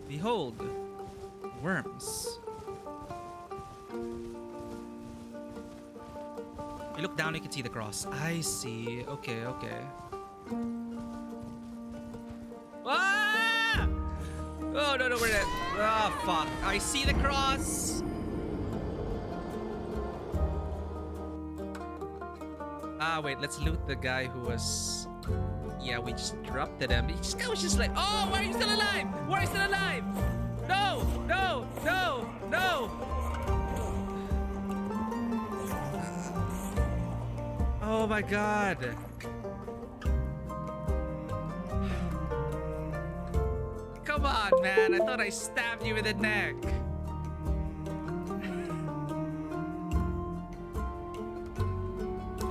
Behold, worms. You look down, you can see the cross. I see. Okay, okay. Ah! Oh, no, no, we're dead. Ah, fuck. I see the cross. Ah, wait, let's loot the guy who was... Yeah, we just interrupted him. This guy was just like, oh, why are you still alive? Why are you still alive? No, no, no, no. Oh my god. Come on, man. I thought I stabbed you in the neck.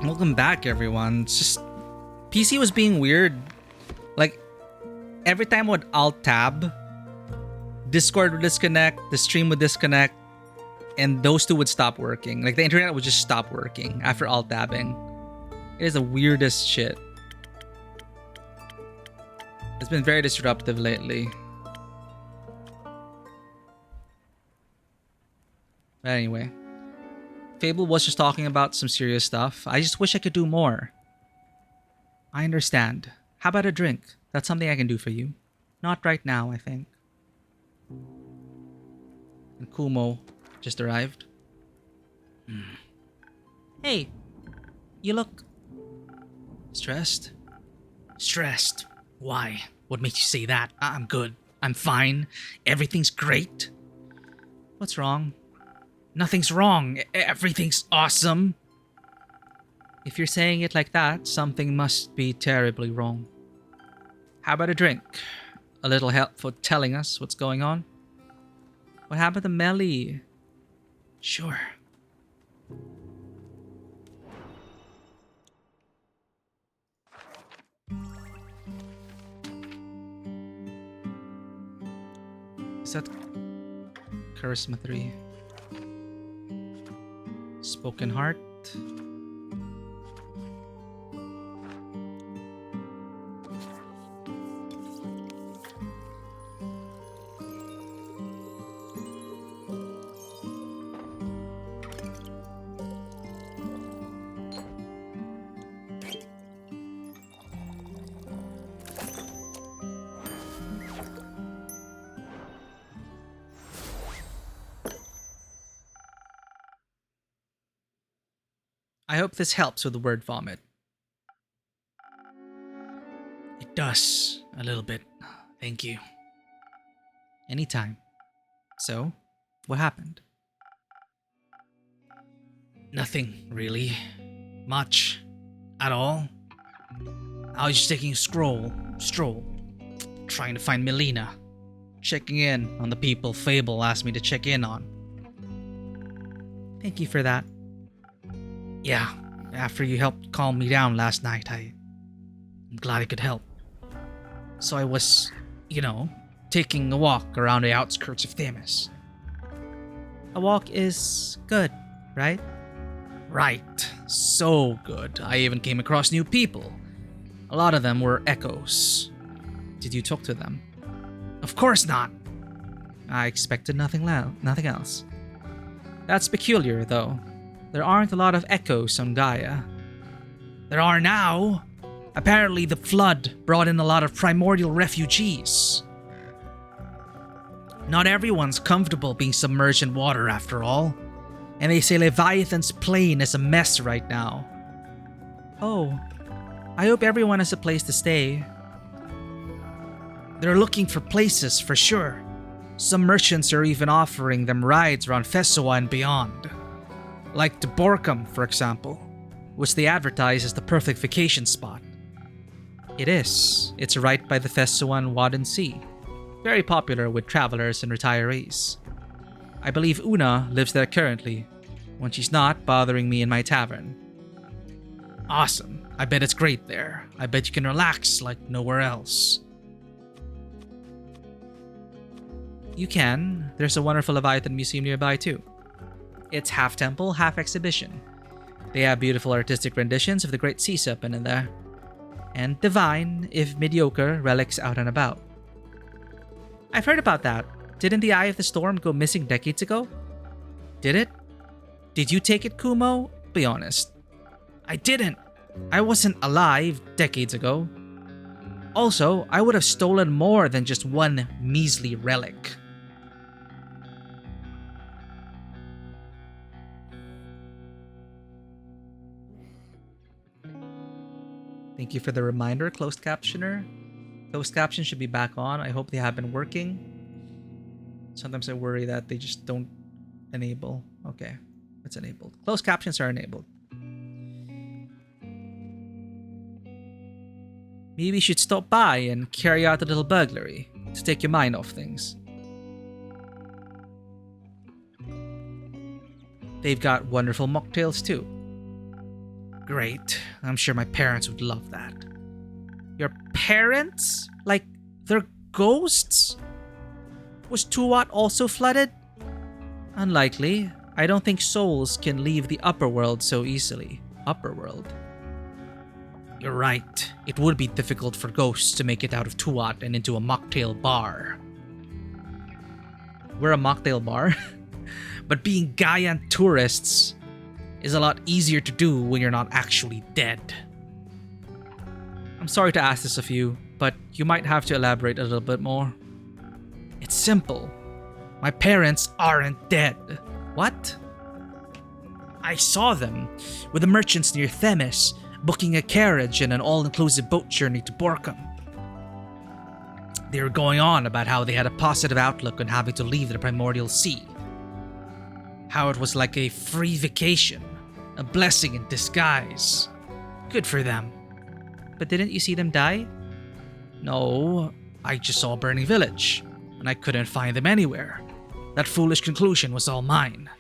Welcome back, everyone. It's just... PC was being weird. Like, every time I would Alt-Tab, Discord would disconnect, the stream would disconnect, and those two would stop working. Like, the internet would just stop working after Alt-Tabbing. It is the weirdest shit. It's been very disruptive lately. But anyway. Fable was just talking about some serious stuff. I just wish I could do more. I understand. How about a drink? That's something I can do for you. Not right now, I think. And Kumo just arrived. Hey, you look... stressed? Stressed? Why? What makes you say that? I'm good. I'm fine. Everything's great. What's wrong? Nothing's wrong. Everything's awesome. If you're saying it like that, something must be terribly wrong. How about a drink? A little help for telling us what's going on? What happened to Melly? Sure. Is that Charisma 3? Spoken Heart? I hope this helps with the word vomit. It does, a little bit. Thank you. Anytime. So, what happened? Nothing, really. Much. At all. I was just taking a stroll. Trying to find Melina. Checking in on the people Fable asked me to check in on. Thank you for that. Yeah, after you helped calm me down last night, I'm glad I could help. So I was, taking a walk around the outskirts of Themis. A walk is good, right? Right, so good. I even came across new people. A lot of them were echoes. Did you talk to them? Of course not. I expected nothing else. That's peculiar, though. There aren't a lot of echoes on Gaia. There are now. Apparently the flood brought in a lot of primordial refugees. Not everyone's comfortable being submerged in water after all. And they say Leviathan's plane is a mess right now. Oh, I hope everyone has a place to stay. They're looking for places for sure. Some merchants are even offering them rides around Fesua and beyond. Like to Borkum, for example, which they advertise as the perfect vacation spot. It is. It's right by the Fesuan Wadden Sea. Very popular with travelers and retirees. I believe Una lives there currently, when she's not bothering me in my tavern. Awesome. I bet it's great there. I bet you can relax like nowhere else. You can. There's a wonderful Leviathan museum nearby too. It's half temple, half exhibition. They have beautiful artistic renditions of the great sea serpent in there. And divine, if mediocre, relics out and about. I've heard about that. Didn't the Eye of the Storm go missing decades ago? Did it? Did you take it, Kumo? Be honest. I didn't. I wasn't alive decades ago. Also, I would have stolen more than just one measly relic. Thank you for the reminder, closed captioner. Closed caption should be back on. I hope they have been working. Sometimes I worry that they just don't enable. Okay, it's enabled. Closed captions are enabled. Maybe you should stop by and carry out a little burglary to take your mind off things. They've got wonderful mocktails too. Great. I'm sure my parents would love that. Your parents? Like, they're ghosts? Was Tuat also flooded? Unlikely. I don't think souls can leave the upper world so easily. Upper world? You're right. It would be difficult for ghosts to make it out of Tuat and into a mocktail bar. We're a mocktail bar? But being Gaian tourists is a lot easier to do when you're not actually dead. I'm sorry to ask this of you, but you might have to elaborate a little bit more. It's simple. My parents aren't dead. What? I saw them with the merchants near Themis, booking a carriage and an all-inclusive boat journey to Borkum. They were going on about how they had a positive outlook on having to leave the primordial sea. How it was like a free vacation, a blessing in disguise. Good for them. But didn't you see them die? No, I just saw a burning village, and I couldn't find them anywhere. That foolish conclusion was all mine.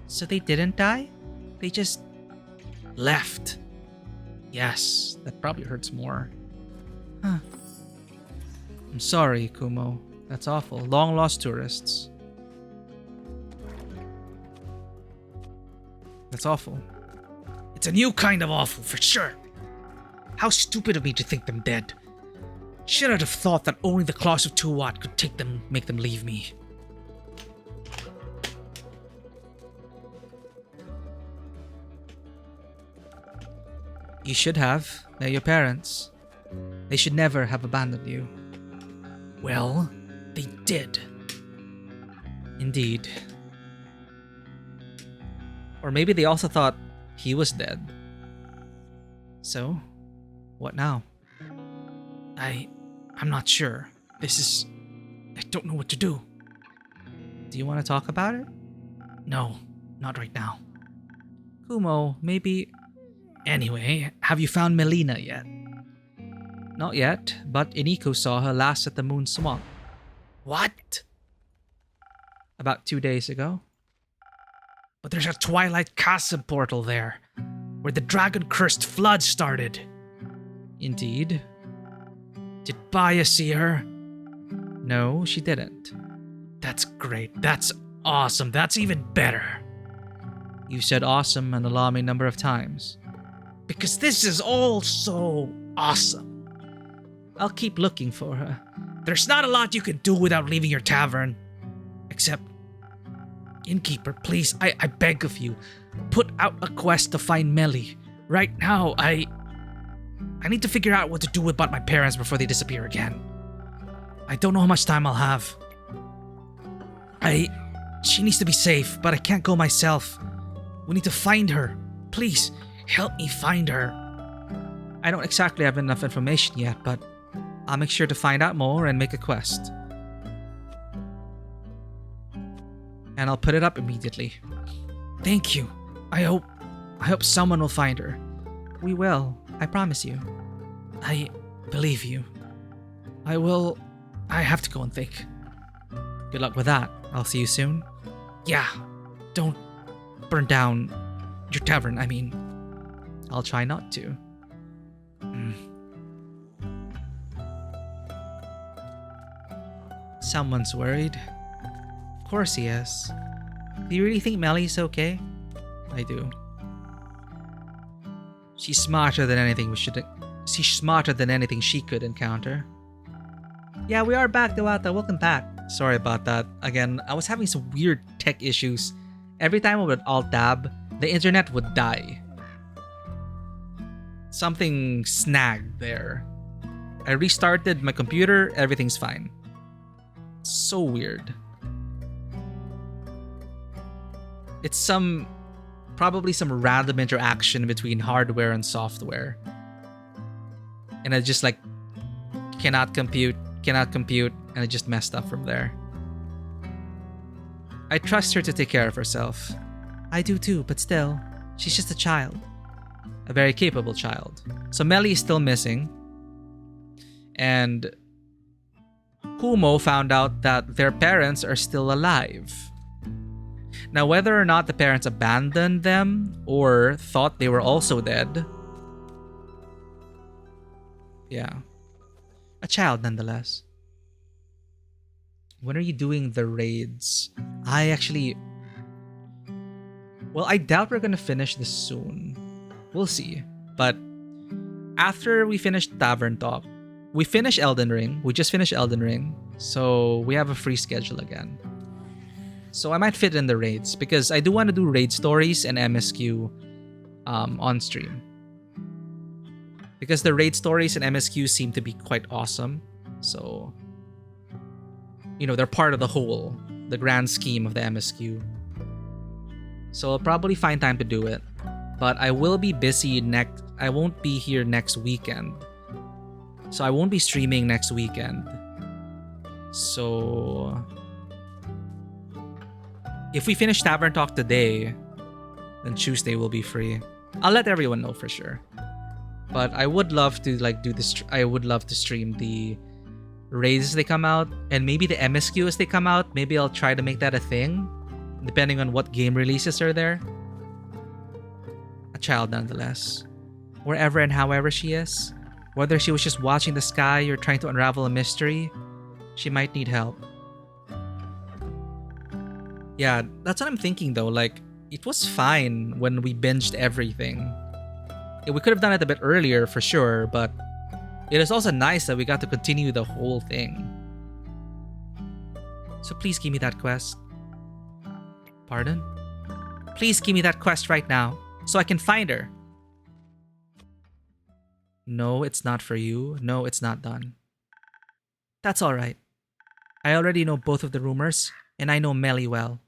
So they didn't die? They just left. Yes, that probably hurts more. Huh. I'm sorry, Kumo. That's awful. Long lost tourists. That's awful. It's a new kind of awful, for sure. How stupid of me to think them dead. Should have thought that only the claws of Tuat could make them leave me. You should have. They're your parents. They should never have abandoned you. Well, they did. Indeed. Or maybe they also thought he was dead. So, what now? I'm not sure. I don't know what to do. Do you want to talk about it? No, not right now. Kumo, maybe... Anyway, have you found Melina yet? Not yet, but Iniko saw her last at the Moon Swamp. What? About 2 days ago. But there's a Twilight Chasm portal there, where the dragon-cursed flood started. Indeed. Did Baya see her? No, she didn't. That's great. That's awesome. That's even better. You said awesome an alarming number of times. Because this is all so awesome. I'll keep looking for her. There's not a lot you can do without leaving your tavern. Except, innkeeper, please, I beg of you, put out a quest to find Melly. Right now, I need to figure out what to do about my parents before they disappear again. I don't know how much time I'll have. She needs to be safe, but I can't go myself. We need to find her. Please, help me find her. I don't exactly have enough information yet, but I'll make sure to find out more and make a quest. And I'll put it up immediately. Thank you. I hope someone will find her. We will, I promise you. I believe you. I have to go and think. Good luck with that. I'll see you soon. Yeah, don't burn down your tavern, I mean. I'll try not to. Someone's worried. Of course he is. Do you really think Melly's okay? I do. She's smarter than anything she could encounter. Yeah, we are back, Dewata. Welcome back. Sorry about that. Again, I was having some weird tech issues. Every time I would alt-tab, the internet would die. Something snagged there. I restarted my computer, everything's fine. So weird. It's probably some random interaction between hardware and software. And I just like cannot compute, and I just messed up from there. I trust her to take care of herself. I do too, but still, she's just a child. A very capable child. So Melly is still missing. And Kumo found out that their parents are still alive. Now, whether or not the parents abandoned them or thought they were also dead. Yeah. A child nonetheless. When are you doing the raids? Well, I doubt we're gonna finish this soon. We'll see. But after we finish Tavern Talk, we finish Elden Ring. We just finished Elden Ring. So we have a free schedule again. So I might fit in the raids because I do want to do raid stories and MSQ on stream. Because the raid stories and MSQ seem to be quite awesome. So, you know, they're part of the whole, the grand scheme of the MSQ. So I'll probably find time to do it. But I will be busy I won't be here next weekend. So I won't be streaming next weekend. So if we finish Tavern Talk today, then Tuesday will be free. I'll let everyone know for sure. But I would love to like do this. I would love to stream the raids as they come out, and maybe the MSQ as they come out. Maybe I'll try to make that a thing, depending on what game releases are there. A child nonetheless. Wherever and however she is, whether she was just watching the sky or trying to unravel a mystery, she might need help. Yeah, that's what I'm thinking though. Like, it was fine when we binged everything. Yeah, we could have done it a bit earlier for sure, but it is also nice that we got to continue the whole thing. So please give me that quest. Pardon? Please give me that quest right now, so I can find her. No, it's not for you. No, it's not done. That's alright. I already know both of the rumors, and I know Melly well.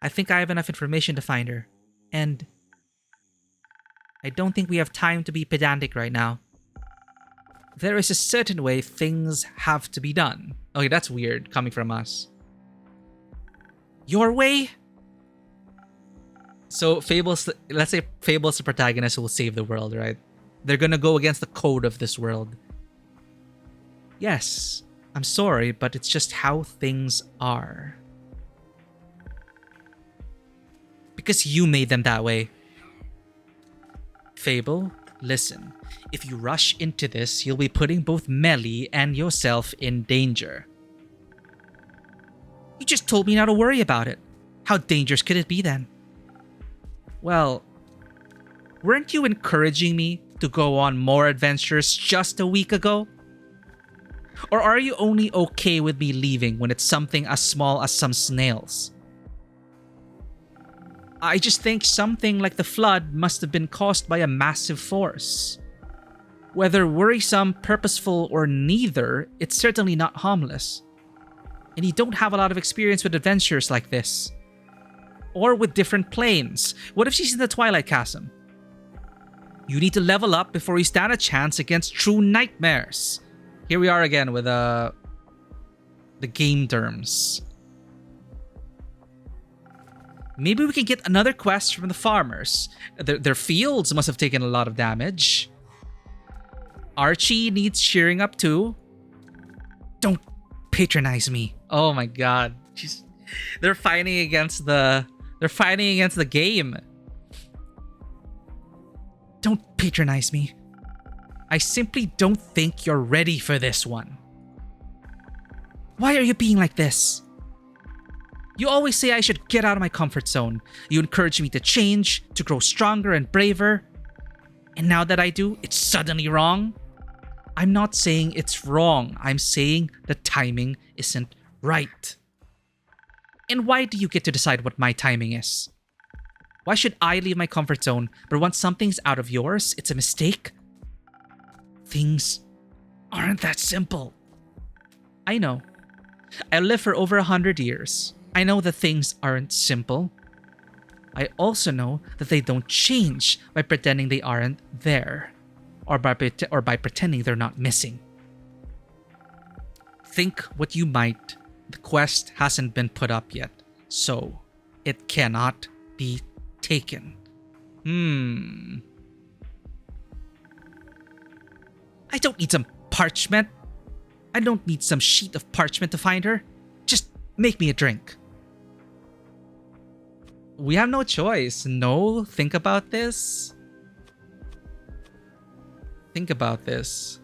I think I have enough information to find her. And I don't think we have time to be pedantic right now. There is a certain way things have to be done. Okay, that's weird coming from us. Your way? So Fable's, let's say Fable's the protagonist who will save the world, right? They're gonna go against the code of this world. Yes, I'm sorry, but it's just how things are. Because you made them that way. Fable, listen. If you rush into this, you'll be putting both Melly and yourself in danger. You just told me not to worry about it. How dangerous could it be then? Well, weren't you encouraging me to go on more adventures just a week ago? Or are you only okay with me leaving when it's something as small as some snails? I just think something like the flood must have been caused by a massive force. Whether worrisome, purposeful, or neither, it's certainly not harmless. And you don't have a lot of experience with adventures like this. Or with different planes. What if she's in the Twilight Chasm? You need to level up before you stand a chance against true nightmares. Here we are again with the game terms. Maybe we can get another quest from the farmers. Their fields must have taken a lot of damage. Archie needs cheering up too. Don't patronize me. Oh my god. They're fighting against the game. Don't patronize me. I simply don't think you're ready for this one. Why are you being like this? You always say I should get out of my comfort zone. You encourage me to change, to grow stronger and braver. And now that I do, it's suddenly wrong? I'm not saying it's wrong. I'm saying the timing isn't right. And why do you get to decide what my timing is? Why should I leave my comfort zone, but once something's out of yours, it's a mistake? Things aren't that simple. I know. I lived for over 100 years. I know that things aren't simple. I also know that they don't change by pretending they aren't there, or by pretending they're not missing. Think what you might, the quest hasn't been put up yet, so it cannot be taken. I don't need some parchment. I don't need some sheet of parchment to find her. Just make me a drink. We have no choice. No, think about this. Think about this.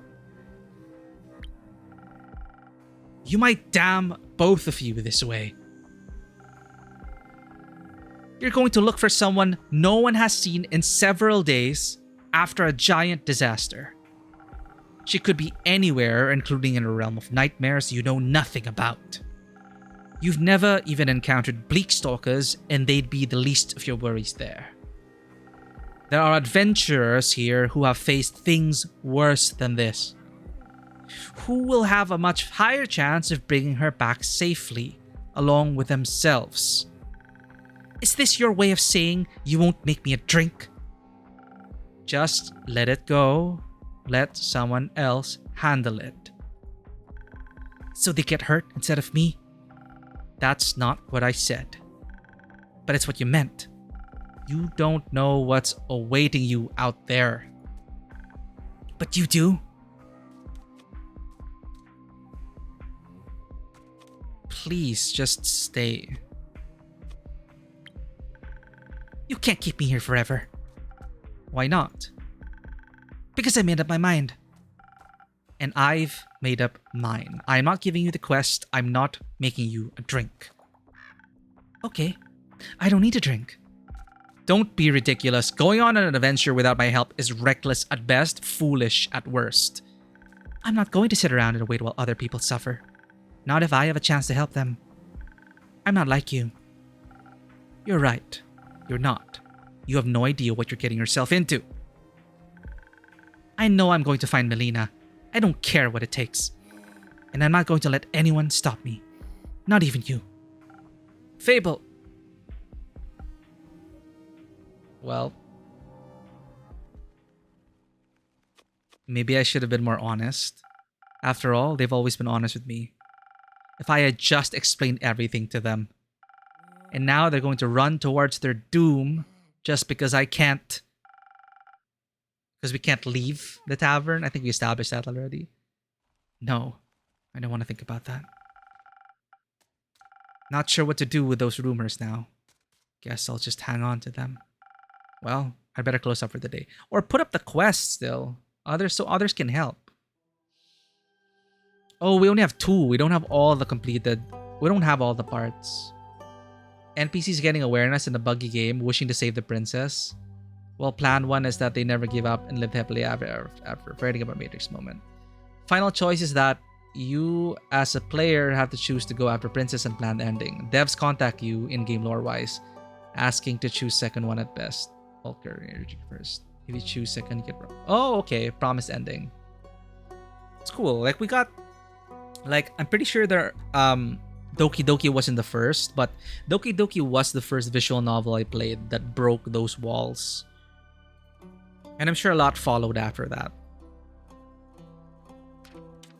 You might damn both of you this way. You're going to look for someone no one has seen in several days after a giant disaster. She could be anywhere, including in a realm of nightmares you know nothing about. You've never even encountered bleak stalkers, and they'd be the least of your worries there. There are adventurers here who have faced things worse than this, who will have a much higher chance of bringing her back safely, along with themselves. Is this your way of saying you won't make me a drink? Just let it go. Let someone else handle it. So they get hurt instead of me? That's not what I said. But it's what you meant. You don't know what's awaiting you out there. But you do. Please just stay. You can't keep me here forever. Why not? Because I made up my mind. And I've made up mine. I'm not giving you the quest. I'm not making you a drink. Okay, I don't need a drink. Don't be ridiculous. Going on an adventure without my help is reckless at best, foolish at worst. I'm not going to sit around and wait while other people suffer. Not if I have a chance to help them. I'm not like you. You're right. You're not. You have no idea what you're getting yourself into. I know I'm going to find Melina. I don't care what it takes. And I'm not going to let anyone stop me. Not even you. Fable. Well, maybe I should have been more honest. After all, they've always been honest with me. If I had just explained everything to them. And now they're going to run towards their doom just because I can't. Because we can't leave the tavern. I think we established that already. No, I don't want to think about that. Not sure what to do with those rumors now. Guess I'll just hang on to them. Well, I better close up for the day. Or put up the quest still. So others can help. Oh, we only have 2. We don't have all the completed. We don't have all the parts. NPCs getting awareness in the buggy game, wishing to save the princess. Well, plan 1 is that they never give up and live happily after forgetting about Matrix moment. Final choice is that you, as a player, have to choose to go after princess and plan the ending. Devs contact you, in-game lore-wise, asking to choose second one at best. Volker, energy first. If you choose second, you get... Oh, okay. Promised ending. It's cool. Like, we got... Like, I'm pretty sure there... Doki Doki wasn't the first, but Doki Doki was the first visual novel I played that broke those walls. And I'm sure a lot followed after that.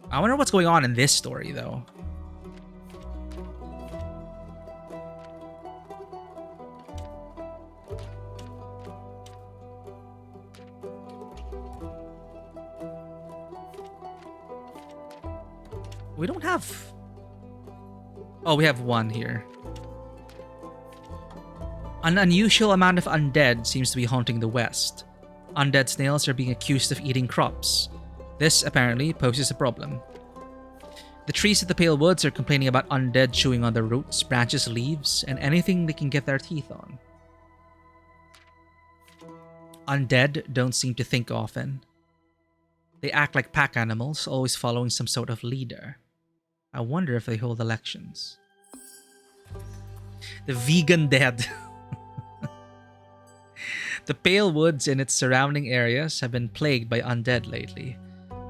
I wonder what's going on in this story, though. We don't have... Oh, we have 1 here. An unusual amount of undead seems to be haunting the West. Undead snails are being accused of eating crops. This, apparently, poses a problem. The trees of the Pale Woods are complaining about undead chewing on their roots, branches, leaves, and anything they can get their teeth on. Undead don't seem to think often. They act like pack animals, always following some sort of leader. I wonder if they hold elections. The vegan dead. The Pale Woods and its surrounding areas have been plagued by undead lately.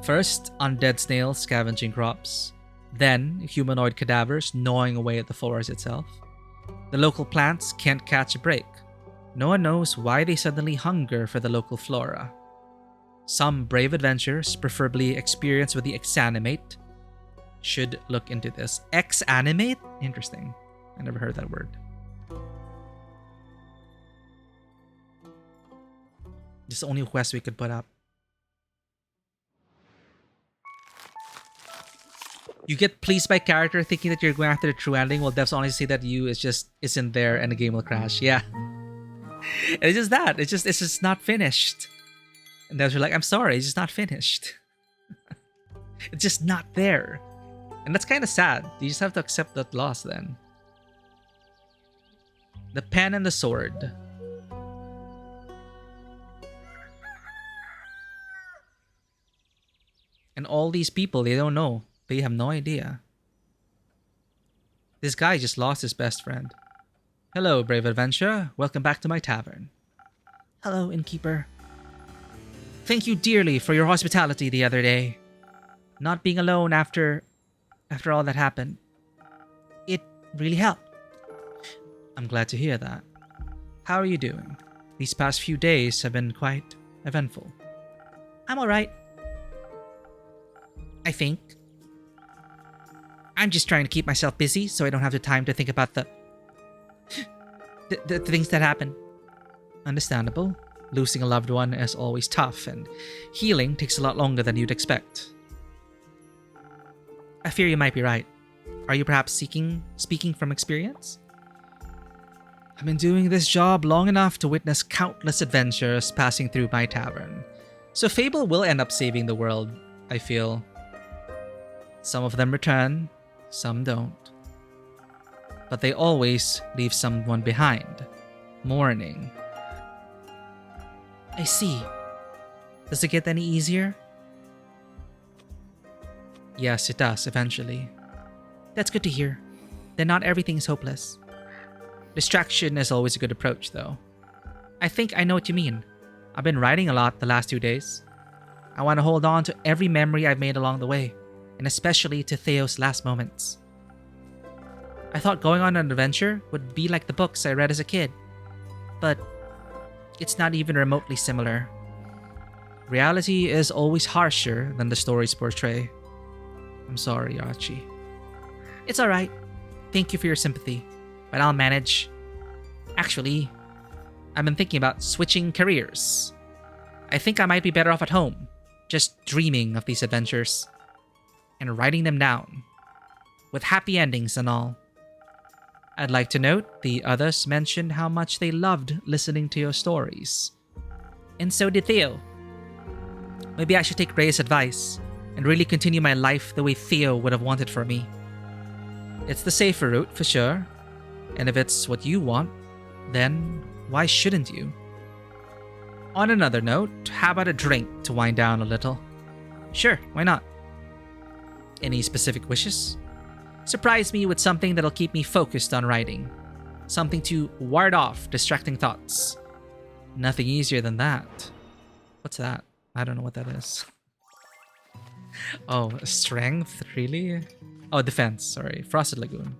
First, undead snails scavenging crops. Then, humanoid cadavers gnawing away at the forest itself. The local plants can't catch a break. No one knows why they suddenly hunger for the local flora. Some brave adventurers, preferably experienced with the Exanimate, should look into this. Exanimate? Interesting. I never heard that word. This is the only quest we could put up. You get pleased by character thinking that you're going after the true ending. Well, devs only say that you isn't there and the game will crash. Yeah. And it's just that. It's just not finished. And devs are like, I'm sorry, it's just not finished. It's just not there. And that's kind of sad. You just have to accept that loss then. The pen and the sword. And all these people, they don't know. They have no idea. This guy just lost his best friend. Hello, brave adventurer. Welcome back to my tavern. Hello, innkeeper. Thank you dearly for your hospitality the other day. Not being alone after all that happened. It really helped. I'm glad to hear that. How are you doing? These past few days have been quite eventful. I'm alright. I think. I'm just trying to keep myself busy so I don't have the time to think about the things that happen. Understandable. Losing a loved one is always tough, and healing takes a lot longer than you'd expect. I fear you might be right. Are you perhaps speaking from experience? I've been doing this job long enough to witness countless adventures passing through my tavern. So Fable will end up saving the world, I feel. Some of them return, some don't. But they always leave someone behind, mourning. I see. Does it get any easier? Yes, it does, eventually. That's good to hear. Then not everything is hopeless. Distraction is always a good approach, though. I think I know what you mean. I've been writing a lot the last 2 days. I want to hold on to every memory I've made along the way, and especially to Theo's last moments. I thought going on an adventure would be like the books I read as a kid, but it's not even remotely similar. Reality is always harsher than the stories portray. I'm sorry, Archie. It's alright. Thank you for your sympathy, but I'll manage. Actually, I've been thinking about switching careers. I think I might be better off at home, just dreaming of these adventures and writing them down, with happy endings and all. I'd like to note the others mentioned how much they loved listening to your stories. And so did Theo. Maybe I should take Ray's advice and really continue my life the way Theo would have wanted for me. It's the safer route for sure, and if it's what you want, then why shouldn't you? On another note, how about a drink to wind down a little? Sure, why not? Any specific wishes? Surprise me with something that'll keep me focused on writing. Something to ward off distracting thoughts. Nothing easier than that. What's that? I don't know what that is. Oh, strength? Really? Oh, defense. Sorry. Frosted Lagoon.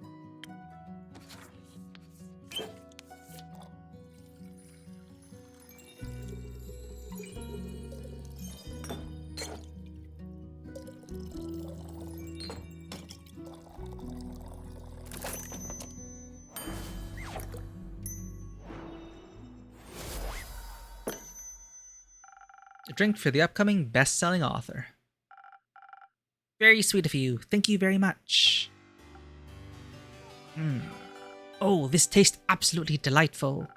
A drink for the upcoming best-selling author. Very sweet of you. Thank you very much. Oh, this tastes absolutely delightful.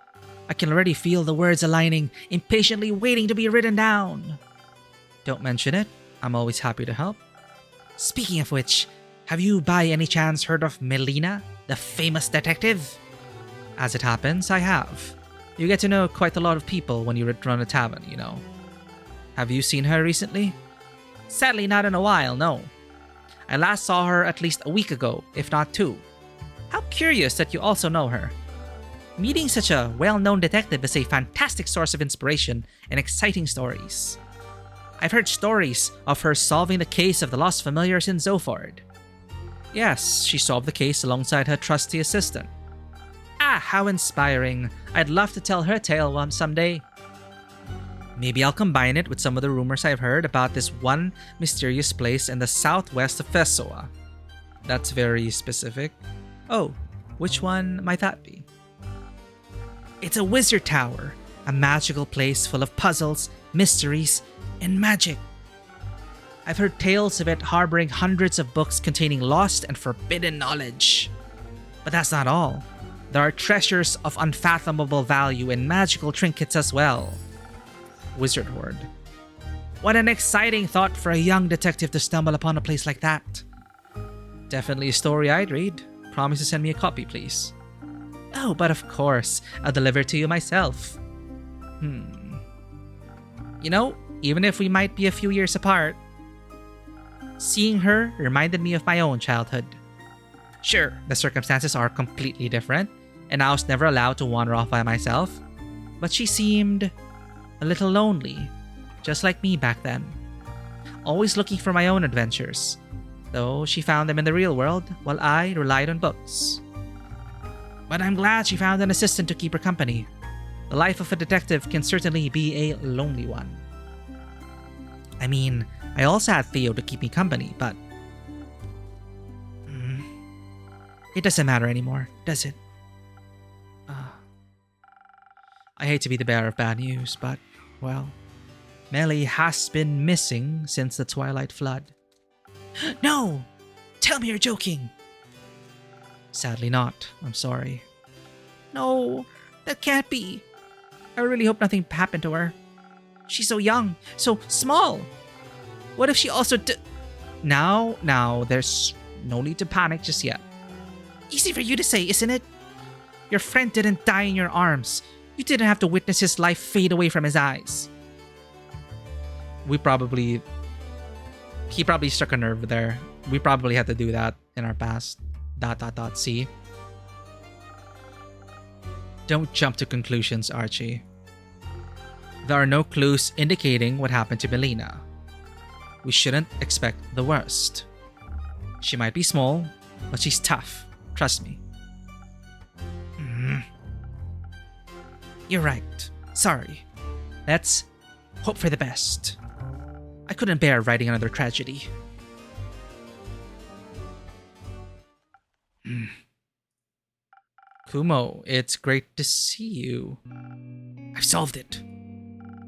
I can already feel the words aligning, impatiently waiting to be written down. Don't mention it. I'm always happy to help. Speaking of which, have you by any chance heard of Melina, the famous detective? As it happens, I have. You get to know quite a lot of people when you run a tavern, you know. Have you seen her recently? Sadly, not in a while, no. I last saw her at least a week ago, if not 2. How curious that you also know her. Meeting such a well-known detective is a fantastic source of inspiration and exciting stories. I've heard stories of her solving the case of the lost familiars in Zoford. Yes, she solved the case alongside her trusty assistant. Ah, how inspiring. I'd love to tell her tale someday. Maybe I'll combine it with some of the rumors I've heard about this one mysterious place in the southwest of Fessoa. That's very specific. Oh, which one might that be? It's a wizard tower, a magical place full of puzzles, mysteries, and magic. I've heard tales of it harboring hundreds of books containing lost and forbidden knowledge. But that's not all. There are treasures of unfathomable value and magical trinkets as well. Wizard Horde. What an exciting thought for a young detective to stumble upon a place like that. Definitely a story I'd read. Promise to send me a copy, please. Oh, but of course, I'll deliver it to you myself. You know, even if we might be a few years apart, seeing her reminded me of my own childhood. Sure, the circumstances are completely different, and I was never allowed to wander off by myself, but she seemed a little lonely, just like me back then. Always looking for my own adventures, though she found them in the real world while I relied on books. But I'm glad she found an assistant to keep her company. The life of a detective can certainly be a lonely one. I mean, I also had Theo to keep me company, but it doesn't matter anymore, does it? I hate to be the bearer of bad news, but, well, Melly has been missing since the Twilight Flood. No! Tell me you're joking! Sadly not. I'm sorry. No, that can't be. I really hope nothing happened to her. She's so young, so small. What if she also Now, there's no need to panic just yet. Easy for you to say, isn't it? Your friend didn't die in your arms. You didn't have to witness his life fade away from his eyes. He probably struck a nerve there. We probably had to do that in our past. ... See? Don't jump to conclusions, Archie. There are no clues indicating what happened to Melina. We shouldn't expect the worst. She might be small, but she's tough. Trust me. You're right. Sorry. Let's hope for the best. I couldn't bear writing another tragedy. Kumo, it's great to see you. I've solved it.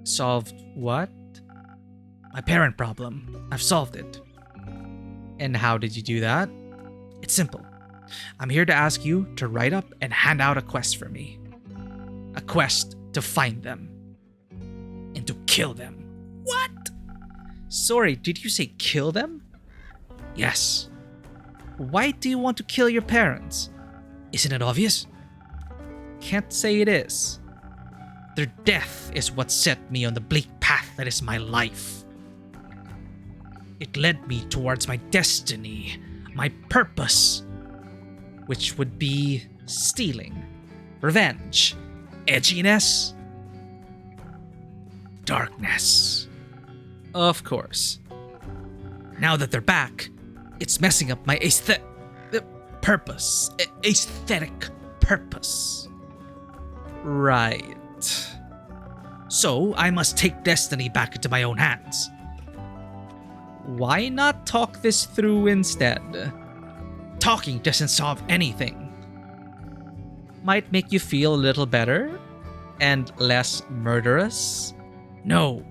Solved what? My parent problem. I've solved it. And how did you do that? It's simple. I'm here to ask you to write up and hand out a quest for me. A quest to find them. And to kill them. What? Sorry, did you say kill them? Yes. Why do you want to kill your parents? Isn't it obvious? Can't say it is. Their death is what set me on the bleak path that is my life. It led me towards my destiny, my purpose, which would be stealing, revenge, edginess, darkness. Of course. Now that they're back, it's messing up my aesthetic purpose. Right. So I must take destiny back into my own hands. Why not talk this through instead? Talking doesn't solve anything. Might make you feel a little better and less murderous. No.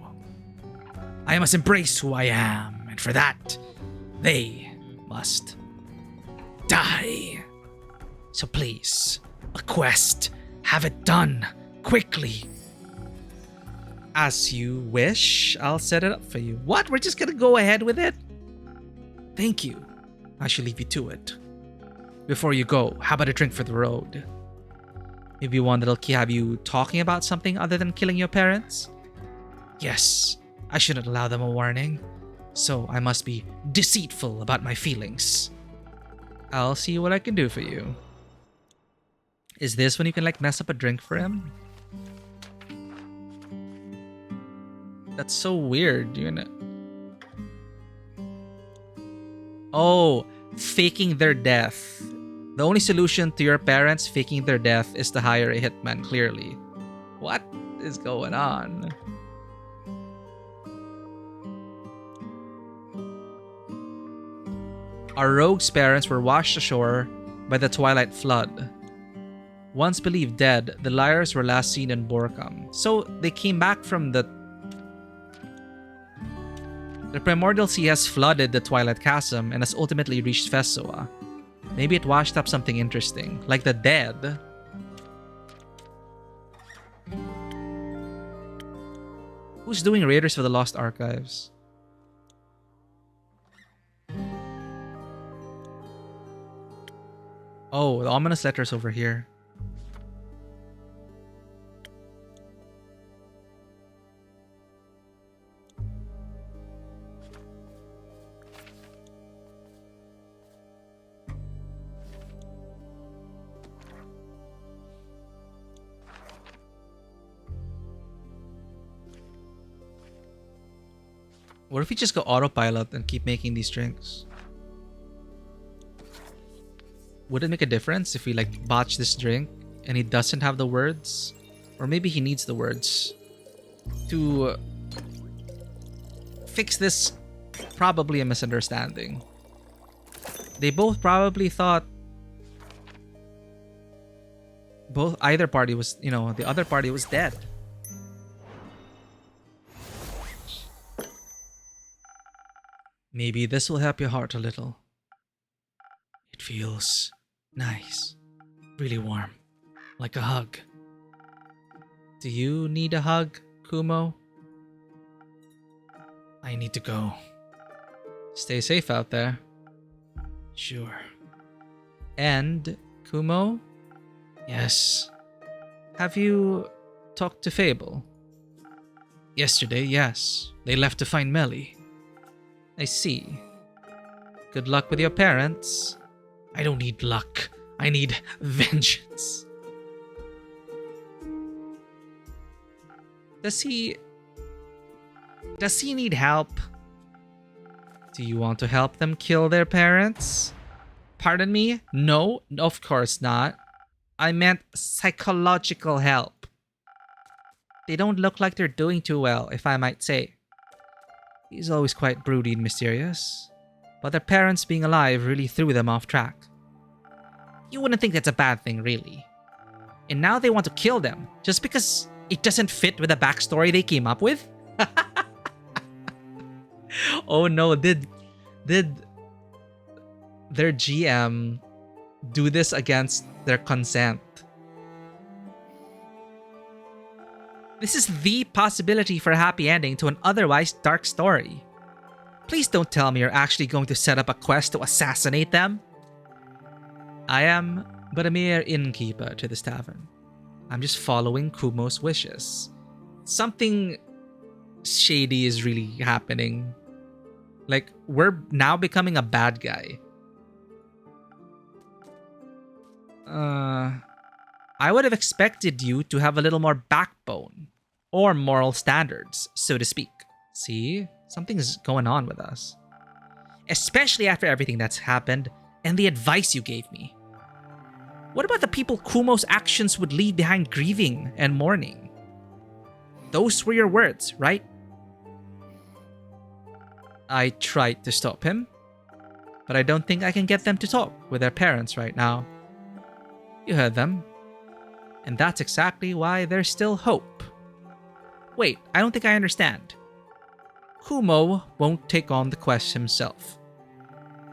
I must embrace who I am, and for that, they must die. So please, a quest. Have it done. Quickly. As you wish, I'll set it up for you. What? We're just gonna go ahead with it? Thank you. I shall leave you to it. Before you go, how about a drink for the road? Maybe one that'll have you talking about something other than killing your parents? Yes, I shouldn't allow them a warning. So I must be deceitful about my feelings. I'll see what I can do for you. Is this when you can like mess up a drink for him? That's so weird. You're gonna... Oh, faking their death. The only solution to your parents faking their death is to hire a hitman, clearly. What is going on? Our rogue's parents were washed ashore by the twilight flood. Once believed dead, the liars were last seen in Borkum. So they came back from the primordial sea has flooded the Twilight Chasm and has ultimately reached Fessoa. Maybe it washed up something interesting, like the dead. Who's doing Raiders of the Lost Archives? Oh, the ominous letter's over here. What if we just go autopilot and keep making these drinks? Would it make a difference if we like botch this drink and he doesn't have the words? Or maybe he needs the words to fix this probably a misunderstanding. They both probably thought either party was, the other party was dead. Maybe this will help your heart a little. It feels nice. Really warm. Like a hug. Do you need a hug, Kumo? I need to go. Stay safe out there. Sure. And, Kumo? Yes. Have you talked to Fable? Yesterday, yes. They left to find Melly. I see. Good luck with your parents. I don't need luck. I need vengeance. Does he need help? Do you want to help them kill their parents? Pardon me? No, of course not. I meant psychological help. They don't look like they're doing too well, if I might say. He's always quite broody and mysterious. But their parents being alive really threw them off track. You wouldn't think that's a bad thing, really. And now they want to kill them, just because it doesn't fit with the backstory they came up with? Oh no, did their GM do this against their consent? This is the possibility for a happy ending to an otherwise dark story. Please don't tell me you're actually going to set up a quest to assassinate them. I am but a mere innkeeper to this tavern. I'm just following Kumo's wishes. Something shady is really happening. Like, we're now becoming a bad guy. I would have expected you to have a little more backbone. Or moral standards, so to speak. See? Something's going on with us. Especially after everything that's happened and the advice you gave me. What about the people Kumo's actions would leave behind grieving and mourning? Those were your words, right? I tried to stop him, but I don't think I can get them to talk with their parents right now. You heard them. And that's exactly why there's still hope. Wait, I don't think I understand. Kumo won't take on the quest himself.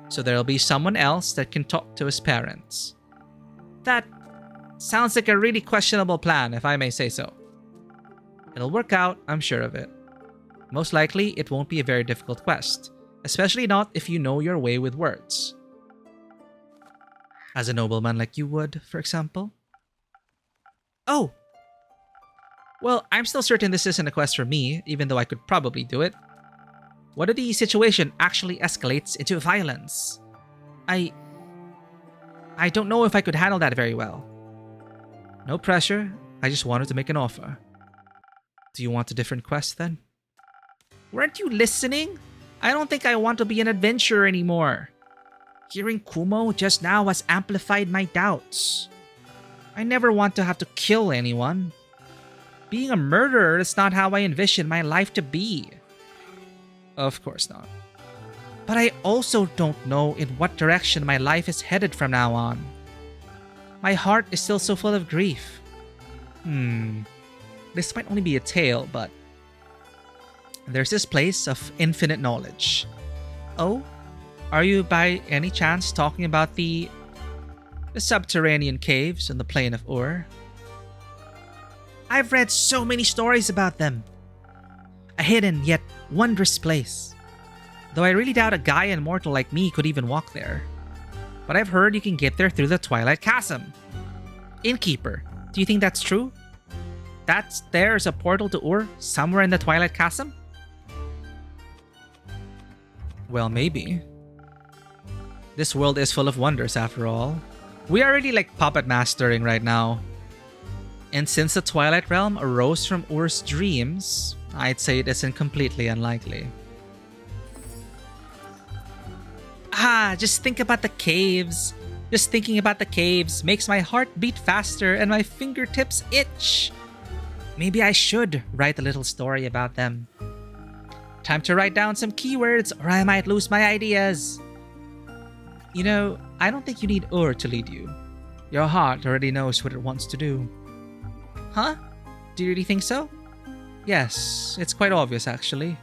So there'll be someone else that can talk to his parents. That sounds like a really questionable plan, if I may say so. It'll work out, I'm sure of it. Most likely, it won't be a very difficult quest, especially not if you know your way with words. As a nobleman like you would, for example. Oh! Well, I'm still certain this isn't a quest for me, even though I could probably do it. What if the situation actually escalates into violence? I don't know if I could handle that very well. No pressure, I just wanted to make an offer. Do you want a different quest then? Weren't you listening? I don't think I want to be an adventurer anymore. Hearing Kumo just now has amplified my doubts. I never want to have to kill anyone. Being a murderer is not how I envision my life to be. Of course not. But I also don't know in what direction my life is headed from now on. My heart is still so full of grief. This might only be a tale, but there's this place of infinite knowledge. Oh? Are you by any chance talking about the subterranean caves on the plain of Ur? I've read so many stories about them. A hidden yet wondrous place. Though I really doubt a guy immortal like me could even walk there. But I've heard you can get there through the Twilight Chasm. Innkeeper, do you think that's true? There's a portal to Ur somewhere in the Twilight Chasm? Well, maybe. This world is full of wonders after all. We are really like puppet mastering right now. And since the Twilight Realm arose from Ur's dreams, I'd say it isn't completely unlikely. Just think about the caves. Just thinking about the caves makes my heart beat faster and my fingertips itch. Maybe I should write a little story about them. Time to write down some keywords or I might lose my ideas. You know, I don't think you need Ur to lead you. Your heart already knows what it wants to do. Huh? Do you really think so? Yes, it's quite obvious actually.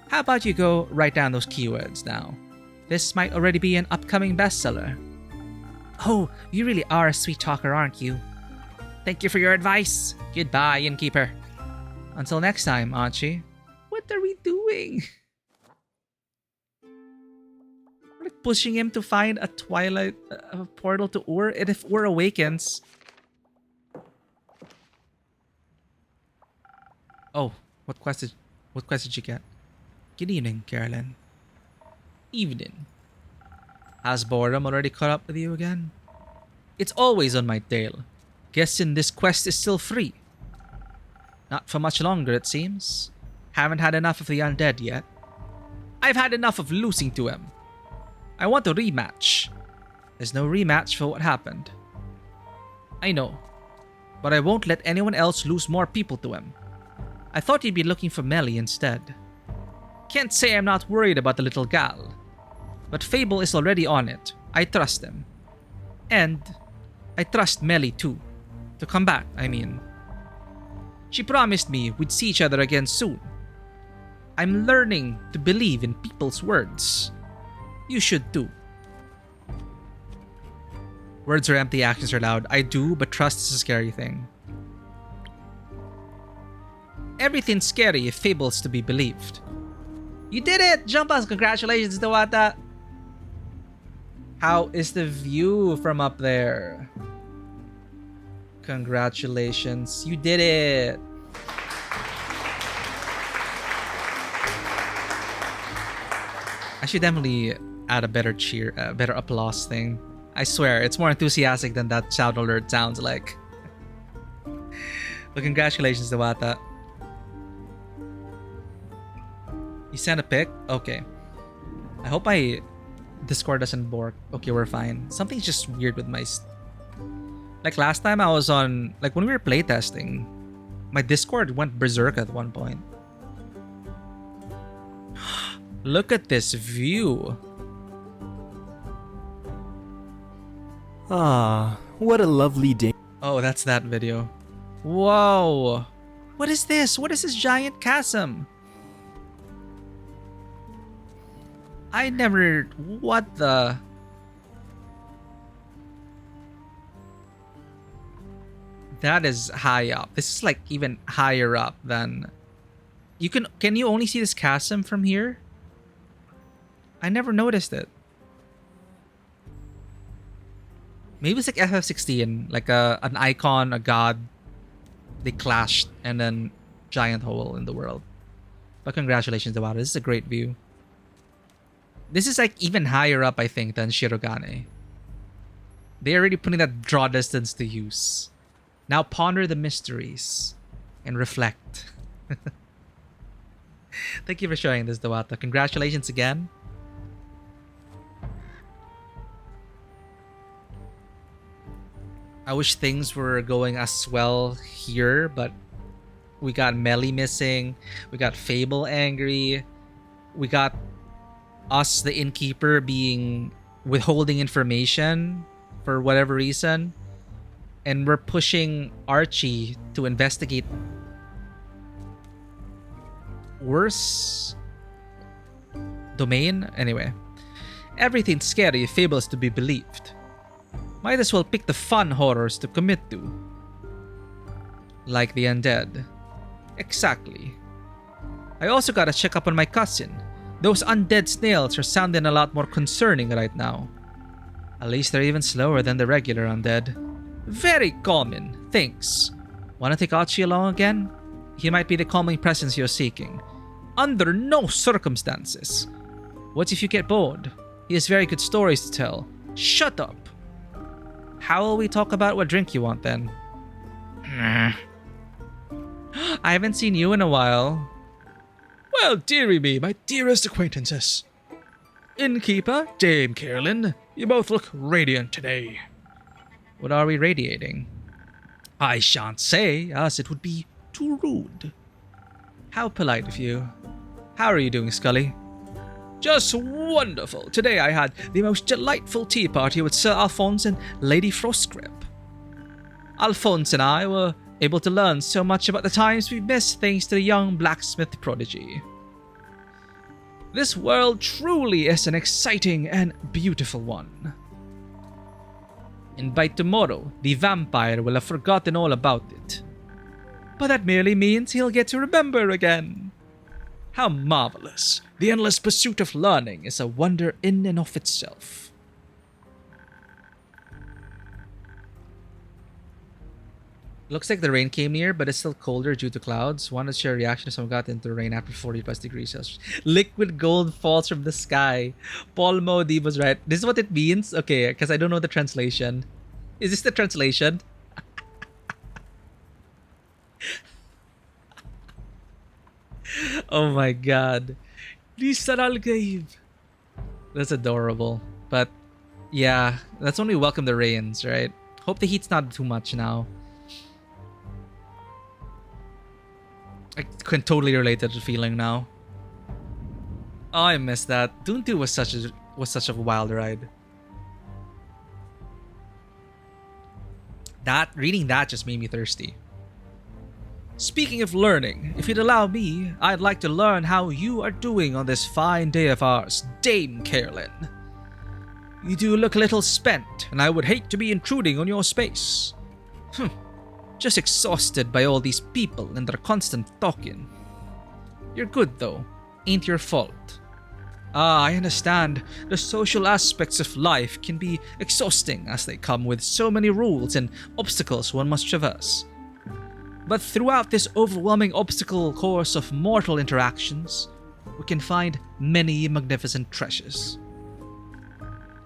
How about you go write down those keywords now? This might already be an upcoming bestseller. Oh, you really are a sweet talker, aren't you? Thank you for your advice. Goodbye, innkeeper. Until next time, Archie. What are we doing? We're like pushing him to find a twilight portal to Ur, and if Ur awakens... Oh, what quest did you get? Good evening, Carolyn. Evening. Has boredom already caught up with you again? It's always on my tail. Guessing this quest is still free. Not for much longer, it seems. Haven't had enough of the undead yet. I've had enough of losing to him. I want a rematch. There's no rematch for what happened. I know, but I won't let anyone else lose more people to him. I thought you'd be looking for Melly instead. Can't say I'm not worried about the little gal. But Fable is already on it. I trust him. And I trust Melly too. To come back, I mean. She promised me we'd see each other again soon. I'm learning to believe in people's words. You should too. Words are empty, actions are loud. I do, but trust is a scary thing. Everything's scary if Fable's to be believed. You did it! Jumpas, congratulations, Dawata! How is the view from up there? Congratulations, you did it! I should definitely add a better cheer, better applause thing. I swear, it's more enthusiastic than that sound alert sounds like. But congratulations, Dawata. You sent a pic? Okay. I hope my Discord doesn't bork. Okay, we're fine. Something's just weird with my... Like last time I was on... Like when we were playtesting, my Discord went berserk at one point. Look at this view. Ah, what a lovely day. Oh, that's that video. Whoa. What is this? What is this giant chasm? I never... What the... That is high up. This is like even higher up than... You can you only see this chasm from here? I never noticed it. Maybe it's like FF16, like an icon, a god. They clashed and then giant hole in the world. But congratulations about it. This is a great view. This is like even higher up, I think, than Shirogane. They're already putting that draw distance to use. Now ponder the mysteries and reflect. Thank you for showing this, Dawata. Congratulations again. I wish things were going as well here, but we got Melly missing. We got Fable angry. We got us, the innkeeper, being withholding information for whatever reason. And we're pushing Archie to investigate worse domain. Anyway, everything's scary if Fable is to be believed. Might as well pick the fun horrors to commit to. Like the undead. Exactly. I also gotta check up on my cousin. Those undead snails are sounding a lot more concerning right now. At least they're even slower than the regular undead. Very common, thanks. Wanna take Archie along again? He might be the calming presence you're seeking. Under no circumstances. What if you get bored? He has very good stories to tell. Shut up. How will we talk about what drink you want then? I haven't seen you in a while. Well, dearie me, my dearest acquaintances. Innkeeper, Dame Carolyn, you both look radiant today. What are we radiating? I shan't say, as it would be too rude. How polite of you. How are you doing, Scully? Just wonderful. Today I had the most delightful tea party with Sir Alphonse and Lady Frostgrip. Alphonse and I were able to learn so much about the times we've missed thanks to the young blacksmith prodigy. This world truly is an exciting and beautiful one. And by tomorrow, the vampire will have forgotten all about it. But that merely means he'll get to remember again. How marvelous. The endless pursuit of learning is a wonder in and of itself. Looks like the rain came near, but it's still colder due to clouds. Want to share a reaction if someone got into the rain after 40 plus degrees Celsius. Liquid gold falls from the sky. Paul Modi was right. This is what it means? Okay, because I don't know the translation. Is this the translation? Oh my god. That's adorable. But yeah, let's only welcome the rains, right? Hope the heat's not too much now. I can totally relate to the feeling now. Oh, I missed that. Dune 2 was such a wild ride. Reading that just made me thirsty. Speaking of learning, if you'd allow me, I'd like to learn how you are doing on this fine day of ours, Dame Carolyn. You do look a little spent, and I would hate to be intruding on your space. Just exhausted by all these people and their constant talking. You're good though, ain't your fault. I understand the social aspects of life can be exhausting as they come with so many rules and obstacles one must traverse. But throughout this overwhelming obstacle course of mortal interactions, we can find many magnificent treasures.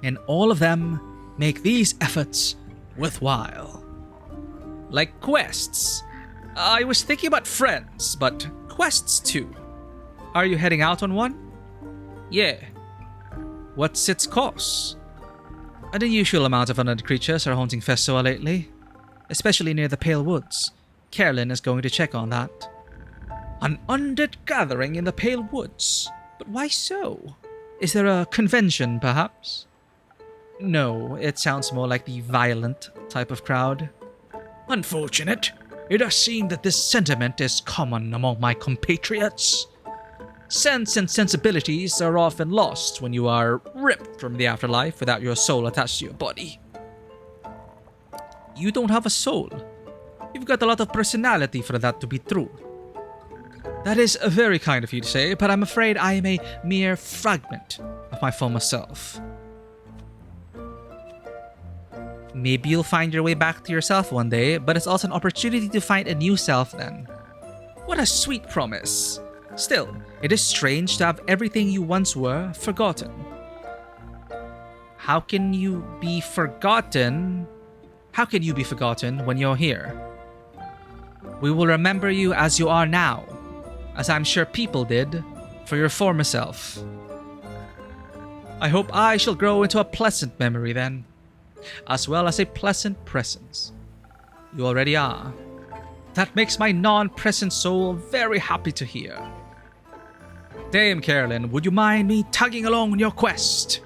And all of them make these efforts worthwhile. Like quests. I was thinking about friends, but quests too. Are you heading out on one? Yeah. What's its cost? An unusual amount of undead creatures are haunting Festoa lately, especially near the Pale Woods. Carolyn is going to check on that. An undead gathering in the Pale Woods? But why so? Is there a convention, perhaps? No, it sounds more like the violent type of crowd. Unfortunate. It does seem that this sentiment is common among my compatriots. Sense and sensibilities are often lost when you are ripped from the afterlife without your soul attached to your body. You don't have a soul. You've got a lot of personality for that to be true. That is very kind of you to say, but I'm afraid I am a mere fragment of my former self. Maybe you'll find your way back to yourself one day, but it's also an opportunity to find a new self then. What a sweet promise. Still, it is strange to have everything you once were forgotten. How can you be forgotten? How can you be forgotten when you're here? We will remember you as you are now, as I'm sure people did for your former self. I hope I shall grow into a pleasant memory then, as well as a pleasant presence. You already are. That makes my non-present soul very happy to hear. Dame Carolyn, would you mind me tugging along on your quest?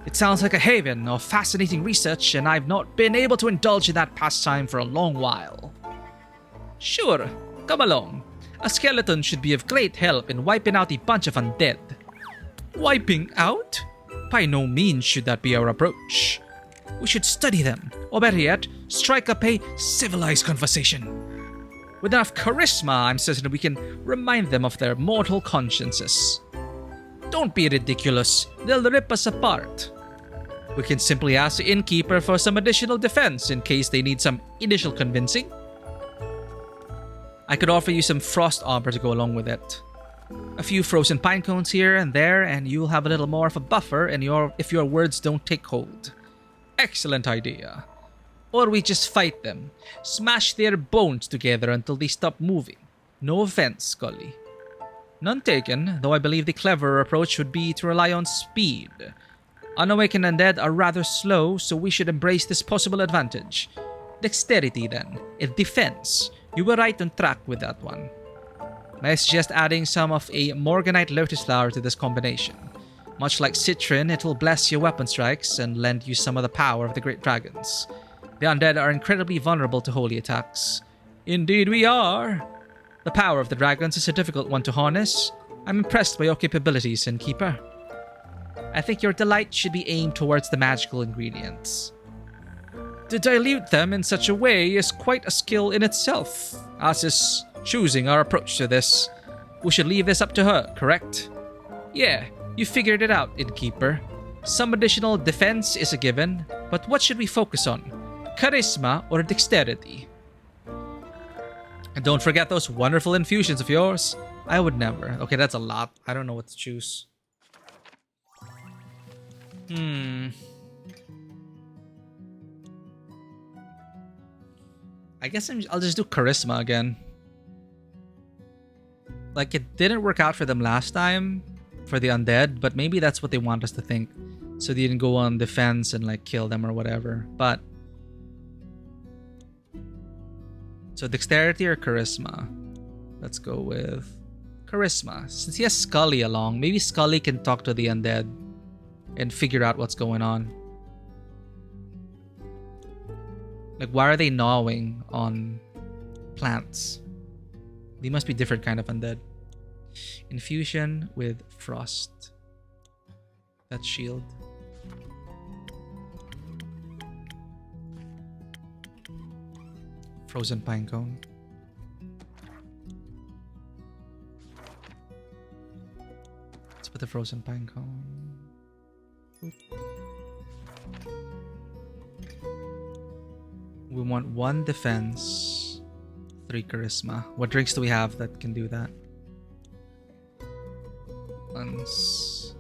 It sounds like a haven of fascinating research, and I've not been able to indulge in that pastime for a long while. Sure, come along. A skeleton should be of great help in wiping out a bunch of undead. Wiping out? By no means should that be our approach. We should study them, or better yet, strike up a civilized conversation. With enough charisma, I'm certain we can remind them of their mortal consciences. Don't be ridiculous, they'll rip us apart. We can simply ask the innkeeper for some additional defense in case they need some initial convincing. I could offer you some frost armor to go along with it. A few frozen pine cones here and there, and you'll have a little more of a buffer if your words don't take hold. Excellent idea. Or we just fight them, smash their bones together until they stop moving. No offense, Scully. None taken, though I believe the cleverer approach would be to rely on speed. Unawakened undead are rather slow, so we should embrace this possible advantage. Dexterity then, and defense. You were right on track with that one. I suggest adding some of a Morganite lotus flower to this combination. Much like citron, it will bless your weapon strikes and lend you some of the power of the great dragons. The undead are incredibly vulnerable to holy attacks. Indeed we are. The power of the dragons is a difficult one to harness. I'm impressed by your capabilities, Innkeeper. I think your delight should be aimed towards the magical ingredients. To dilute them in such a way is quite a skill in itself, as is choosing our approach to this. We should leave this up to her, correct? Yeah, you figured it out, Innkeeper. Some additional defense is a given, but what should we focus on? Charisma or dexterity? And don't forget those wonderful infusions of yours. I would never. Okay, that's a lot. I don't know what to choose. I guess I'll just do charisma again. Like, it didn't work out for them last time for the undead, but maybe that's what they want us to think. So they didn't go on defense and like kill them or whatever. But so dexterity or charisma? Let's go with charisma. Since he has Scully along, maybe Scully can talk to the undead and figure out what's going on. Like, why are they gnawing on plants? They must be different kind of undead. Infusion with frost. That's shield. Frozen pine cone. Let's put the frozen pine cone. Oop. We want 1 defense, 3 charisma. What drinks do we have that can do that? Once.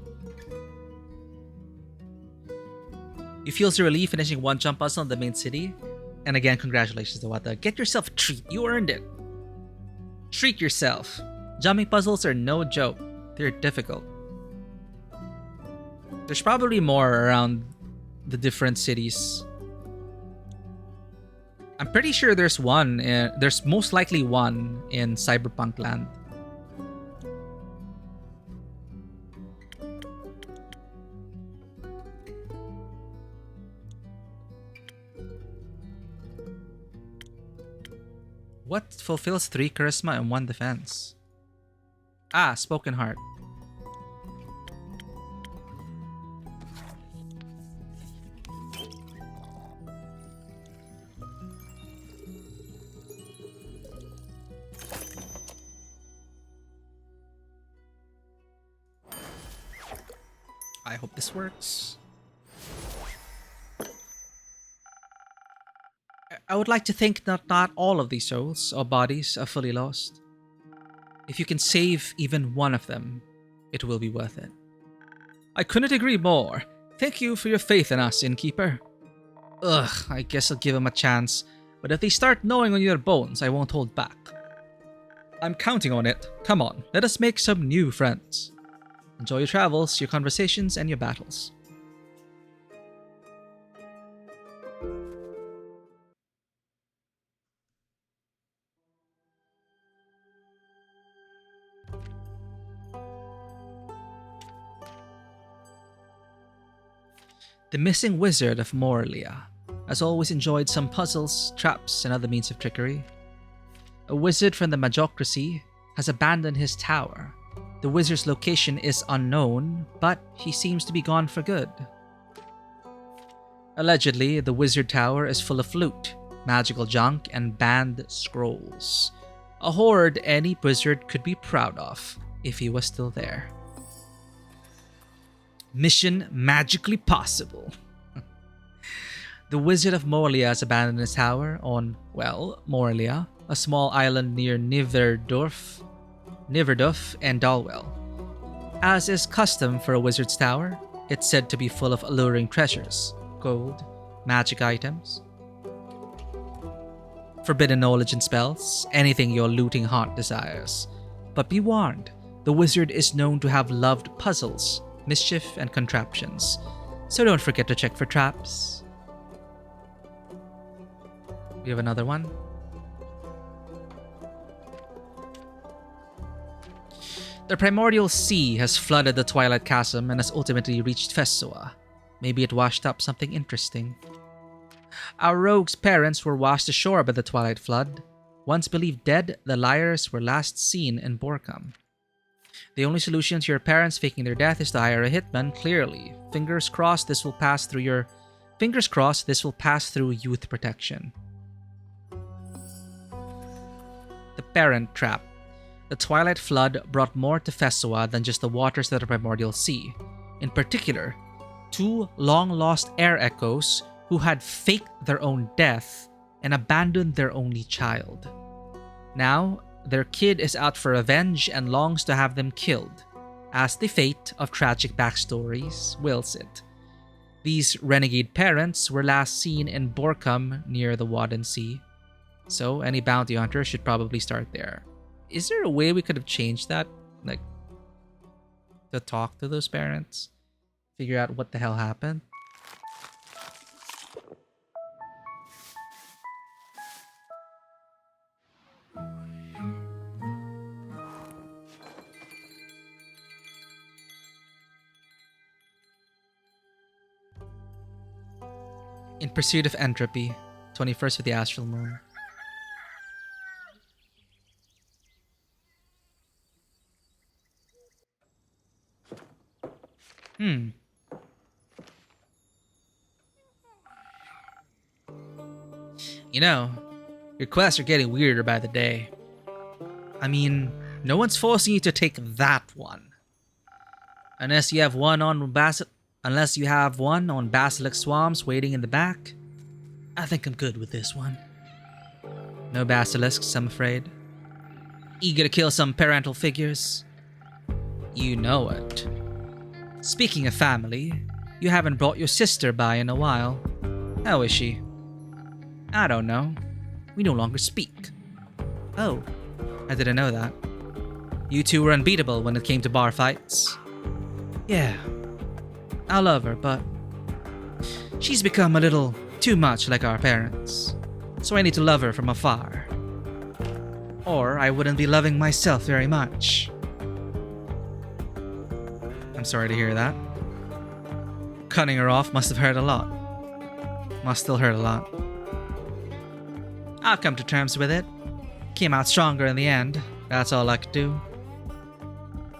You feel the relief finishing 1 jump puzzle in the main city? And again, congratulations, Dawata. Get yourself a treat. You earned it. Treat yourself. Jumping puzzles are no joke. They're difficult. There's probably more around the different cities. I'm pretty sure there's one. There's most likely one in Cyberpunk Land. What fulfills 3 charisma and 1 defense? Ah, Spoken Heart. I hope this works. I would like to think that not all of these souls or bodies are fully lost. If you can save even one of them, it will be worth it. I couldn't agree more. Thank you for your faith in us, innkeeper. Ugh, I guess I'll give them a chance, but if they start gnawing on your bones, I won't hold back. I'm counting on it. Come on, let us make some new friends. Enjoy your travels, your conversations, and your battles. The Missing Wizard of Morlia has always enjoyed some puzzles, traps, and other means of trickery. A wizard from the Majocracy has abandoned his tower. The wizard's location is unknown, but he seems to be gone for good. Allegedly, the wizard tower is full of loot, magical junk, and banned scrolls. A hoard any wizard could be proud of if he was still there. Mission magically possible. The Wizard of Morlia has abandoned his tower on, well, Morlia, a small island near Niverdorf and Dalwell. As is custom for a wizard's tower, it's said to be full of alluring treasures, gold, magic items, forbidden knowledge and spells, anything your looting heart desires. But be warned, the wizard is known to have loved puzzles, mischief, and contraptions, so don't forget to check for traps. We have another one. The primordial sea has flooded the Twilight Chasm and has ultimately reached Fessoa. Maybe it washed up something interesting. Our rogue's parents were washed ashore by the Twilight Flood. Once believed dead, the liars were last seen in Borkham. The only solution to your parents faking their death is to hire a hitman, clearly. Fingers crossed this will pass through youth protection. The Parent Trap. The Twilight Flood brought more to Fessoa than just the waters of the Primordial Sea. In particular, two long-lost air echoes who had faked their own death and abandoned their only child. Now, their kid is out for revenge and longs to have them killed, as the fate of tragic backstories wills it. These renegade parents were last seen in Borkham near the Wadden Sea, so any bounty hunter should probably start there. Is there a way we could have changed that? Like, to talk to those parents? Figure out what the hell happened? In Pursuit of Entropy, 21st of the Astral Moon. You know, your quests are getting weirder by the day. I mean, no one's forcing you to take that one. Unless you have one on Basilisk Swamps waiting in the back. I think I'm good with this one. No basilisks, I'm afraid. Eager to kill some parental figures? You know it. Speaking of family, you haven't brought your sister by in a while. How is she? I don't know. We no longer speak. Oh, I didn't know that. You two were unbeatable when it came to bar fights. Yeah, I love her, but she's become a little too much like our parents. So I need to love her from afar. Or I wouldn't be loving myself very much. I'm sorry to hear that. Cutting her off must have hurt a lot. Must still hurt a lot. I'll come to terms with it. Came out stronger in the end. That's all I could do.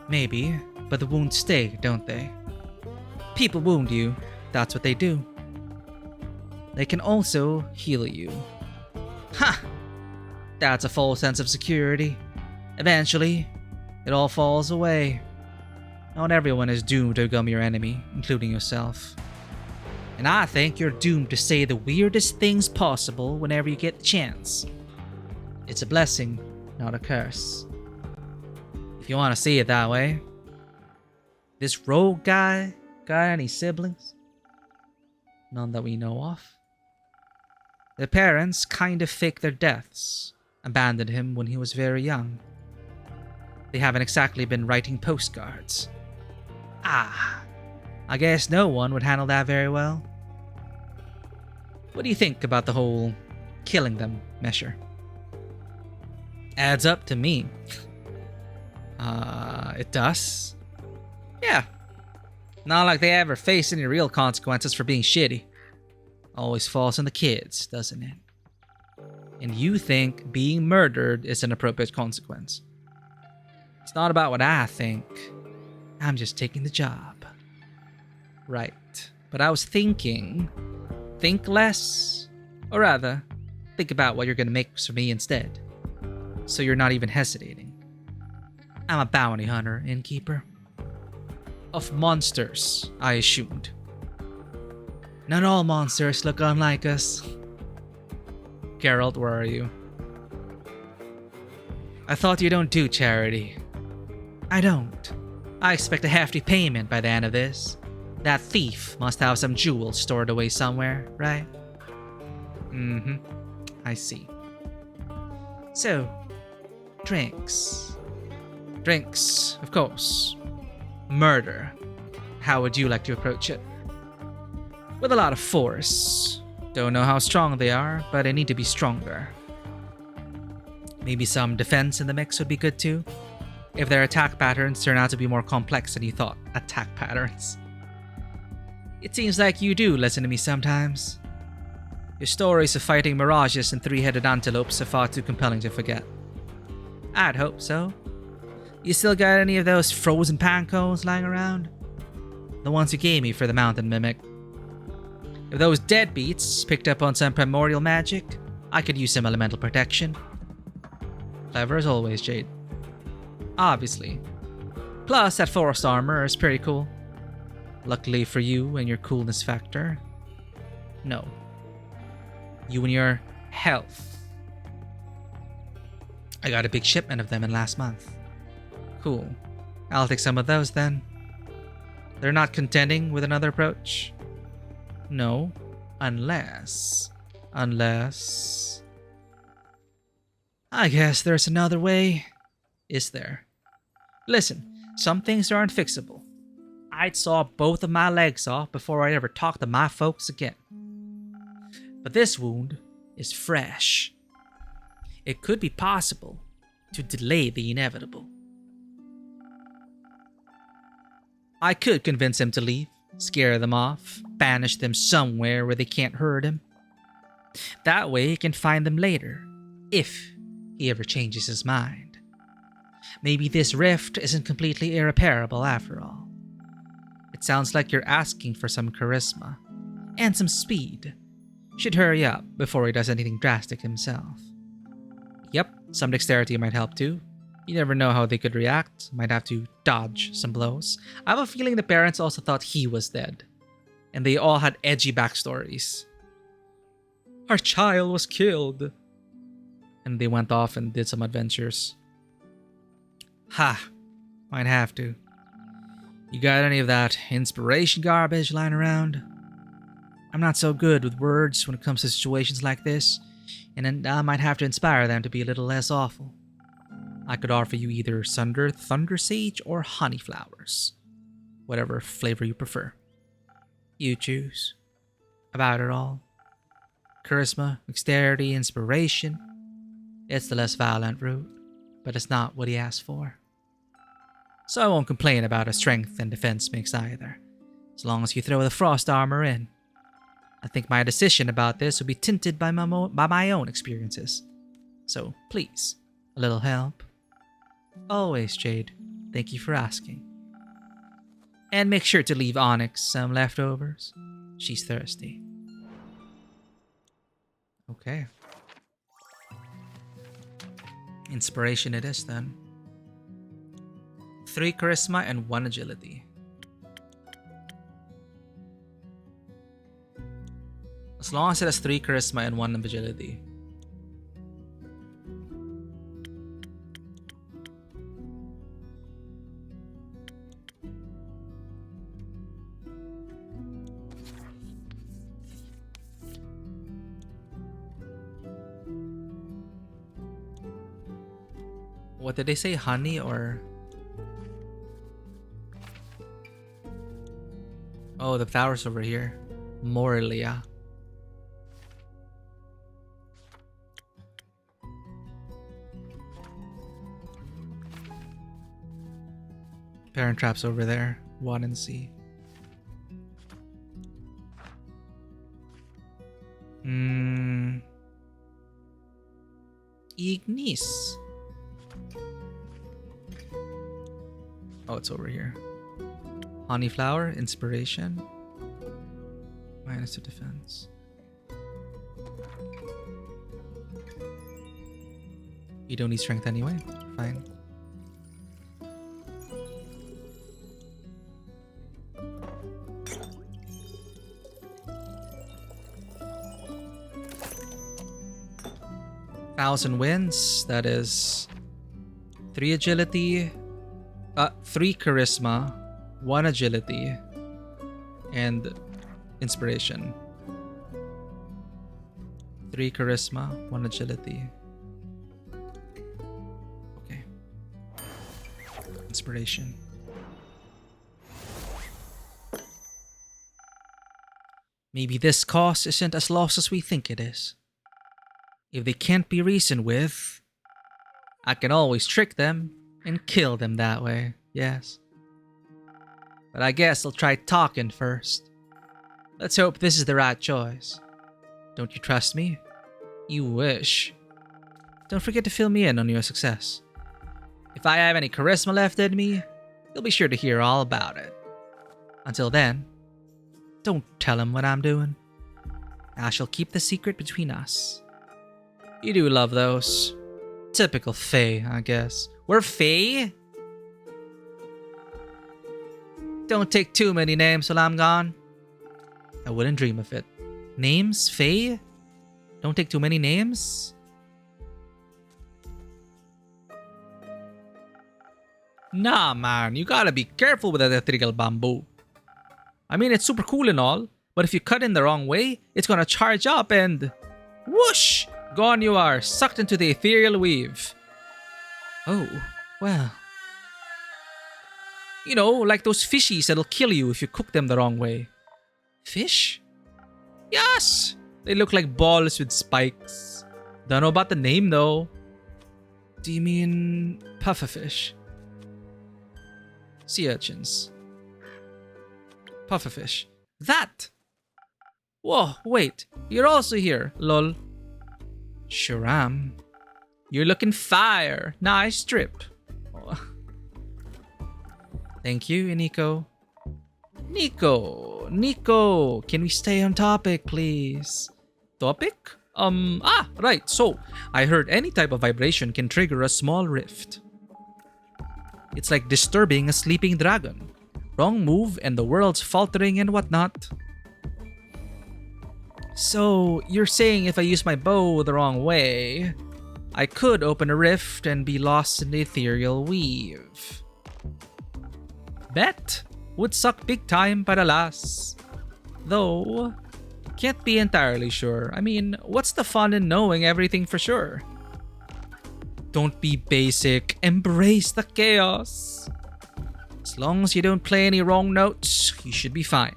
Maybe, but the wounds stay, don't they? People wound you. That's what they do. They can also heal you. Ha! That's a false sense of security. Eventually, it all falls away. Not everyone is doomed to become your enemy, including yourself. And I think you're doomed to say the weirdest things possible whenever you get the chance. It's a blessing, not a curse. If you want to see it that way. This rogue guy got any siblings? None that we know of. The parents kind of faked their deaths, abandoned him when he was very young. They haven't exactly been writing postcards. I guess no one would handle that very well. What do you think about the whole killing them measure? Adds up to me. It does? Yeah. Not like they ever face any real consequences for being shitty. Always falls on the kids, doesn't it? And you think being murdered is an appropriate consequence. It's not about what I think. I'm just taking the job. Right. But I was thinking, think less. Or rather, think about what you're going to make for me instead. So you're not even hesitating. I'm a bounty hunter, innkeeper. Of monsters, I assumed. Not all monsters look unlike us. Geralt, where are you? I thought you don't do charity. I don't. I expect a hefty payment by the end of this. That thief must have some jewels stored away somewhere, right? I see. So, drinks. Drinks, of course. Murder. How would you like to approach it? With a lot of force. Don't know how strong they are, but they need to be stronger. Maybe some defense in the mix would be good too. If their attack patterns turn out to be more complex than you thought. Attack patterns. It seems like you do listen to me sometimes. Your stories of fighting mirages and three-headed antelopes are far too compelling to forget. I'd hope so. You still got any of those frozen pancos lying around? The ones you gave me for the mountain mimic. If those deadbeats picked up on some primordial magic, I could use some elemental protection. Clever as always, Jade. Obviously. Plus, that forest armor is pretty cool. Luckily for you and your coolness factor. No. You and your health. I got a big shipment of them in last month. Cool. I'll take some of those then. They're not contending with another approach? No. Unless... I guess there's another way. Is there? Listen, some things are unfixable. I'd saw both of my legs off before I'd ever talk to my folks again. But this wound is fresh. It could be possible to delay the inevitable. I could convince him to leave, scare them off, banish them somewhere where they can't hurt him. That way he can find them later, if he ever changes his mind. Maybe this rift isn't completely irreparable after all. It sounds like you're asking for some charisma and some speed. Should hurry up before he does anything drastic himself. Yep, some dexterity might help too. You never know how they could react. Might have to dodge some blows. I have a feeling the parents also thought he was dead. And they all had edgy backstories. Our child was killed. And they went off and did some adventures. Ha! Might have to. You got any of that inspiration garbage lying around? I'm not so good with words when it comes to situations like this, and then I might have to inspire them to be a little less awful. I could offer you either thunder sage or honey flowers. Whatever flavor you prefer. You choose. About it all. Charisma, dexterity, inspiration. It's the less violent route, but it's not what he asked for. So I won't complain about a strength and defense mix either, as long as you throw the frost armor in. I think my decision about this will be tinted by my own experiences. So please, a little help. Always, Jade. Thank you for asking. And make sure to leave Onyx some leftovers. She's thirsty. Okay. Inspiration it is then. 3 charisma and 1 agility. As long as it has 3 charisma and 1 agility. What did they say? Honey or... Oh, the tower's over here. Morelia. Parent trap's over there. 1 and C. Ignis. Oh, it's over here. Honeyflower, inspiration. -2 defense. You don't need strength anyway. Fine. Thousand wins. That is 3 agility, 3 charisma, 1 agility, and inspiration. 3 charisma, 1 agility. Okay. Inspiration. Maybe this cost isn't as lost as we think it is. If they can't be reasoned with, I can always trick them and kill them that way, yes. But I guess I'll try talking first. Let's hope this is the right choice. Don't you trust me? You wish. Don't forget to fill me in on your success. If I have any charisma left in me, you'll be sure to hear all about it. Until then, don't tell him what I'm doing. I shall keep the secret between us. You do love those. Typical Fae, I guess. We're Fae? Don't take too many names while I'm gone. I wouldn't dream of it. Names? Fae? Don't take too many names? Nah, man. You gotta be careful with that ethereal bamboo. I mean, it's super cool and all, but if you cut in the wrong way, it's gonna charge up and... whoosh! Gone you are, sucked into the ethereal weave. Oh, well. You know, like those fishies that'll kill you if you cook them the wrong way. Fish? Yes! They look like balls with spikes. Don't know about the name though. Do you mean pufferfish? Sea urchins. Pufferfish. That! Whoa, wait. You're also here, lol. Sure am. You're looking fire. Nice trip. Oh. Thank you, Nico. Nico, can we stay on topic, please? Topic? Right. So, I heard any type of vibration can trigger a small rift. It's like disturbing a sleeping dragon. Wrong move and the world's faltering and whatnot. So, you're saying if I use my bow the wrong way, I could open a rift and be lost in the ethereal weave. Bet would suck big time, but alas. Though, can't be entirely sure. I mean, what's the fun in knowing everything for sure? Don't be basic. Embrace the chaos. As long as you don't play any wrong notes, you should be fine.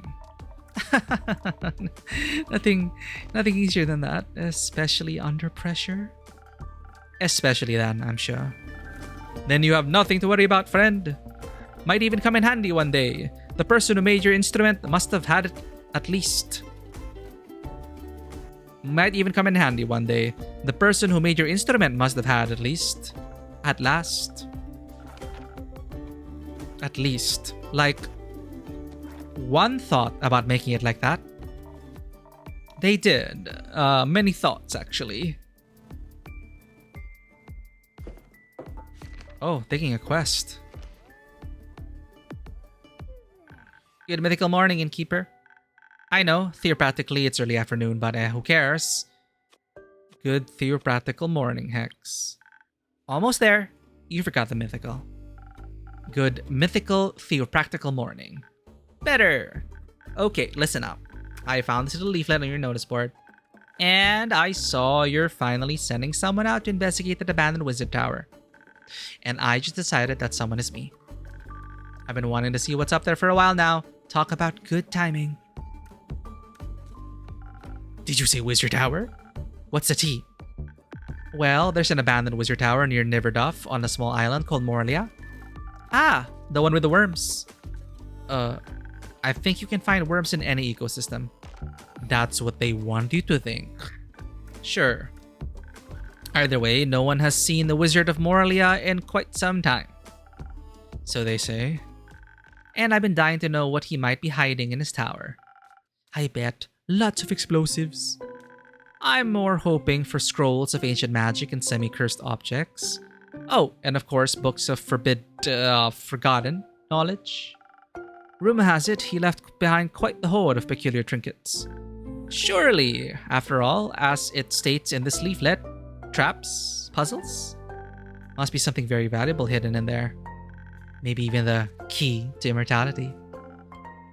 Nothing easier than that, especially under pressure. Especially then, I'm sure. Then you have nothing to worry about, friend. Might even come in handy one day. The person who made your instrument must have had it at least. Might even come in handy one day. The person who made your instrument must have had at least. At last. At least. Like, one thought about making it like that. They did. Many thoughts, actually. Oh, taking a quest. Good mythical morning, innkeeper. I know, theoretically it's early afternoon, but who cares? Good theoretical morning, Hex. Almost there. You forgot the mythical. Good mythical theopractical morning. Better. Okay, listen up. I found this little leaflet on your notice board. And I saw you're finally sending someone out to investigate that abandoned wizard tower. And I just decided that someone is me. I've been wanting to see what's up there for a while now. Talk about good timing. Did you say Wizard Tower? What's the tea? Well, there's an abandoned wizard tower near Niverduff on a small island called Morlia. Ah, the one with the worms. I think you can find worms in any ecosystem. That's what they want you to think. Sure. Either way, no one has seen the Wizard of Morlia in quite some time. So they say. And I've been dying to know what he might be hiding in his tower. I bet lots of explosives. I'm more hoping for scrolls of ancient magic and semi-cursed objects. Oh, and of course, books of forgotten knowledge. Rumor has it he left behind quite the hoard of peculiar trinkets. Surely, after all, as it states in this leaflet, traps, puzzles? Must be something very valuable hidden in there. Maybe even the key to immortality.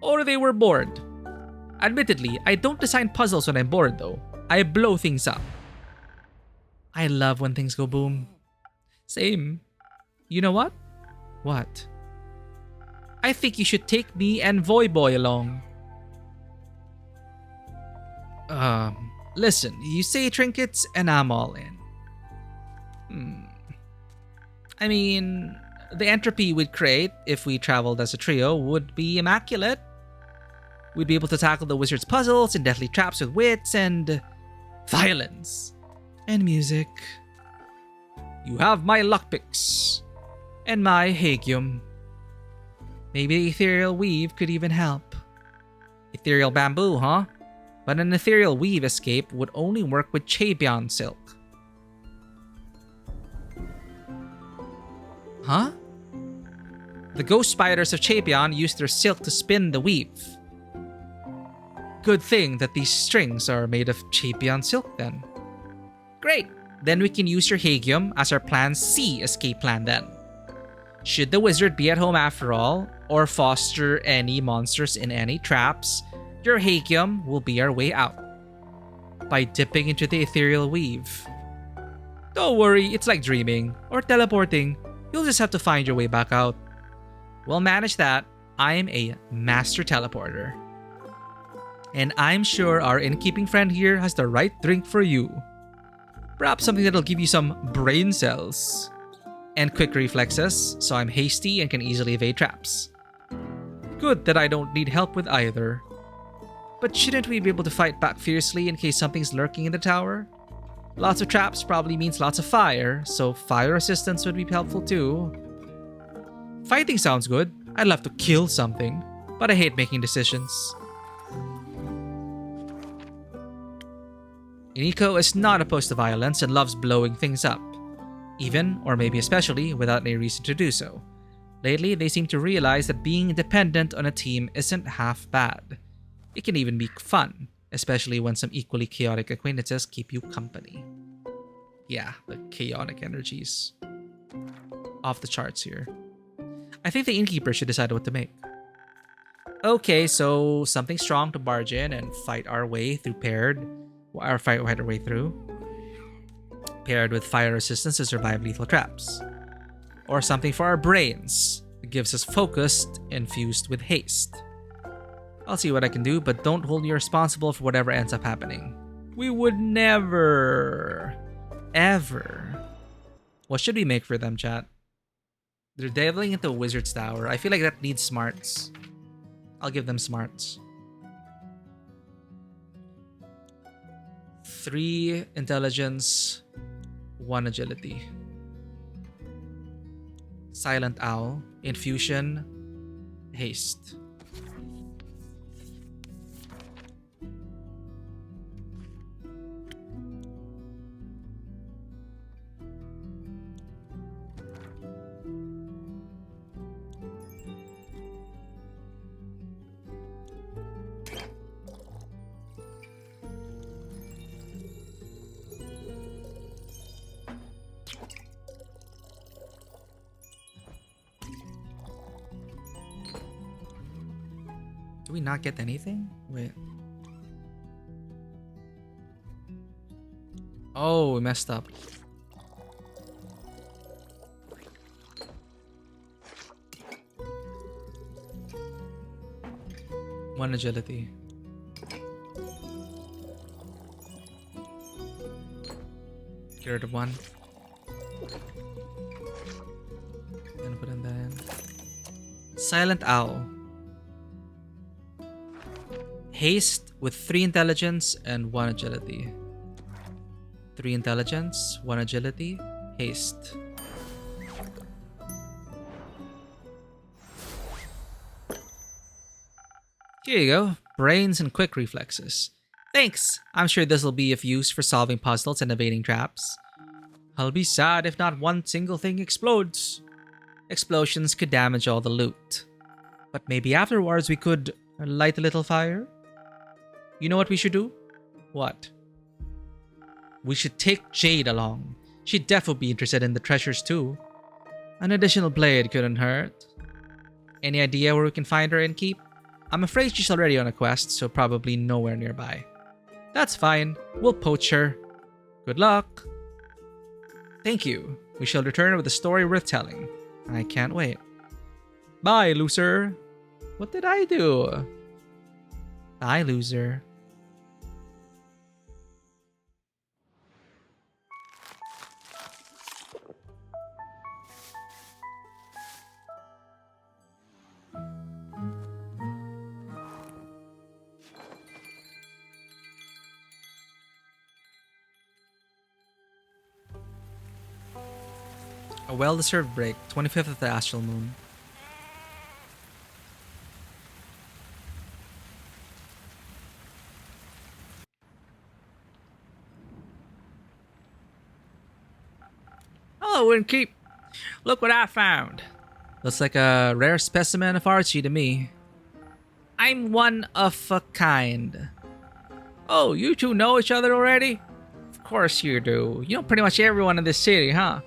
Or they were bored. Admittedly, I don't design puzzles when I'm bored though. I blow things up. I love when things go boom. Same. You know what? What? I think you should take me and Voyboy along. Listen, you say trinkets and I'm all in. I mean, the entropy we'd create if we traveled as a trio would be immaculate. We'd be able to tackle the wizard's puzzles and deathly traps with wits and violence and music. You have my lockpicks and my hagium. Maybe the ethereal weave could even help. Ethereal bamboo, huh? But an ethereal weave escape would only work with Chabion silk. Huh? The ghost spiders of Chabion use their silk to spin the weave. Good thing that these strings are made of Chabion silk then. Great! Then we can use your hagium as our plan C escape plan then. Should the wizard be at home after all, or foster any monsters in any traps, your hagium will be our way out. By dipping into the ethereal weave. Don't worry, it's like dreaming, or teleporting. You'll just have to find your way back out. We'll manage that. I'm a master teleporter. And I'm sure our innkeeping friend here has the right drink for you. Perhaps something that'll give you some brain cells. And quick reflexes, so I'm hasty and can easily evade traps. Good that I don't need help with either. But shouldn't we be able to fight back fiercely in case something's lurking in the tower? Lots of traps probably means lots of fire, so fire resistance would be helpful too. Fighting sounds good. I'd love to kill something, but I hate making decisions. Iniko is not opposed to violence and loves blowing things up. Even, or maybe especially, without any reason to do so. Lately, they seem to realize that being dependent on a team isn't half bad. It can even be fun, especially when some equally chaotic acquaintances keep you company. Yeah, the chaotic energies. Off the charts here. I think the innkeeper should decide what to make. Okay, so something strong to barge in and fight our way through paired with fire resistance to survive lethal traps. Or something for our brains that gives us focused infused with haste. I'll see what I can do, but don't hold me responsible for whatever ends up happening. We would never, ever. What should we make for them, chat? They're delving into a wizard's tower. I feel like that needs smarts. I'll give them smarts. 3 intelligence, 1 agility. Silent owl, infusion, haste. Do we not get anything? Wait. Oh, we messed up. 1 agility. Get rid of 1. Gonna put in that in. Silent Owl. Haste with 3 intelligence and 1 agility. 3 intelligence, 1 agility, haste. Here you go. Brains and quick reflexes. Thanks! I'm sure this will be of use for solving puzzles and evading traps. I'll be sad if not one single thing explodes. Explosions could damage all the loot. But maybe afterwards we could light a little fire? You know what we should do? What? We should take Jade along. She'd definitely be interested in the treasures too. An additional blade couldn't hurt. Any idea where we can find her and keep? I'm afraid she's already on a quest, so probably nowhere nearby. That's fine. We'll poach her. Good luck. Thank you. We shall return with a story worth telling. I can't wait. Bye, loser. What did I do? Bye, loser. A well-deserved break, 25th of the astral moon. Hello, Windkeep. Look what I found. Looks like a rare specimen of Archie to me. I'm one of a kind. Oh, you two know each other already? Of course you do. You know pretty much everyone in this city, huh?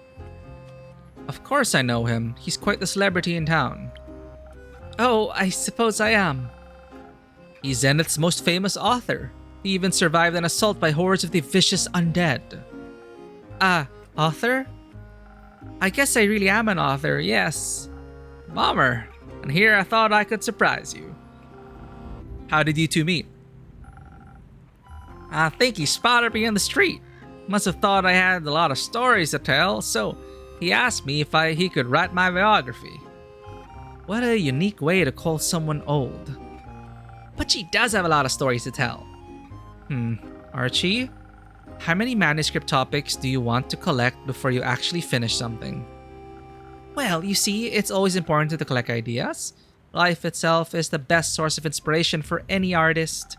Of course I know him. He's quite the celebrity in town. Oh, I suppose I am. He's Zenith's most famous author. He even survived an assault by hordes of the vicious undead. Author? I guess I really am an author, yes. Bummer. And here I thought I could surprise you. How did you two meet? I think he spotted me in the street. Must have thought I had a lot of stories to tell, so he asked me if he could write my biography. What a unique way to call someone old. But she does have a lot of stories to tell. Archie? How many manuscript topics do you want to collect before you actually finish something? Well, you see, it's always important to collect ideas. Life itself is the best source of inspiration for any artist.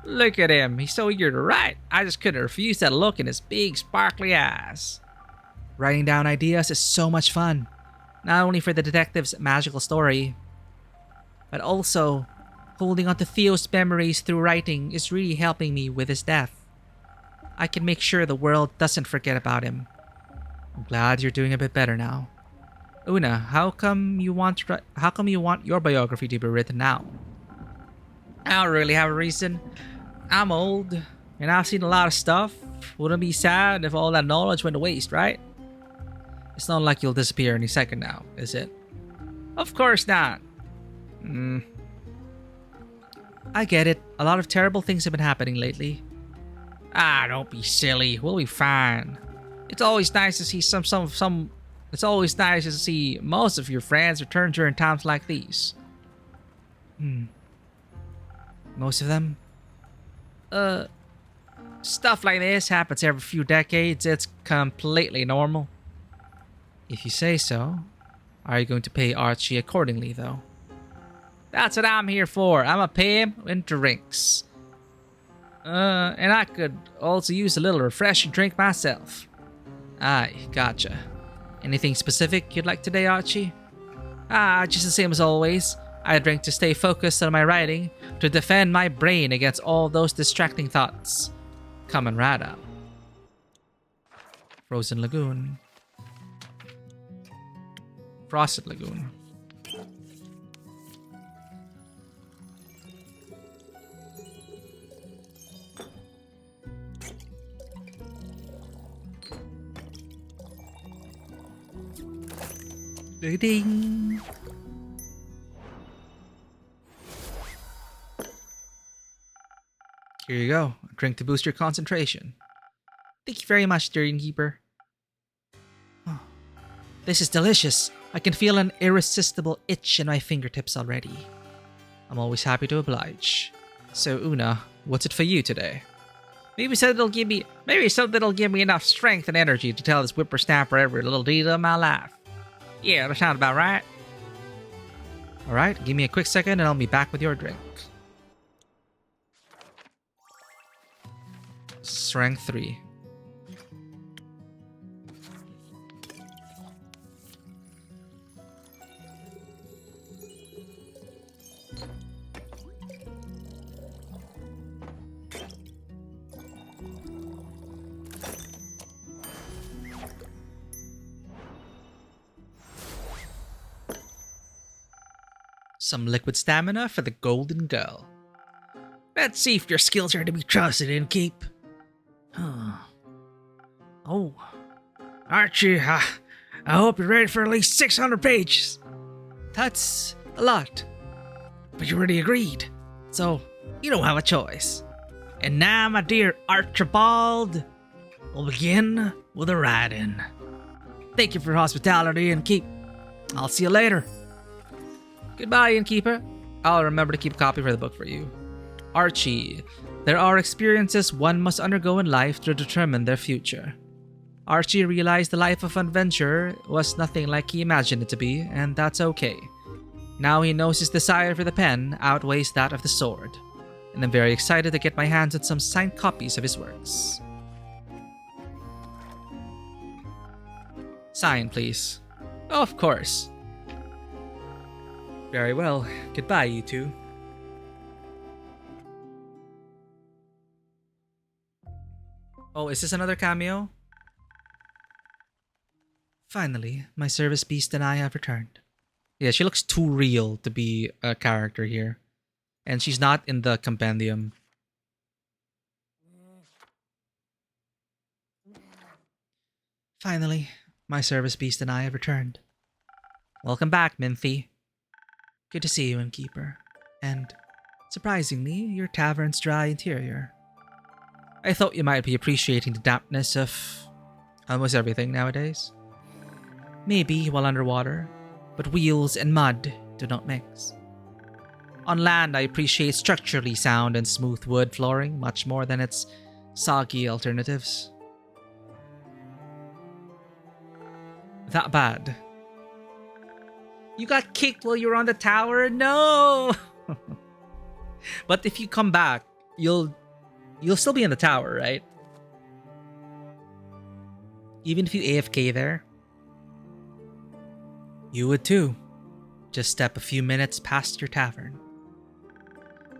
Look at him, he's so eager to write. I just couldn't refuse that look in his big, sparkly eyes. Writing down ideas is so much fun. Not only for the detective's magical story, but also holding on to Theo's memories through writing is really helping me with his death. I can make sure the world doesn't forget about him. I'm glad you're doing a bit better now. Una, how come you want your biography to be written now? I don't really have a reason. I'm old, and I've seen a lot of stuff. Wouldn't it be sad if all that knowledge went to waste, right? It's not like you'll disappear any second now, is it? Of course not. I get it. A lot of terrible things have been happening lately. Don't be silly. We'll be fine. It's always nice to see It's always nice to see most of your friends return during times like these. Most of them? Stuff like this happens every few decades. It's completely normal. If you say so. Are you going to pay Archie accordingly, though? That's what I'm here for. I'm a pay him in drinks. And I could also use a little refreshing drink myself. Aye, gotcha. Anything specific you'd like today, Archie? Just the same as always. I drink to stay focused on my writing, to defend my brain against all those distracting thoughts. Coming right up. Frozen Lagoon. Frosted Lagoon. Ding. Here you go. A drink to boost your concentration. Thank you very much, dear innkeeper. Oh, this is delicious. I can feel an irresistible itch in my fingertips already. I'm always happy to oblige. So, Una, what's it for you today? Maybe something that'll give me enough strength and energy to tell this whippersnapper every little detail of my life. Yeah, that sounds about right. Alright, give me a quick second and I'll be back with your drink. Strength 3. Some liquid stamina for the golden girl. Let's see if your skills are to be trusted, innkeep. Oh, Archie, I hope you're ready for at least 600 pages. That's a lot. But you already agreed, so you don't have a choice. And now, my dear Archibald, we'll begin with a write-in. Thank you for your hospitality, innkeep. I'll see you later. Goodbye, innkeeper. I'll remember to keep a copy for the book for you. Archie, there are experiences one must undergo in life to determine their future. Archie realized the life of an adventurer was nothing like he imagined it to be, and that's okay. Now he knows his desire for the pen outweighs that of the sword, and I'm very excited to get my hands on some signed copies of his works. Sign, please. Oh, of course. Very well. Goodbye, you two. Oh, is this another cameo? Finally, my service beast and I have returned. Yeah, she looks too real to be a character here. And she's not in the compendium. Finally, my service beast and I have returned. Welcome back, Minthy. Good to see you, innkeeper. And, surprisingly, your tavern's dry interior. I thought you might be appreciating the dampness of almost everything nowadays. Maybe while underwater, but wheels and mud do not mix. On land, I appreciate structurally sound and smooth wood flooring much more than its soggy alternatives. That bad. You got kicked while you were on the tower? No! But if you come back, you'll still be in the tower, right? Even if you AFK there? You would too. Just step a few minutes past your tavern.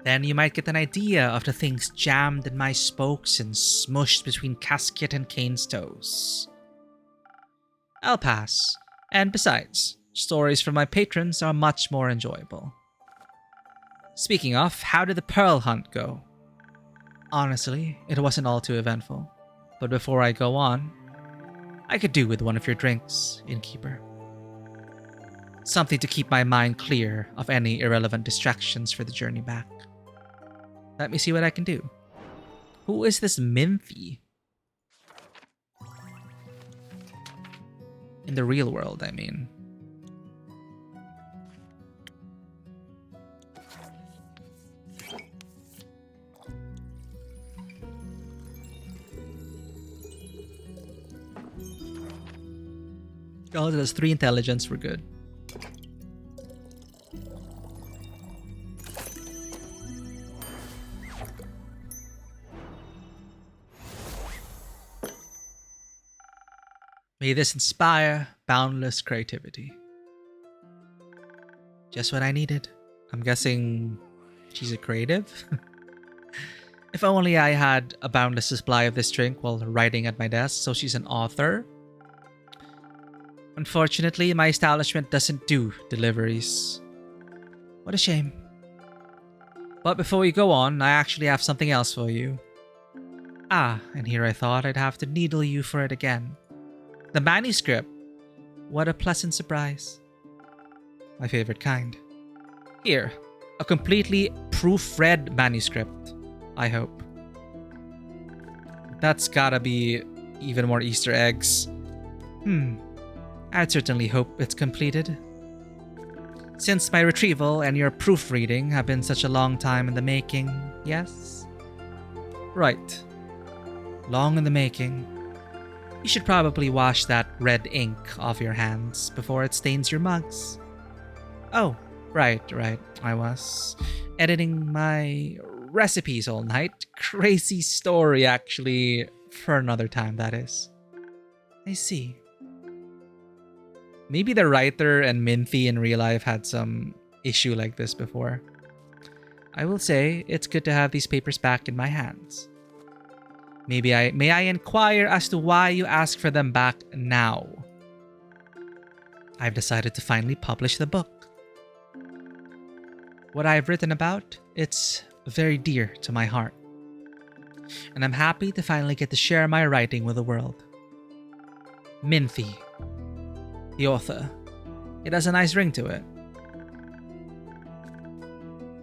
Then you might get an idea of the things jammed in my spokes and smushed between Casket and Kane's toes. I'll pass. And besides, stories from my patrons are much more enjoyable. Speaking of, how did the pearl hunt go? Honestly, it wasn't all too eventful. But before I go on, I could do with one of your drinks, innkeeper. Something to keep my mind clear of any irrelevant distractions for the journey back. Let me see what I can do. Who is this Minthy? In the real world, I mean. Oh, there's 3 intelligence, we're good. May this inspire boundless creativity. Just what I needed. I'm guessing she's a creative? If only I had a boundless supply of this drink while writing at my desk, so she's an author. Unfortunately, my establishment doesn't do deliveries. What a shame. But before we go on, I actually have something else for you. Ah, and here I thought I'd have to needle you for it again. The manuscript. What a pleasant surprise. My favorite kind. Here, a completely proofread manuscript, I hope. That's gotta be even more Easter eggs. I'd certainly hope it's completed. Since my retrieval and your proofreading have been such a long time in the making, yes? Right. Long in the making. You should probably wash that red ink off your hands before it stains your mugs. Oh, right. I was editing my recipes all night. Crazy story, actually. For another time, that is. I see. Maybe the writer and Minthy in real life had some issue like this before. I will say, it's good to have these papers back in my hands. May I inquire as to why you ask for them back now? I've decided to finally publish the book. What I've written about, it's very dear to my heart. And I'm happy to finally get to share my writing with the world. Minthy, the author. It has a nice ring to it.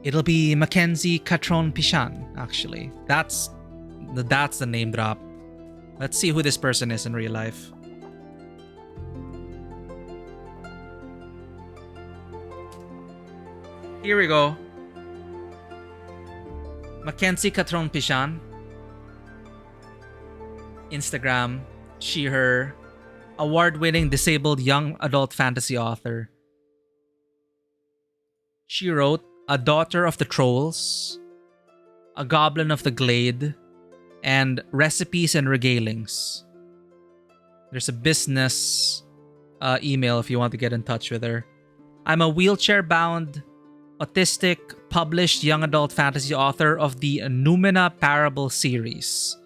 It'll be Mackenzie Catron Pichan, actually. That's the name drop. Let's see who this person is in real life. Here we go. Mackenzie Catron Pichan. Instagram, she, her. Award-winning disabled young adult fantasy author. She wrote A Daughter of the Trolls, A Goblin of the Glade, and Recipes and Regalings. There's a business email if you want to get in touch with her. I'm a wheelchair-bound, autistic, published young adult fantasy author of the Numina Parable series.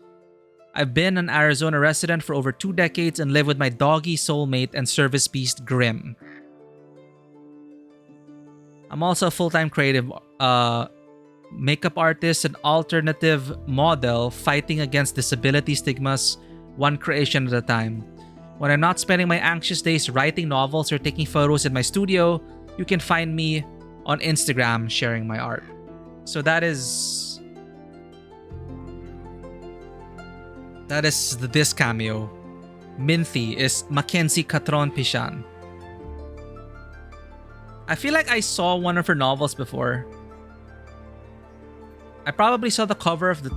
I've been an Arizona resident for over 2 decades and live with my doggy soulmate and service beast Grim. I'm also a full-time creative makeup artist and alternative model fighting against disability stigmas, one creation at a time. When I'm not spending my anxious days writing novels or taking photos in my studio, you can find me on Instagram sharing my art. So that is this cameo. Minthy is Mackenzie Catron Pichan. I feel like I saw one of her novels before. I probably saw the cover of the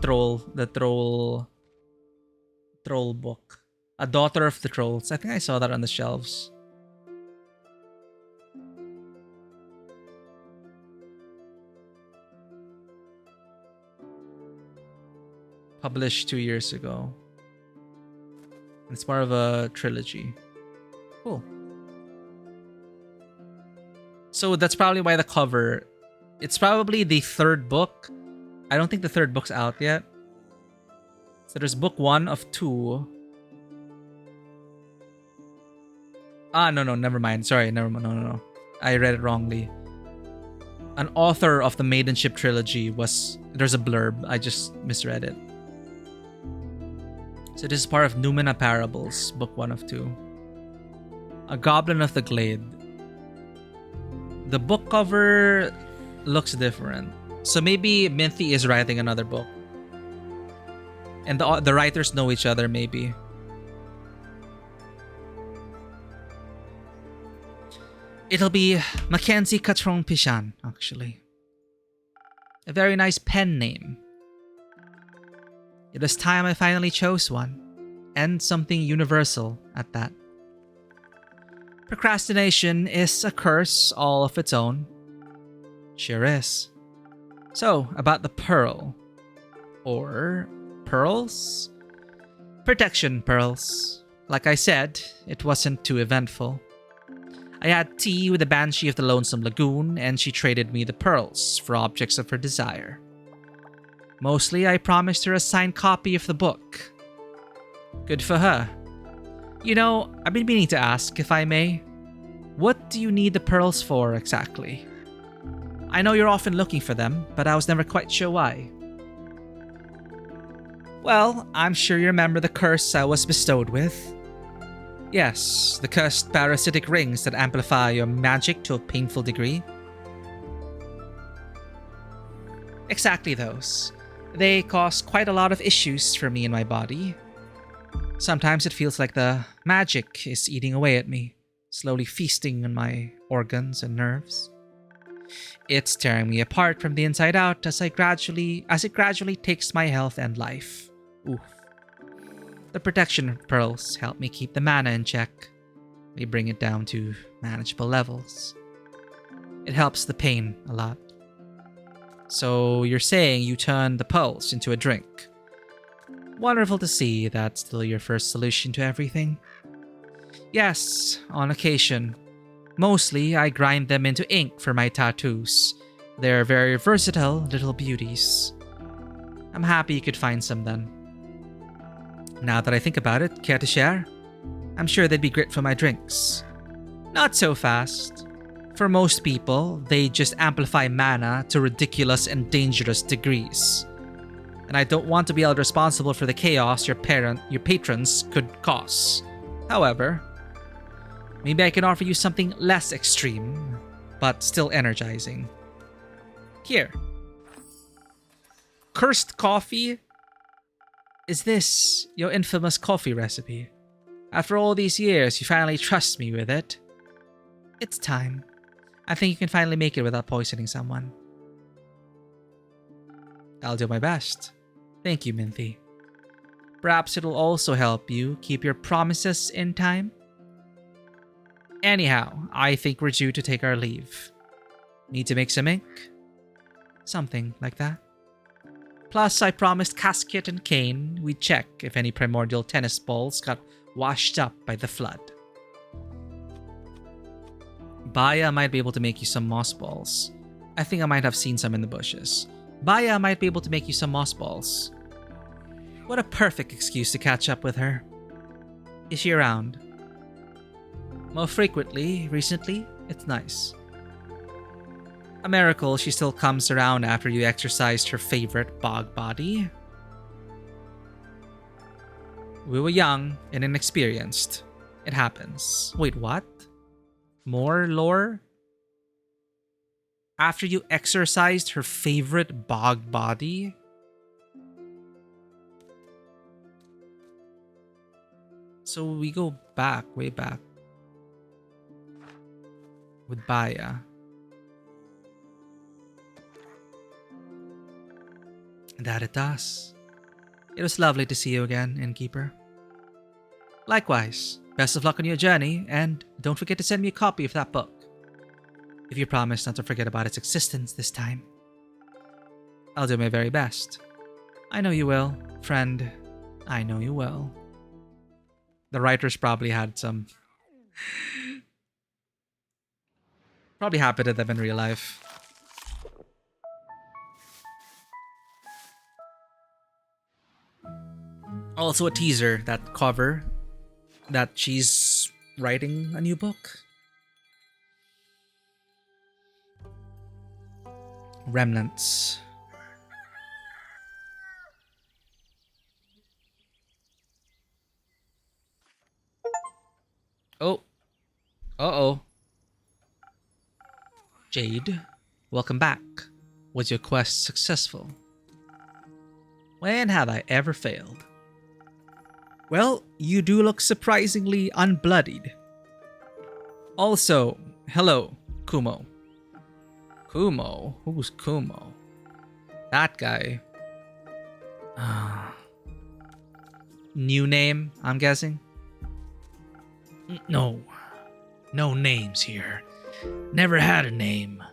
troll book. A Daughter of the Trolls. I think I saw that on the shelves. Published 2 years ago. It's part of a trilogy. Cool. So that's probably why the cover. It's probably the 3rd book. I don't think the 3rd book's out yet. So there's book 1 of 2. No, never mind. Sorry, never mind. No. I read it wrongly. An author of the Maidenship trilogy was... There's a blurb. I just misread it. So this is part of Numina Parables, book 1 of 2. A Goblin of the Glade. The book cover looks different. So maybe Minthy is writing another book. And the writers know each other, maybe. It'll be Mackenzie Catron Pichan, actually. A very nice pen name. It was time I finally chose one. And something universal at that. Procrastination is a curse all of its own. Sure is. So, about the pearl. Or pearls? Protection pearls. Like I said, it wasn't too eventful. I had tea with the Banshee of the Lonesome Lagoon, and she traded me the pearls for objects of her desire. Mostly, I promised her a signed copy of the book. Good for her. You know, I've been meaning to ask, if I may. What do you need the pearls for, exactly? I know you're often looking for them, but I was never quite sure why. Well, I'm sure you remember the curse I was bestowed with. Yes, the cursed parasitic rings that amplify your magic to a painful degree. Exactly those. They cause quite a lot of issues for me in my body. Sometimes it feels like the magic is eating away at me, slowly feasting on my organs and nerves. It's tearing me apart from the inside out as it gradually takes my health and life. Oof. The protection pearls help me keep the mana in check. They bring it down to manageable levels. It helps the pain a lot. So you're saying you turn the pulse into a drink. Wonderful to see that's still your first solution to everything. Yes, on occasion. Mostly, I grind them into ink for my tattoos. They're very versatile little beauties. I'm happy you could find some then. Now that I think about it, care to share? I'm sure they'd be great for my drinks. Not so fast. For most people, they just amplify mana to ridiculous and dangerous degrees. And I don't want to be held responsible for the chaos your patrons could cause. However, maybe I can offer you something less extreme, but still energizing. Here. Cursed coffee? Is this your infamous coffee recipe? After all these years, you finally trust me with it. It's time. I think you can finally make it without poisoning someone. I'll do my best. Thank you, Minthy. Perhaps it'll also help you keep your promises in time? Anyhow, I think we're due to take our leave. Need to make some ink? Something like that. Plus, I promised Casket and Kane we'd check if any primordial tennis balls got washed up by the flood. Baya might be able to make you some moss balls. I think I might have seen some in the bushes. Baya might be able to make you some moss balls. What a perfect excuse to catch up with her. Is she around? More frequently, recently, it's nice. A miracle she still comes around after you exercised her favorite bog body. We were young and inexperienced. It happens. Wait, what? More lore? After you exercised her favorite bog body? So we go back, way back. With Baya. That it does. It was lovely to see you again, Innkeeper. Likewise, best of luck on your journey, and don't forget to send me a copy of that book. If you promise not to forget about its existence this time. I'll do my very best. I know you will, friend. I know you will. The writers probably had some... probably happened to them in real life. Also a teaser, that cover, that she's writing a new book. Remnants. Oh. Uh-oh. Jade, welcome back. Was your quest successful? When have I ever failed? Well, you do look surprisingly unbloodied. Also, hello, Kumo. Kumo? Who's Kumo? That guy. New name, I'm guessing? No. No names here. Never had a name.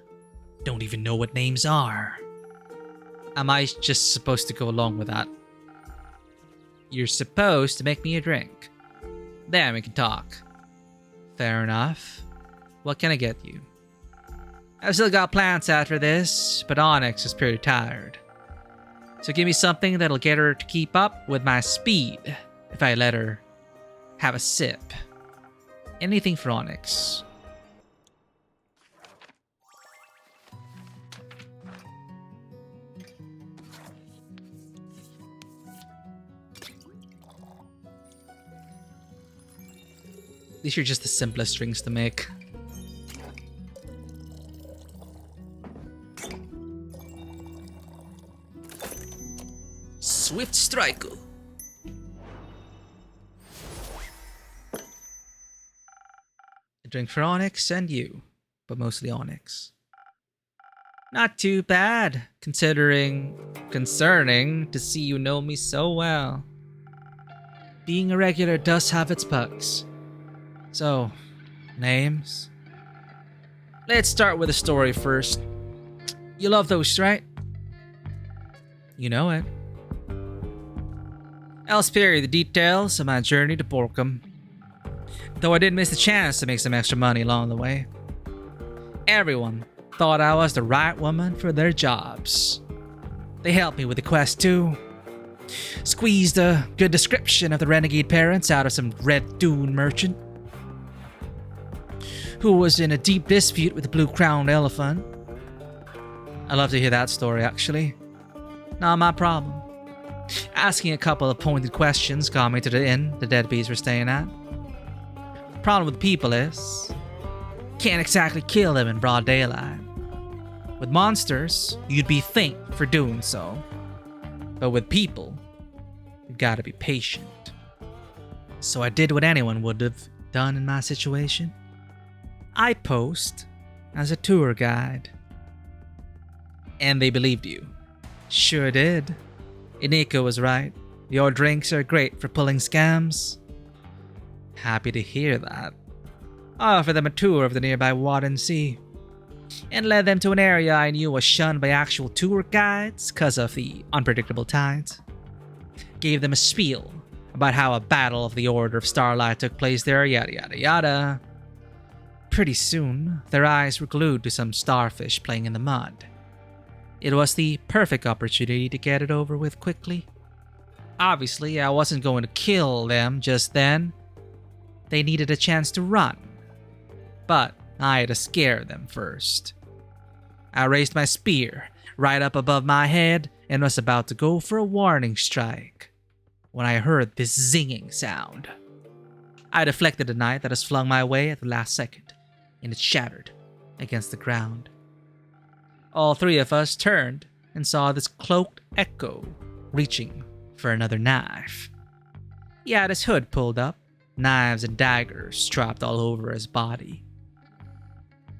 Don't even know what names are. Am I just supposed to go along with that? You're supposed to make me a drink. Then we can talk. Fair enough. What can I get you? I've still got plans after this, but Onyx is pretty tired. So give me something that'll get her to keep up with my speed if I let her have a sip. Anything for Onyx. These are just the simplest drinks to make. swift striker. A drink for Onyx and you, but mostly Onyx. Not too bad, concerning to see you know me so well. Being a regular does have its perks. So, names? Let's start with a story first. You love those, right? You know it. I'll spare you the details of my journey to Borkum. Though I did miss the chance to make some extra money along the way. Everyone thought I was the right woman for their jobs. They helped me with the quest too. Squeezed a good description of the renegade parents out of some red dune merchant who was in a deep dispute with the blue-crowned elephant. I'd love to hear that story, actually. Not my problem. Asking a couple of pointed questions got me to the inn the deadbeats were staying at. The problem with people is, can't exactly kill them in broad daylight. With monsters, you'd be thanked for doing so. But with people, you've got to be patient. So I did what anyone would have done in my situation. I posed as a tour guide. And they believed you. Sure did. Ineko was right. Your drinks are great for pulling scams. Happy to hear that. I offered them a tour of the nearby Wadden Sea and led them to an area I knew was shunned by actual tour guides because of the unpredictable tides. Gave them a spiel about how a battle of the Order of Starlight took place there, yada yada yada. Pretty soon, their eyes were glued to some starfish playing in the mud. It was the perfect opportunity to get it over with quickly. Obviously, I wasn't going to kill them just then. They needed a chance to run. But I had to scare them first. I raised my spear right up above my head and was about to go for a warning strike when I heard this zinging sound. I deflected the knife that was flung my way at the last second, and it shattered against the ground. All three of us turned and saw this cloaked echo reaching for another knife. He had his hood pulled up, knives and daggers strapped all over his body.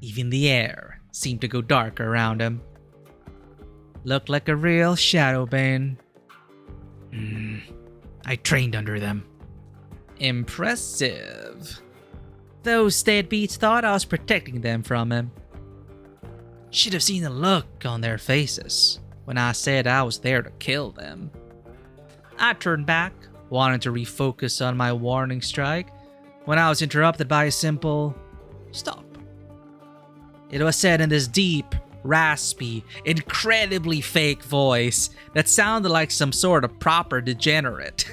Even the air seemed to go darker around him. Looked like a real Shadowbane. I trained under them. Impressive. Those deadbeats thought I was protecting them from him. Should have seen the look on their faces when I said I was there to kill them. I turned back, wanting to refocus on my warning strike, when I was interrupted by a simple stop. It was said in this deep, raspy, incredibly fake voice that sounded like some sort of proper degenerate.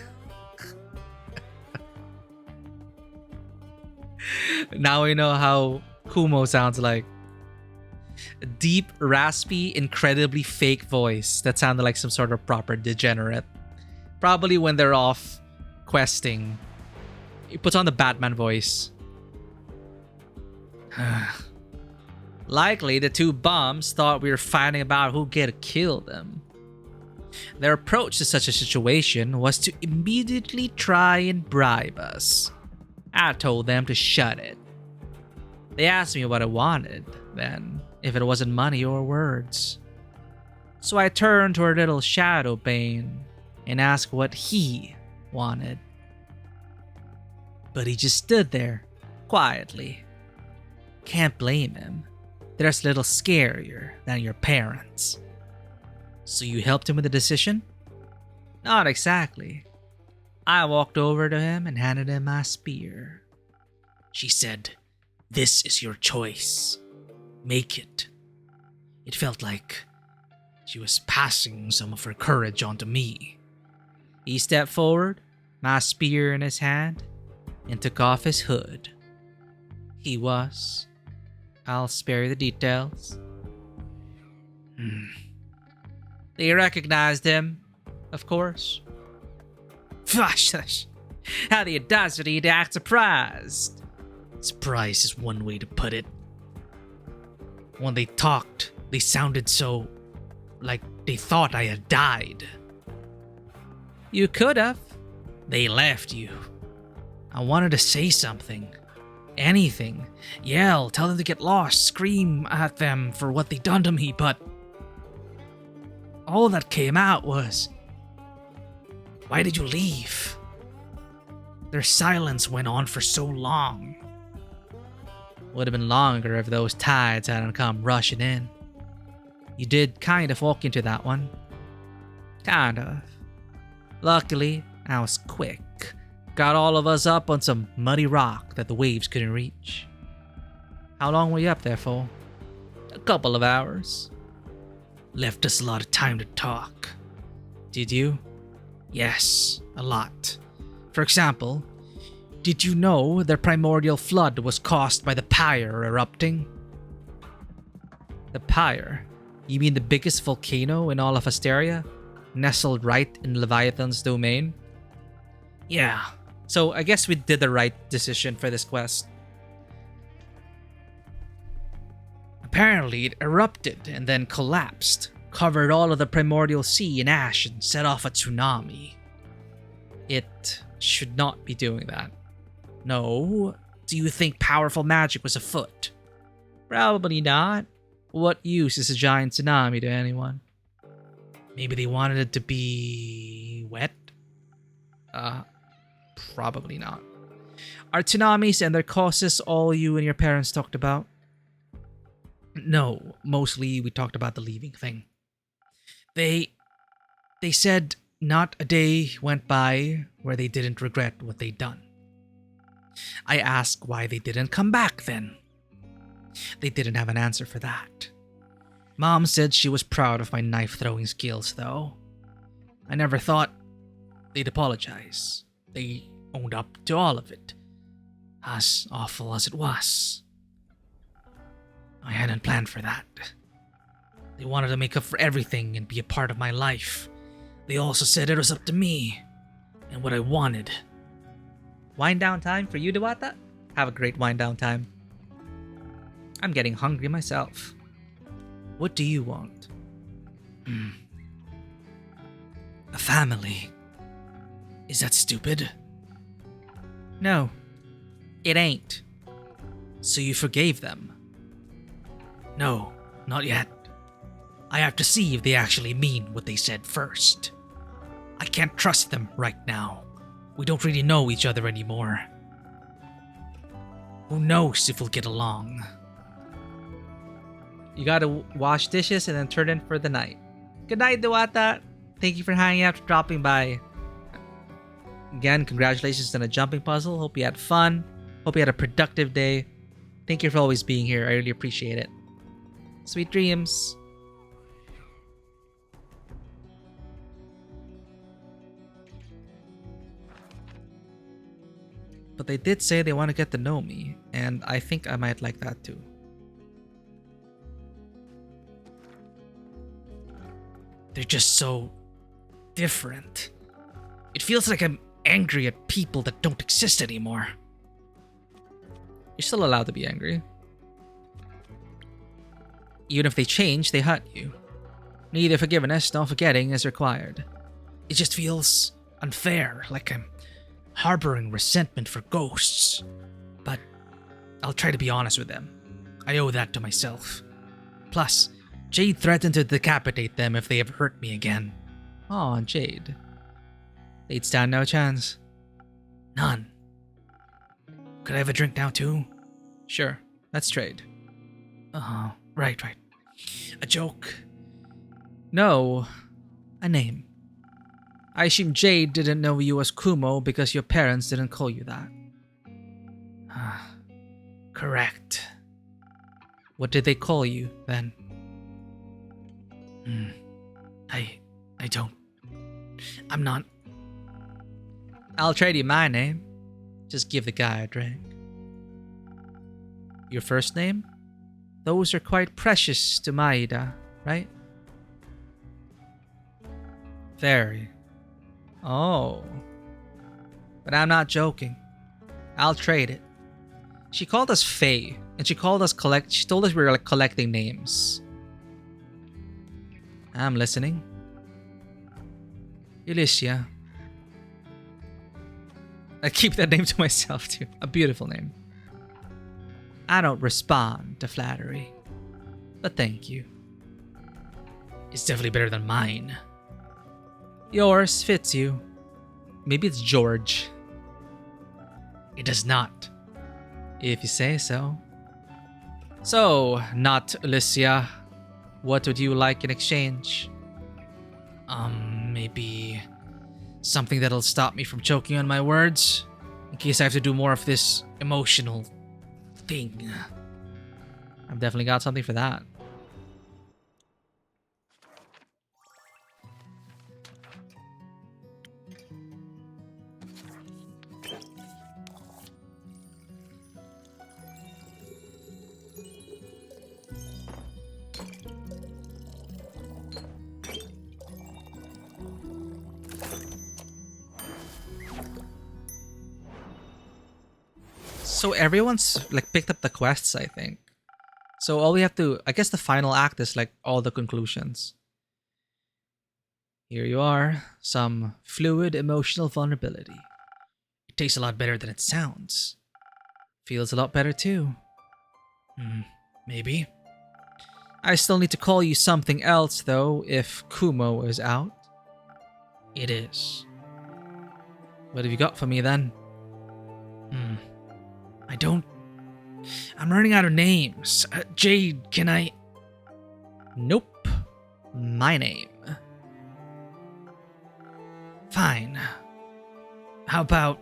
Now we know how Kumo sounds like. A deep, raspy, incredibly fake voice that sounded like some sort of proper degenerate. Probably when they're off questing. He puts on the Batman voice. Likely the two bums thought we were fighting about who'd get to kill them. Their approach to such a situation was to immediately try and bribe us. I told them to shut it. They asked me what I wanted, then, if it wasn't money or words. So I turned to our little Shadowbane and asked what he wanted. But he just stood there, quietly. Can't blame him. There's little scarier than your parents. So you helped him with the decision? Not exactly. I walked over to him and handed him my spear. She said, "This is your choice. Make it." It felt like she was passing some of her courage onto me. He stepped forward, my spear in his hand, and took off his hood. He was... I'll spare you the details. They recognized him, of course. Had the audacity to act surprised. Surprise is one way to put it. When they talked, they sounded so... like they thought I had died. You could have. They left you. I wanted to say something. Anything. Yell, tell them to get lost, scream at them for what they done to me, but all that came out was, why did you leave? Their silence went on for so long. Would have been longer if those tides hadn't come rushing in. You did kind of walk into that one. Kind of. Luckily, I was quick. Got all of us up on some muddy rock that the waves couldn't reach. How long were you up there for? A couple of hours. Left us a lot of time to talk. Did you? Yes, a lot. For example, did you know the primordial flood was caused by the pyre erupting? The pyre? You mean the biggest volcano in all of Asteria? Nestled right in Leviathan's domain? Yeah. So I guess we did the right decision for this quest. Apparently it erupted and then collapsed, covered all of the primordial sea in ash and set off a tsunami. It should not be doing that. No. Do you think powerful magic was afoot? Probably not. What use is a giant tsunami to anyone? Maybe they wanted it to be wet? Probably not. Are tsunamis and their causes all you and your parents talked about? No, mostly we talked about the leaving thing. They said not a day went by where they didn't regret what they'd done. I asked why they didn't come back then. They didn't have an answer for that. Mom said she was proud of my knife-throwing skills, though. I never thought they'd apologize. They owned up to all of it, as awful as it was. I hadn't planned for that. They wanted to make up for everything and be a part of my life. They also said it was up to me and what I wanted. Wind down time for you, Dewata? Have a great wind down time. I'm getting hungry myself. What do you want? A family. Is that stupid? No, it ain't. So you forgave them? No, not yet. I have to see if they actually mean what they said first. I can't trust them right now. We don't really know each other anymore. Who knows if we'll get along? You gotta wash dishes and then turn in for the night. Good night, Dewata. Thank you for hanging out, for dropping by. Again, congratulations on a jumping puzzle. Hope you had fun. Hope you had a productive day. Thank you for always being here. I really appreciate it. Sweet dreams. But they did say they want to get to know me, and I think I might like that too. They're just so different. It feels like I'm angry at people that don't exist anymore. You're still allowed to be angry. Even if they change, they hurt you. Neither forgiveness nor forgetting is required. It just feels unfair, like I'm harboring resentment for ghosts. But I'll try to be honest with them. I owe that to myself. Plus, Jade threatened to decapitate them if they ever hurt me again. Aw, Jade. They'd stand no chance. None. Could I have a drink now too? Sure, let's trade. Right. A joke? No, a name. I assume Jade didn't know you as Kumo because your parents didn't call you that. Correct. What did they call you then? I don't. I'm not. I'll trade you my name. Just give the guy a drink. Your first name? Those are quite precious to Maeda, right? Very. Oh. But I'm not joking. I'll trade it. She called us Fae, and she told us we were like collecting names. I'm listening. Alicia, I keep that name to myself too. A beautiful name. I don't respond to flattery, but thank you. It's definitely better than mine. Yours fits you. Maybe it's George. It does not. If you say so. So, not Alicia, what would you like in exchange? Maybe something that'll stop me from choking on my words, in case I have to do more of this emotional thing. I've definitely got something for that. So everyone's like picked up the quests, I think. So all we have to, I guess the final act is like all the conclusions. Here you are, some fluid emotional vulnerability. It tastes a lot better than it sounds. Feels a lot better too. Maybe. I still need to call you something else though, if Kumo is out. It is. What have you got for me then? I'm running out of names. Jade, can I? Nope. My name. Fine. How about...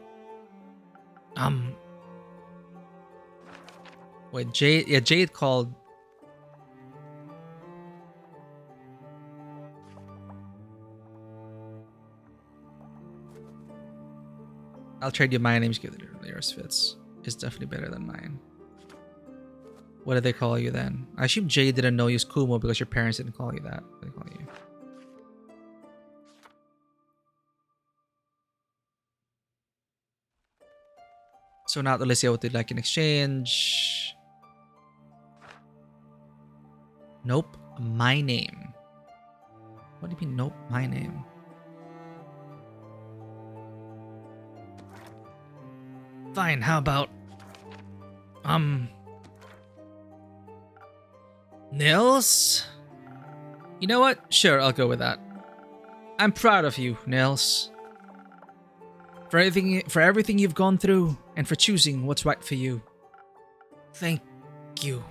Wait, Jade... Yeah, Jade called... I'll trade you my names, give yours fits. It's definitely better than mine. What did they call you then? I assume Jade didn't know you as Kumo because your parents didn't call you that. What did they call you? So now, Alicia, what would you like in exchange? Nope, my name. What do you mean, nope, my name? Fine, how about... Nils? You know what? Sure, I'll go with that. I'm proud of you, Nils. For everything you've gone through, and for choosing what's right for you. Thank you.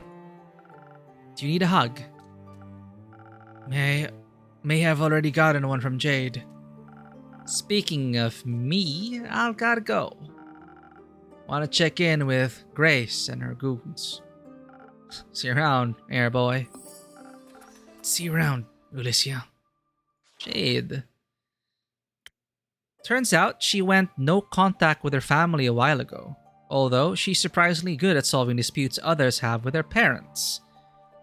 Do you need a hug? May have already gotten one from Jade. Speaking of me, I'll gotta go. Wanna check in with Grace and her goons. See you around, air boy. See you around, Alicia. Jade. Turns out she went no contact with her family a while ago, although she's surprisingly good at solving disputes others have with their parents.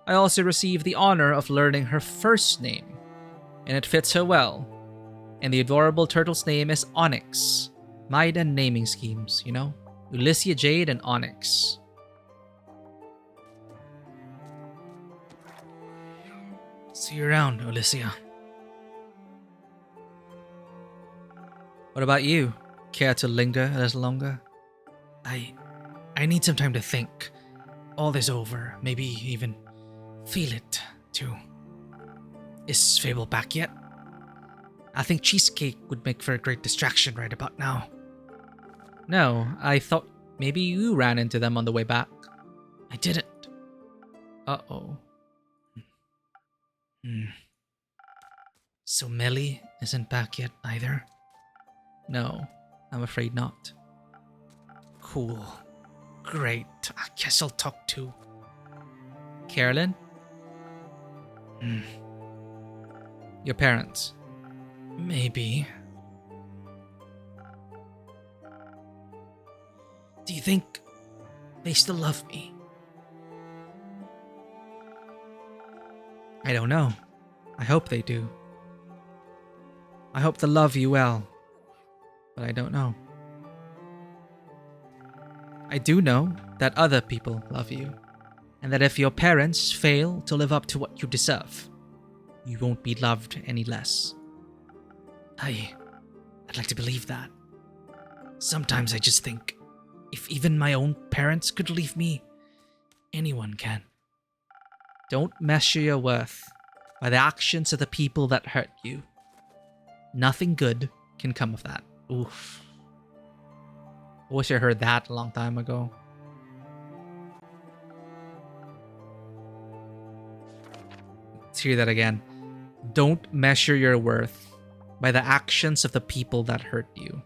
I also received the honor of learning her first name, and it fits her well. And the adorable turtle's name is Onyx. Maiden naming schemes, you know? Alicia Jade and Onyx. See you around, Alicia. What about you? Care to linger a little longer? I need some time to think all this over. Maybe even feel it, too. Is Fable back yet? I think Cheesecake would make for a great distraction right about now. No, I thought maybe you ran into them on the way back. I didn't. Uh-oh. So Melly isn't back yet either? No, I'm afraid not. Cool. Great. I guess I'll talk to... Carolyn? Your parents? Maybe. Do you think they still love me? I don't know. I hope they do. I hope they love you well. But I don't know. I do know that other people love you, and that if your parents fail to live up to what you deserve, you won't be loved any less. I'd like to believe that. Sometimes I just think, if even my own parents could leave me, anyone can. Don't measure your worth by the actions of the people that hurt you. Nothing good can come of that. Oof. I wish I heard that a long time ago. Let's hear that again. Don't measure your worth by the actions of the people that hurt you.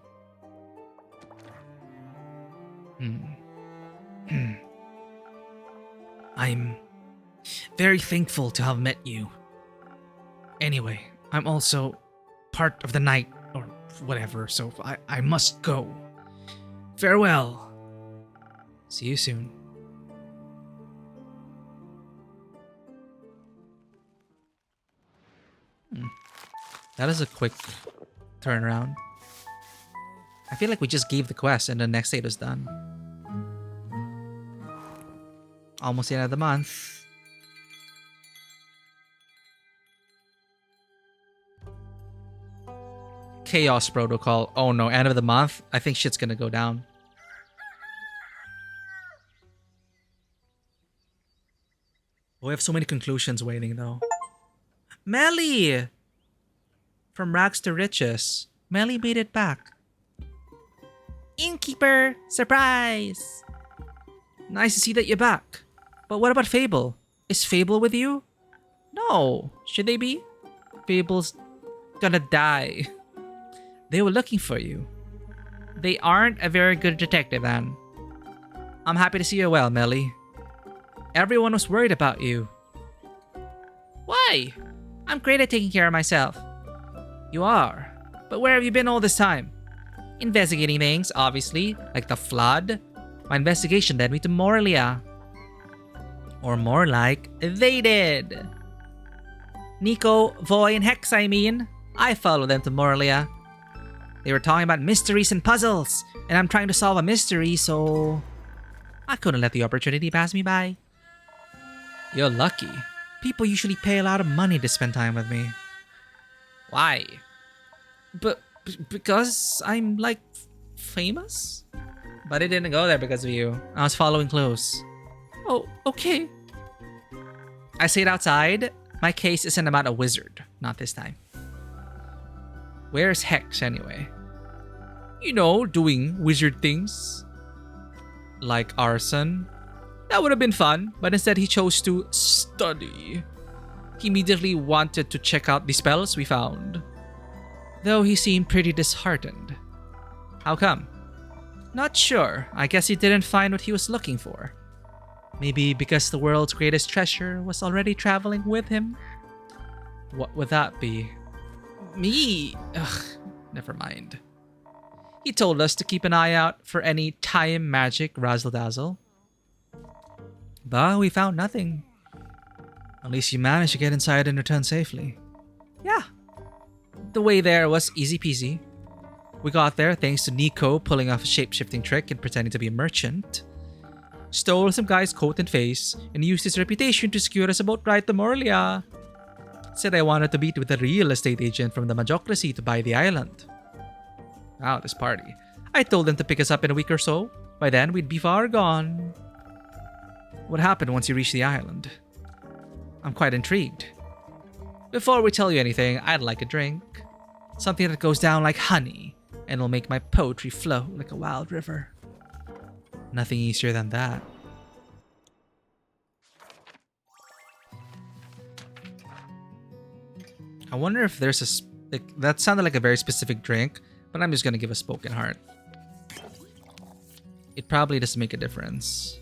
I'm very thankful to have met you. Anyway, I'm also part of the night, or whatever, so I must go. Farewell. See you soon. That is a quick turnaround. I feel like we just gave the quest and the next day it was done. Almost the end of the month. Chaos Protocol. Oh no, end of the month? I think shit's gonna go down. We have so many conclusions waiting though. Melly! From rags to riches. Melly made it back. Innkeeper! Surprise! Nice to see that you're back. But what about Fable? Is Fable with you? No. Should they be? Fable's gonna die. They were looking for you. They aren't a very good detective then. I'm happy to see you well, Melly. Everyone was worried about you. Why? I'm great at taking care of myself. You are. But where have you been all this time? Investigating things, obviously, like the flood. My investigation led me to Morlia. Or more like, they did. Nico, Voy, and Hex, I mean. I followed them to Morlia. They were talking about mysteries and puzzles, and I'm trying to solve a mystery, so I couldn't let the opportunity pass me by. You're lucky. People usually pay a lot of money to spend time with me. Why? Because I'm, like, famous? But I didn't go there because of you. I was following close. Oh, okay. I stayed outside. My case isn't about a wizard. Not this time. Where's Hex, anyway? You know, doing wizard things. Like arson. That would have been fun, but instead he chose to study. He immediately wanted to check out the spells we found. Though he seemed pretty disheartened. How come? Not sure. I guess he didn't find what he was looking for. Maybe because the world's greatest treasure was already traveling with him? What would that be? Me? Ugh, never mind. He told us to keep an eye out for any time magic razzle-dazzle. But we found nothing. At least you managed to get inside and return safely. Yeah. The way there was easy peasy. We got there thanks to Nico pulling off a shape-shifting trick and pretending to be a merchant. Stole some guy's coat and face and used his reputation to secure us a boat ride to Morlia. Said I wanted to meet with a real estate agent from the Majocracy to buy the island. Wow, this party. I told them to pick us up in a week or so. By then, we'd be far gone. What happened once you reached the island? I'm quite intrigued. Before we tell you anything, I'd like a drink. Something that goes down like honey and will make my poetry flow like a wild river. Nothing easier than that. I wonder if there's a... that sounded like a very specific drink, but I'm just gonna give a spoken heart. It probably doesn't make a difference.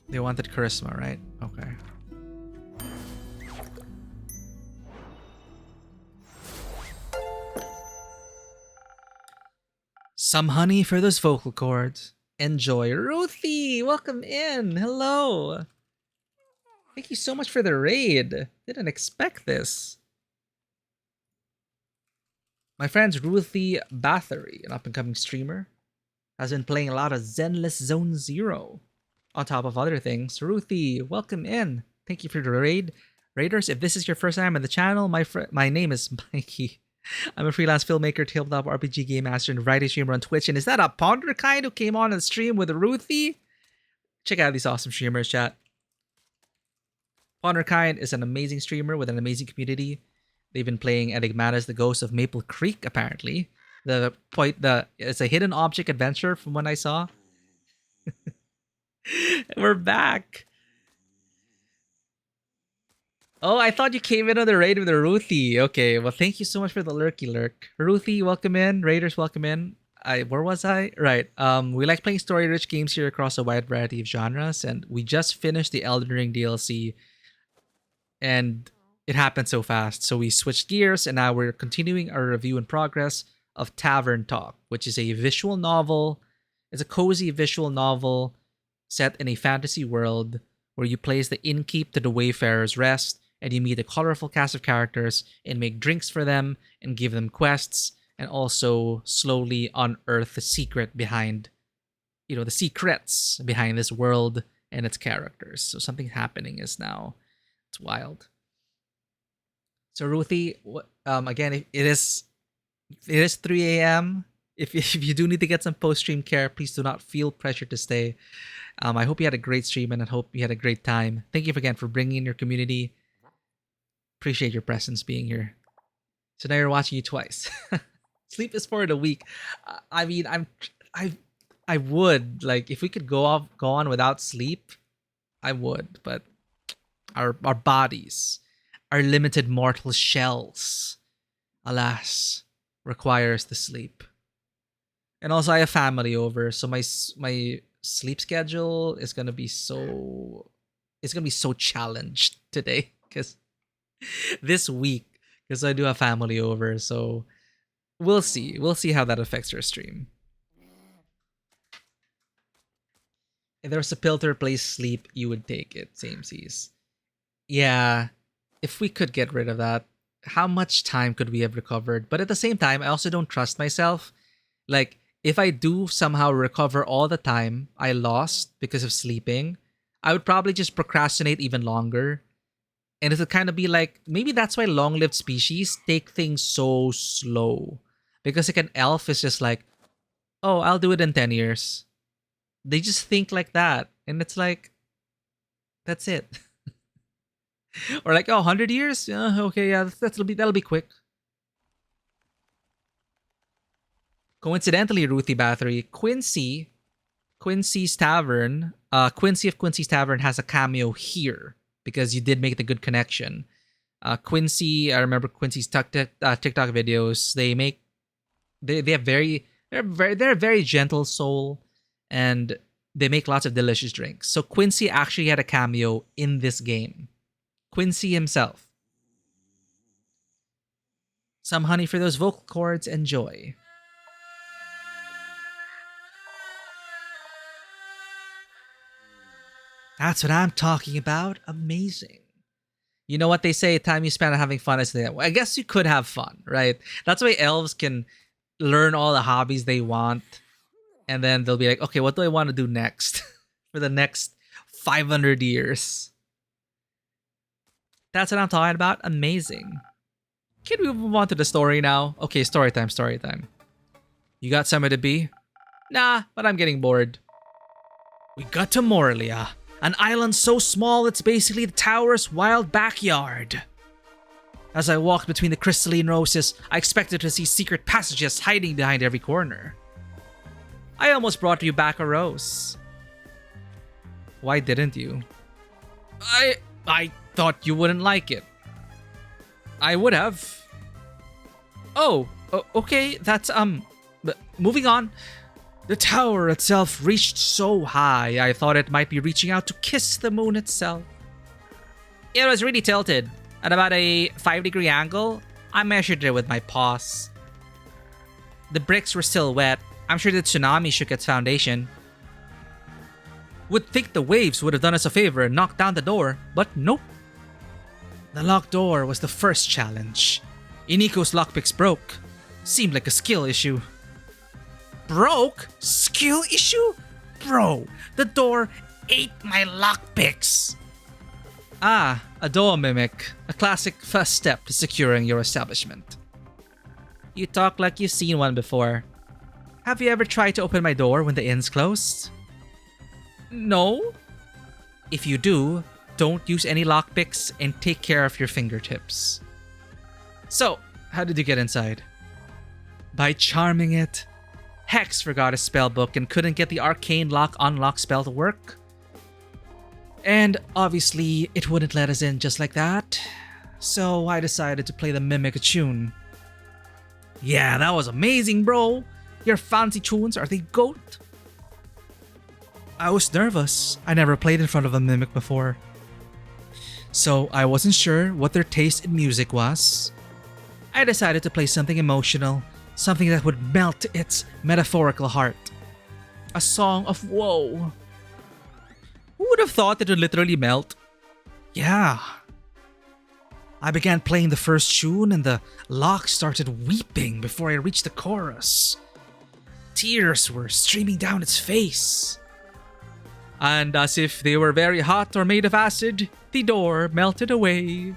They wanted charisma, right? Okay. Some honey for those vocal cords. Enjoy. Ruthie, welcome in. Hello. Thank you so much for the raid. Didn't expect this. My friend Ruthie Bathory, an up-and-coming streamer, has been playing a lot of Zenless Zone Zero. On top of other things, Ruthie, welcome in. Thank you for the raid. Raiders, if this is your first time on the channel, my name is Mikey. I'm a freelance filmmaker, tabletop RPG game master, and variety streamer on Twitch. And is that a Ponder kind who came on the stream with Ruthie? Check out these awesome streamers, chat. Ponderkind is an amazing streamer with an amazing community. They've been playing Enigmatis, the Ghost of Maple Creek, apparently. It's a hidden object adventure from what I saw. We're back. Oh, I thought you came in on the raid with the Ruthie. Okay, well, thank you so much for the lurky lurk. Ruthie, welcome in. Raiders, welcome in. Where was I? Right. We like playing story-rich games here across a wide variety of genres, and we just finished the Elden Ring DLC, and it happened so fast. So we switched gears, and now we're continuing our review in progress of Tavern Talk, which is a visual novel. It's a cozy visual novel set in a fantasy world where you place the innkeep to the Wayfarer's Rest, and you meet a colorful cast of characters and make drinks for them and give them quests, and also slowly unearth the secrets behind this world and its characters. So something happening is now. It's wild. So Ruthie, again, it is 3 a.m. If you do need to get some post-stream care, please do not feel pressure to stay. I hope you had a great stream, and I hope you had a great time. Thank you again for bringing in your community. Appreciate your presence being here. So now you're watching you twice. Sleep is for the weak. I mean, I would, like, if we could go on without sleep, I would, but our bodies, our limited mortal shells, alas, requires the sleep. And also I have family over, so my sleep schedule is gonna be so challenged today because this week, because I do have family over. So we'll see how that affects your stream. If there was a pill to replace sleep, you would take it. Same seas. Yeah, if we could get rid of that, how much time could we have recovered? But at the same time, I also don't trust myself. Like, if I do somehow recover all the time I lost because of sleeping, I would probably just procrastinate even longer. And it would kind of be like, maybe that's why long-lived species take things so slow. Because like an elf is just like, oh, I'll do it in 10 years. They just think like that. And it's like, that's it. Or like, oh, 100 years? Okay, yeah, that'll be quick. Coincidentally, Ruthie Bathory, Quincy's Tavern, Quincy of Quincy's Tavern has a cameo here because you did make the good connection. Quincy, I remember Quincy's TikTok videos. They're a very gentle soul, and they make lots of delicious drinks. So Quincy actually had a cameo in this game. Quincy himself. Some honey for those vocal cords. Enjoy. That's what I'm talking about. Amazing. You know what they say, time you spend having fun is the... I guess you could have fun, right? That's why elves can learn all the hobbies they want. And then they'll be like, okay, what do I want to do next? For the next 500 years. That's what I'm talking about. Amazing. Can we move on to the story now? Okay, story time. You got somewhere to be? Nah, but I'm getting bored. We got to Morelia, an island so small it's basically the tower's wild backyard. As I walked between the crystalline roses, I expected to see secret passages hiding behind every corner. I almost brought you back a rose. Why didn't you? I thought you wouldn't like it. I would have. Oh, okay, that's, moving on. The tower itself reached so high, I thought it might be reaching out to kiss the moon itself. It was really tilted. At about a 5-degree angle, I measured it with my paws. The bricks were still wet. I'm sure the tsunami shook its foundation. Would think the waves would have done us a favor and knocked down the door, but nope. The locked door was the first challenge. Iniko's lockpicks broke. Seemed like a skill issue. Broke? Skill issue? Bro, the door ate my lockpicks. Ah, a door mimic. A classic first step to securing your establishment. You talk like you've seen one before. Have you ever tried to open my door when the inn's closed? No. If you do, don't use any lockpicks and take care of your fingertips. So, how did you get inside? By charming it. Hex forgot his spellbook and couldn't get the arcane lock unlock spell to work. And obviously, it wouldn't let us in just like that. So I decided to play the mimic a tune. Yeah, that was amazing, bro. Your fancy tunes, are they goat? I was nervous. I never played in front of a mimic before. So I wasn't sure what their taste in music was. I decided to play something emotional, something that would melt its metaphorical heart. A song of woe. Who would have thought it would literally melt? Yeah. I began playing the first tune and the lock started weeping before I reached the chorus. Tears were streaming down its face. And as if they were very hot or made of acid, the door melted away.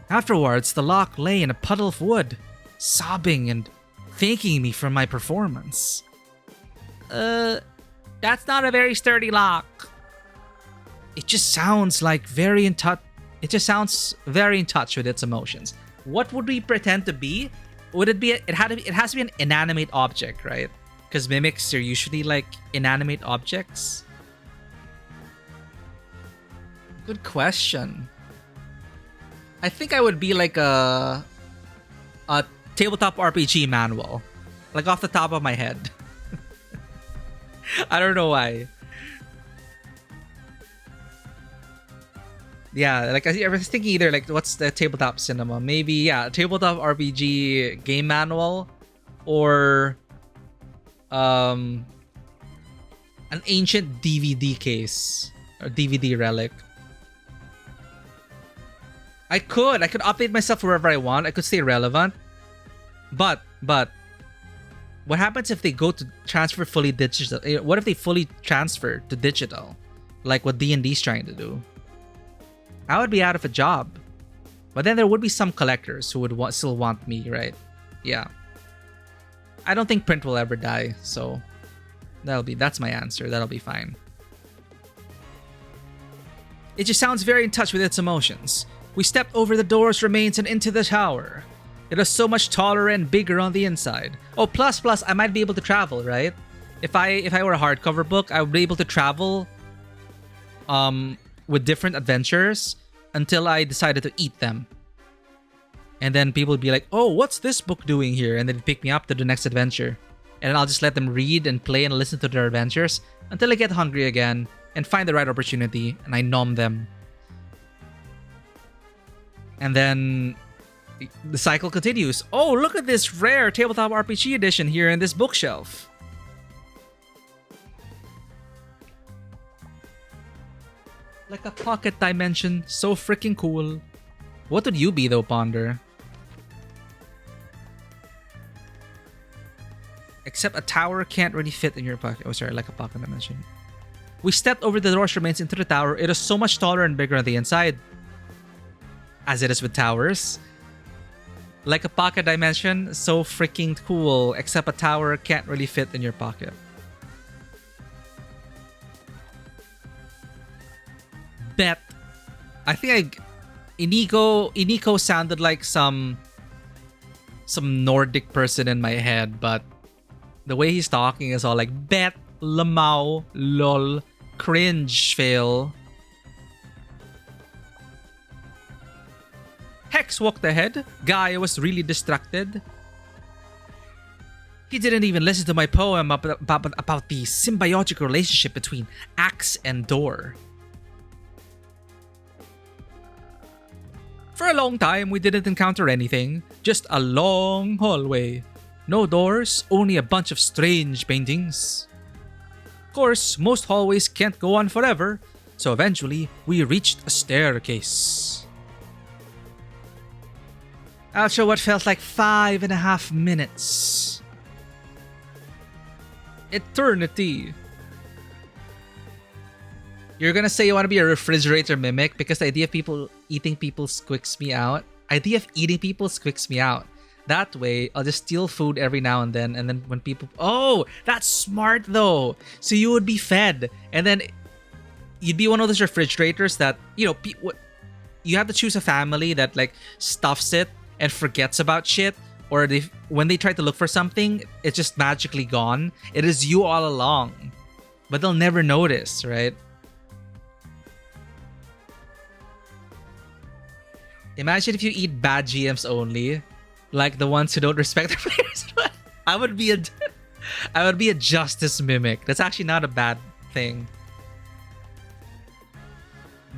Afterwards, the lock lay in a puddle of wood, sobbing and thanking me for my performance. That's not a very sturdy lock. It just sounds like very in touch. It just sounds very in touch with its emotions. What would we pretend to be? Would it be? It has to be an inanimate object, right? Because mimics are usually like inanimate objects. Good question. I think I would be like a tabletop RPG manual, like off the top of my head. I don't know why. Yeah, like I was thinking either like what's the tabletop cinema? Maybe yeah, tabletop RPG game manual, or an ancient DVD case or DVD relic. I could update myself wherever I want. I could stay relevant. But what happens if they go to transfer fully digital? What if they fully transfer to digital? Like what D&D's trying to do? I would be out of a job. But then there would be some collectors who would still want me, right? Yeah. I don't think print will ever die, so that's my answer. That'll be fine. It just sounds very in touch with its emotions. We stepped over the door's remains and into the tower. It was so much taller and bigger on the inside. Oh, plus, I might be able to travel, right? If I were a hardcover book, I would be able to travel with different adventures until I decided to eat them. And then people would be like, oh, what's this book doing here? And then pick me up to the next adventure. And I'll just let them read and play and listen to their adventures until I get hungry again and find the right opportunity and I nom them. And then the cycle continues. Oh, look at this rare tabletop RPG edition here in this bookshelf. Like a pocket dimension, so freaking cool. What would you be though, Ponder? Except a tower can't really fit in your pocket. Oh, sorry, like a pocket dimension. We stepped over the door's remains into the tower. It is so much taller and bigger on the inside. As it is with towers. Like a pocket dimension, so freaking cool. Except a tower can't really fit in your pocket. Bet. I think Iniko sounded like some Nordic person in my head, but the way he's talking is all like bet, lamau, lol, cringe, fail. Hex walked ahead. Guy was really distracted. He didn't even listen to my poem about the symbiotic relationship between axe and door. For a long time, we didn't encounter anything. Just a long hallway. No doors, only a bunch of strange paintings. Of course, most hallways can't go on forever, so eventually, we reached a staircase. After what felt like 5.5 minutes. Eternity. You're gonna say you want to be a refrigerator mimic because the idea of people eating people squicks me out. Idea of eating people squicks me out. That way, I'll just steal food every now and then when people... Oh, that's smart though. So you would be fed, and then you'd be one of those refrigerators that, you know, you have to choose a family that like stuffs it and forgets about shit, or when they try to look for something, it's just magically gone. It is you all along, but they'll never notice, right? Imagine if you eat bad GMs only, like the ones who don't respect their players. I would be a justice mimic. That's actually not a bad thing.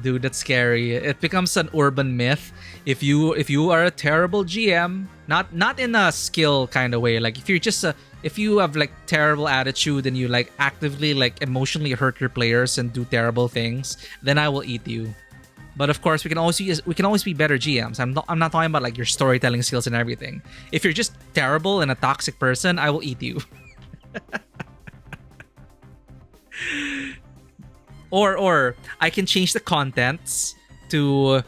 Dude, that's scary. It becomes an urban myth. If you are a terrible GM, not in a skill kind of way, like if you have like terrible attitude and you like actively like emotionally hurt your players and do terrible things, then I will eat you. But of course, we can always be better GMs. I'm not talking about like your storytelling skills and everything. If you're just terrible and a toxic person, I will eat you. Or I can change the contents to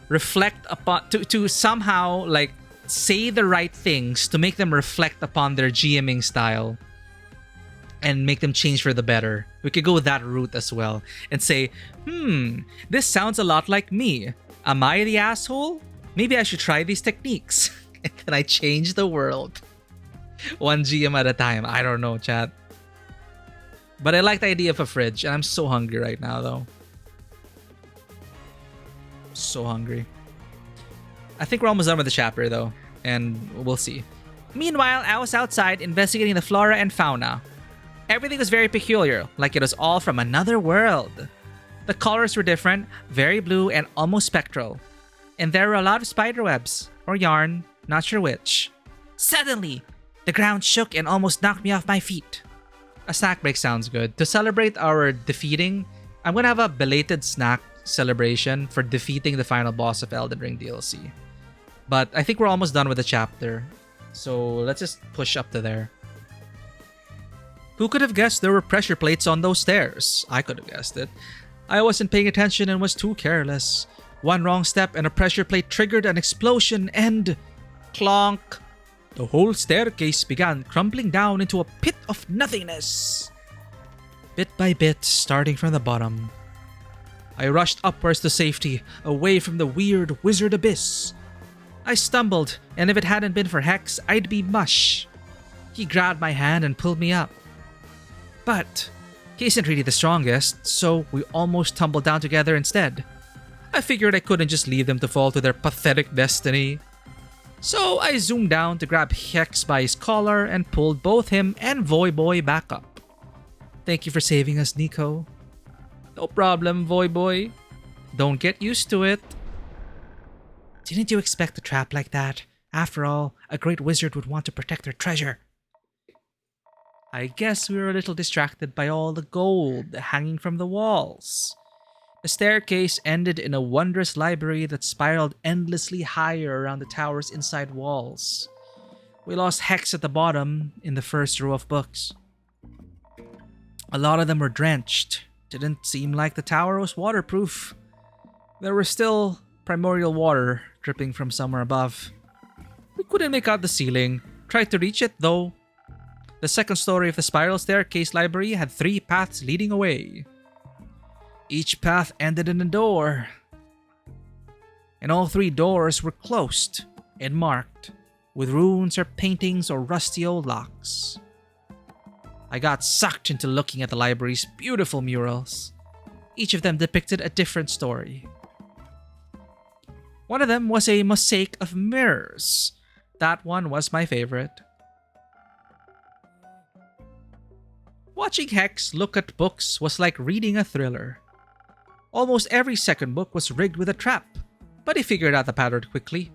reflect upon to somehow like say the right things to make them reflect upon their GMing style and make them change for the better. We could go that route as well and say, this sounds a lot like me. Am I the asshole? Maybe I should try these techniques. And then I change the world. One GM at a time. I don't know, chat. But I like the idea of a fridge, and I'm so hungry right now, though. So hungry. I think we're almost done with the chapter, though, and we'll see. Meanwhile, I was outside investigating the flora and fauna. Everything was very peculiar, like it was all from another world. The colors were different, very blue and almost spectral. And there were a lot of spiderwebs, or yarn, not sure which. Suddenly, the ground shook and almost knocked me off my feet. A snack break sounds good. To celebrate our defeating, I'm gonna have a belated snack celebration for defeating the final boss of Elden Ring DLC. But I think we're almost done with the chapter, so let's just push up to there. Who could have guessed there were pressure plates on those stairs? I could have guessed it. I wasn't paying attention and was too careless. One wrong step and a pressure plate triggered an explosion and... clonk! The whole staircase began crumbling down into a pit of nothingness. Bit by bit, starting from the bottom. I rushed upwards to safety, away from the weird wizard abyss. I stumbled, and if it hadn't been for Hex, I'd be mush. He grabbed my hand and pulled me up. But he isn't really the strongest, so we almost tumbled down together instead. I figured I couldn't just leave them to fall to their pathetic destiny. So I zoomed down to grab Hex by his collar and pulled both him and Voyboy back up. Thank you for saving us, Nico. No problem, Voyboy. Don't get used to it. Didn't you expect a trap like that? After all, a great wizard would want to protect their treasure. I guess we were a little distracted by all the gold hanging from the walls. The staircase ended in a wondrous library that spiraled endlessly higher around the tower's inside walls. We lost Hex at the bottom in the first row of books. A lot of them were drenched. Didn't seem like the tower was waterproof. There was still primordial water dripping from somewhere above. We couldn't make out the ceiling. Tried to reach it though. The second story of the spiral staircase library had 3 paths leading away. Each path ended in a door. And all 3 doors were closed and marked with runes or paintings or rusty old locks. I got sucked into looking at the library's beautiful murals. Each of them depicted a different story. One of them was a mosaic of mirrors. That one was my favorite. Watching Hex look at books was like reading a thriller. Almost every second book was rigged with a trap, but he figured out the pattern quickly.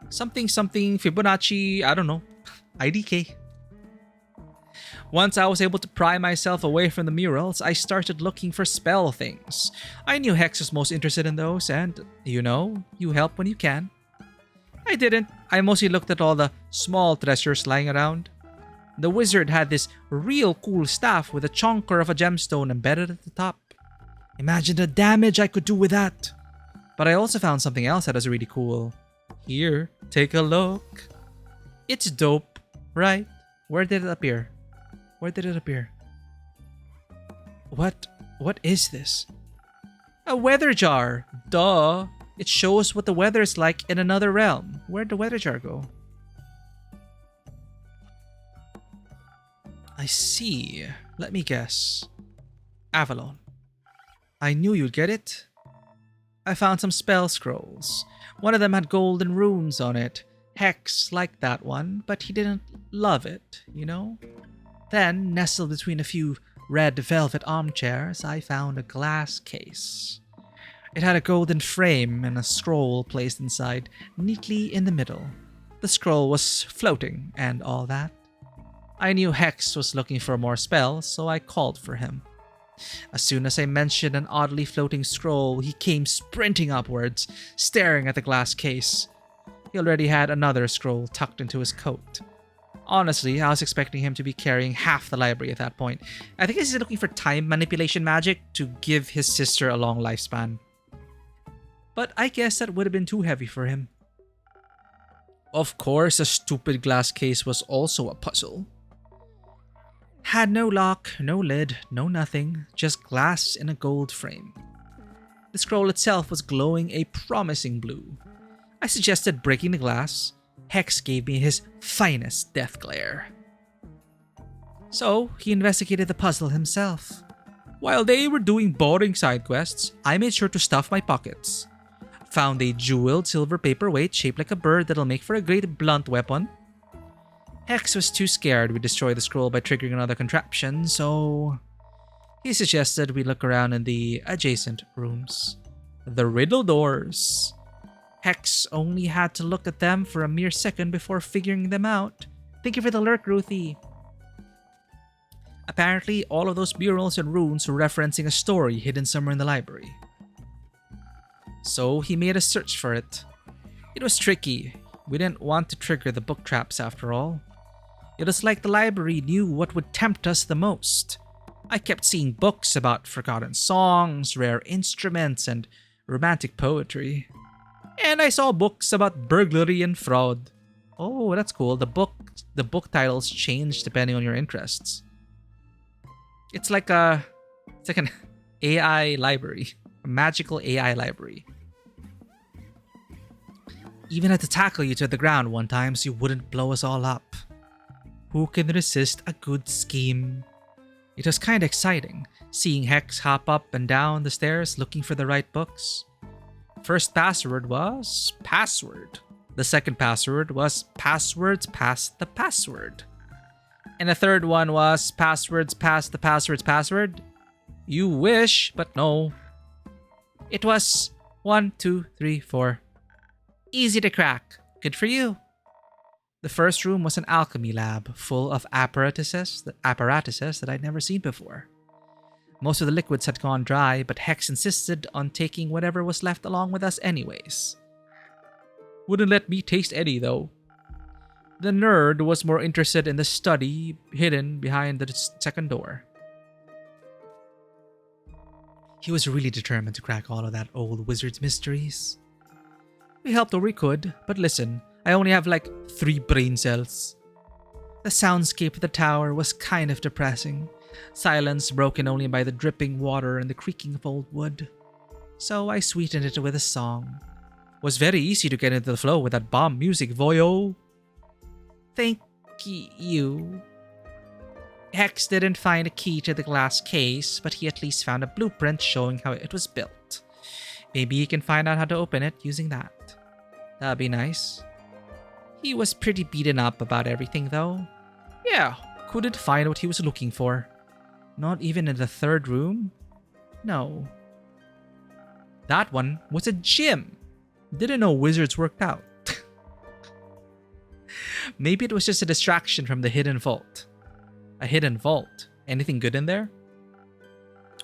Something Fibonacci, I don't know, IDK. Once I was able to pry myself away from the murals, I started looking for spell things. I knew Hex was most interested in those, and, you help when you can. I didn't. I mostly looked at all the small treasures lying around. The wizard had this real cool staff with a chonker of a gemstone embedded at the top. Imagine the damage I could do with that. But I also found something else that was really cool. Here, take a look. It's dope, right? Where did it appear? Where did it appear? What is this? A weather jar. Duh. It shows what the weather is like in another realm. Where'd the weather jar go? I see. Let me guess. Avalon. I knew you'd get it. I found some spell scrolls. One of them had golden runes on it. Hex liked that one, but he didn't love it, you know? Then, nestled between a few red velvet armchairs, I found a glass case. It had a golden frame and a scroll placed inside, neatly in the middle. The scroll was floating and all that. I knew Hex was looking for more spells, so I called for him. As soon as I mentioned an oddly floating scroll, he came sprinting upwards, staring at the glass case. He already had another scroll tucked into his coat. Honestly, I was expecting him to be carrying half the library at that point. I think he's looking for time manipulation magic to give his sister a long lifespan. But I guess that would have been too heavy for him. Of course, a stupid glass case was also a puzzle. Had no lock, no lid, no nothing, just glass in a gold frame. The scroll itself was glowing a promising blue. I suggested breaking the glass. Hex gave me his finest death glare. So, he investigated the puzzle himself. While they were doing boring side quests, I made sure to stuff my pockets. Found a jeweled silver paperweight shaped like a bird that'll make for a great blunt weapon. Hex was too scared we'd destroy the scroll by triggering another contraption, so he suggested we look around in the adjacent rooms. The riddle doors. Hex only had to look at them for a mere second before figuring them out. Thank you for the lurk, Ruthie. Apparently, all of those murals and runes were referencing a story hidden somewhere in the library. So he made a search for it. It was tricky. We didn't want to trigger the book traps after all. It was like the library knew what would tempt us the most. I kept seeing books about forgotten songs, rare instruments, and romantic poetry. And I saw books about burglary and fraud. Oh, that's cool. The book titles change depending on your interests. It's like an AI library, a magical AI library. Even had to tackle you to the ground one time so you wouldn't blow us all up. Who can resist a good scheme? It was kind of exciting, seeing Hex hop up and down the stairs looking for the right books. First password was password. The second password was passwords past the password. And the third one was passwords past the password's password. You wish, but no. It was 1, 2, 3, 4. Easy to crack. Good for you. The first room was an alchemy lab full of apparatuses that I'd never seen before. Most of the liquids had gone dry, but Hex insisted on taking whatever was left along with us anyways. Wouldn't let me taste any though. The nerd was more interested in the study hidden behind the second door. He was really determined to crack all of that old wizard's mysteries. We helped where we could, but listen, I only have like 3 brain cells. The soundscape of the tower was kind of depressing. Silence broken only by the dripping water and the creaking of old wood. So I sweetened it with a song. Was very easy to get into the flow with that bomb music, voyo. Thank you. Hex didn't find a key to the glass case, but he at least found a blueprint showing how it was built. Maybe he can find out how to open it using that. That'd be nice. He was pretty beaten up about everything though. Yeah, couldn't find what he was looking for. Not even in the third room? No. That one was a gym. Didn't know wizards worked out. Maybe it was just a distraction from the hidden vault. A hidden vault. Anything good in there?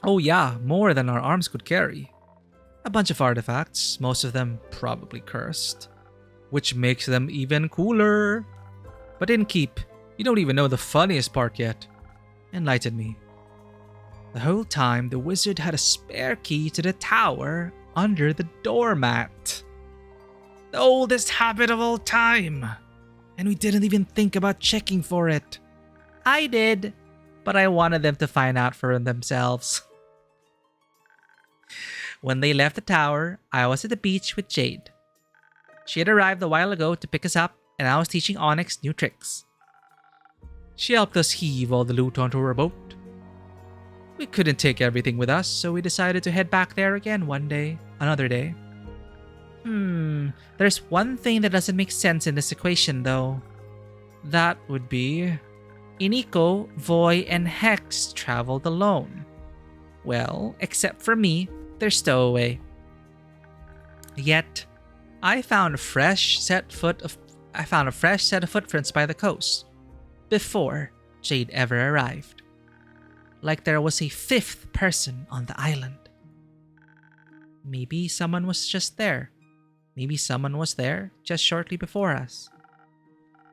Oh yeah, more than our arms could carry. A bunch of artifacts, most of them probably cursed. Which makes them even cooler. But didn't keep You don't even know the funniest part yet. Enlighten me. The whole time, the wizard had a spare key to the tower under the doormat. The oldest habit of all time. And we didn't even think about checking for it. I did, but I wanted them to find out for themselves. When they left the tower, I was at the beach with Jade. She had arrived a while ago to pick us up, and I was teaching Onyx new tricks. She helped us heave all the loot onto her boat. We couldn't take everything with us, so we decided to head back there again another day. There's one thing that doesn't make sense in this equation though. That would be... Iniko, Voy, and Hex traveled alone. Well, except for me, they're stowaway. Yet, I found a fresh set of footprints by the coast before Jade ever arrived. Like there was a fifth person on the island. Maybe someone was just there. Maybe someone was there just shortly before us.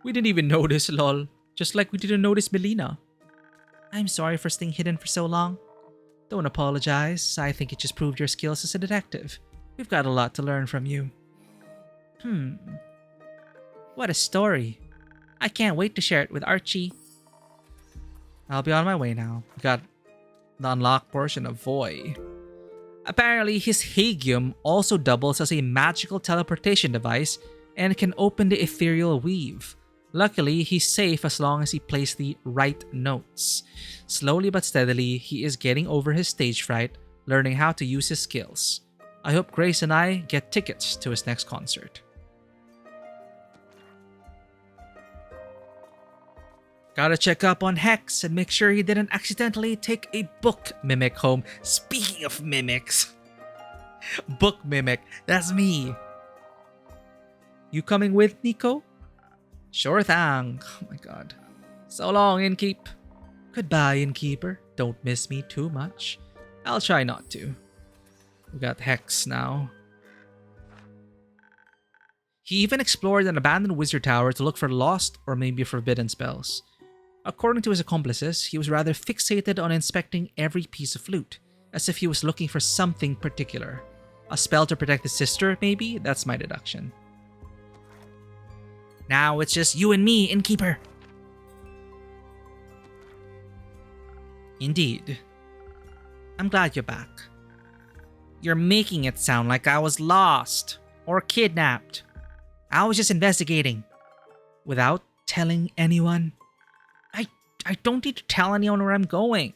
We didn't even notice, lol. Just like we didn't notice Melina. I'm sorry for staying hidden for so long. Don't apologize. I think it just proved your skills as a detective. We've got a lot to learn from you. What a story. I can't wait to share it with Archie. I'll be on my way now. We got the unlocked portion of Voy. Apparently, his Hagium also doubles as a magical teleportation device and can open the ethereal weave. Luckily, he's safe as long as he plays the right notes. Slowly but steadily, he is getting over his stage fright, learning how to use his skills. I hope Grace and I get tickets to his next concert. Gotta check up on Hex and make sure he didn't accidentally take a book mimic home. Speaking of mimics. Book mimic, that's me. You coming with, Nico? Sure thing. Oh my god. So long, Innkeep. Goodbye, Innkeeper. Don't miss me too much. I'll try not to. We got Hex now. He even explored an abandoned wizard tower to look for lost or maybe forbidden spells. According to his accomplices, he was rather fixated on inspecting every piece of loot, as if he was looking for something particular. A spell to protect his sister, maybe? That's my deduction. Now it's just you and me, Innkeeper. Indeed. I'm glad you're back. You're making it sound like I was lost or kidnapped. I was just investigating. Without telling anyone? I don't need to tell anyone where I'm going.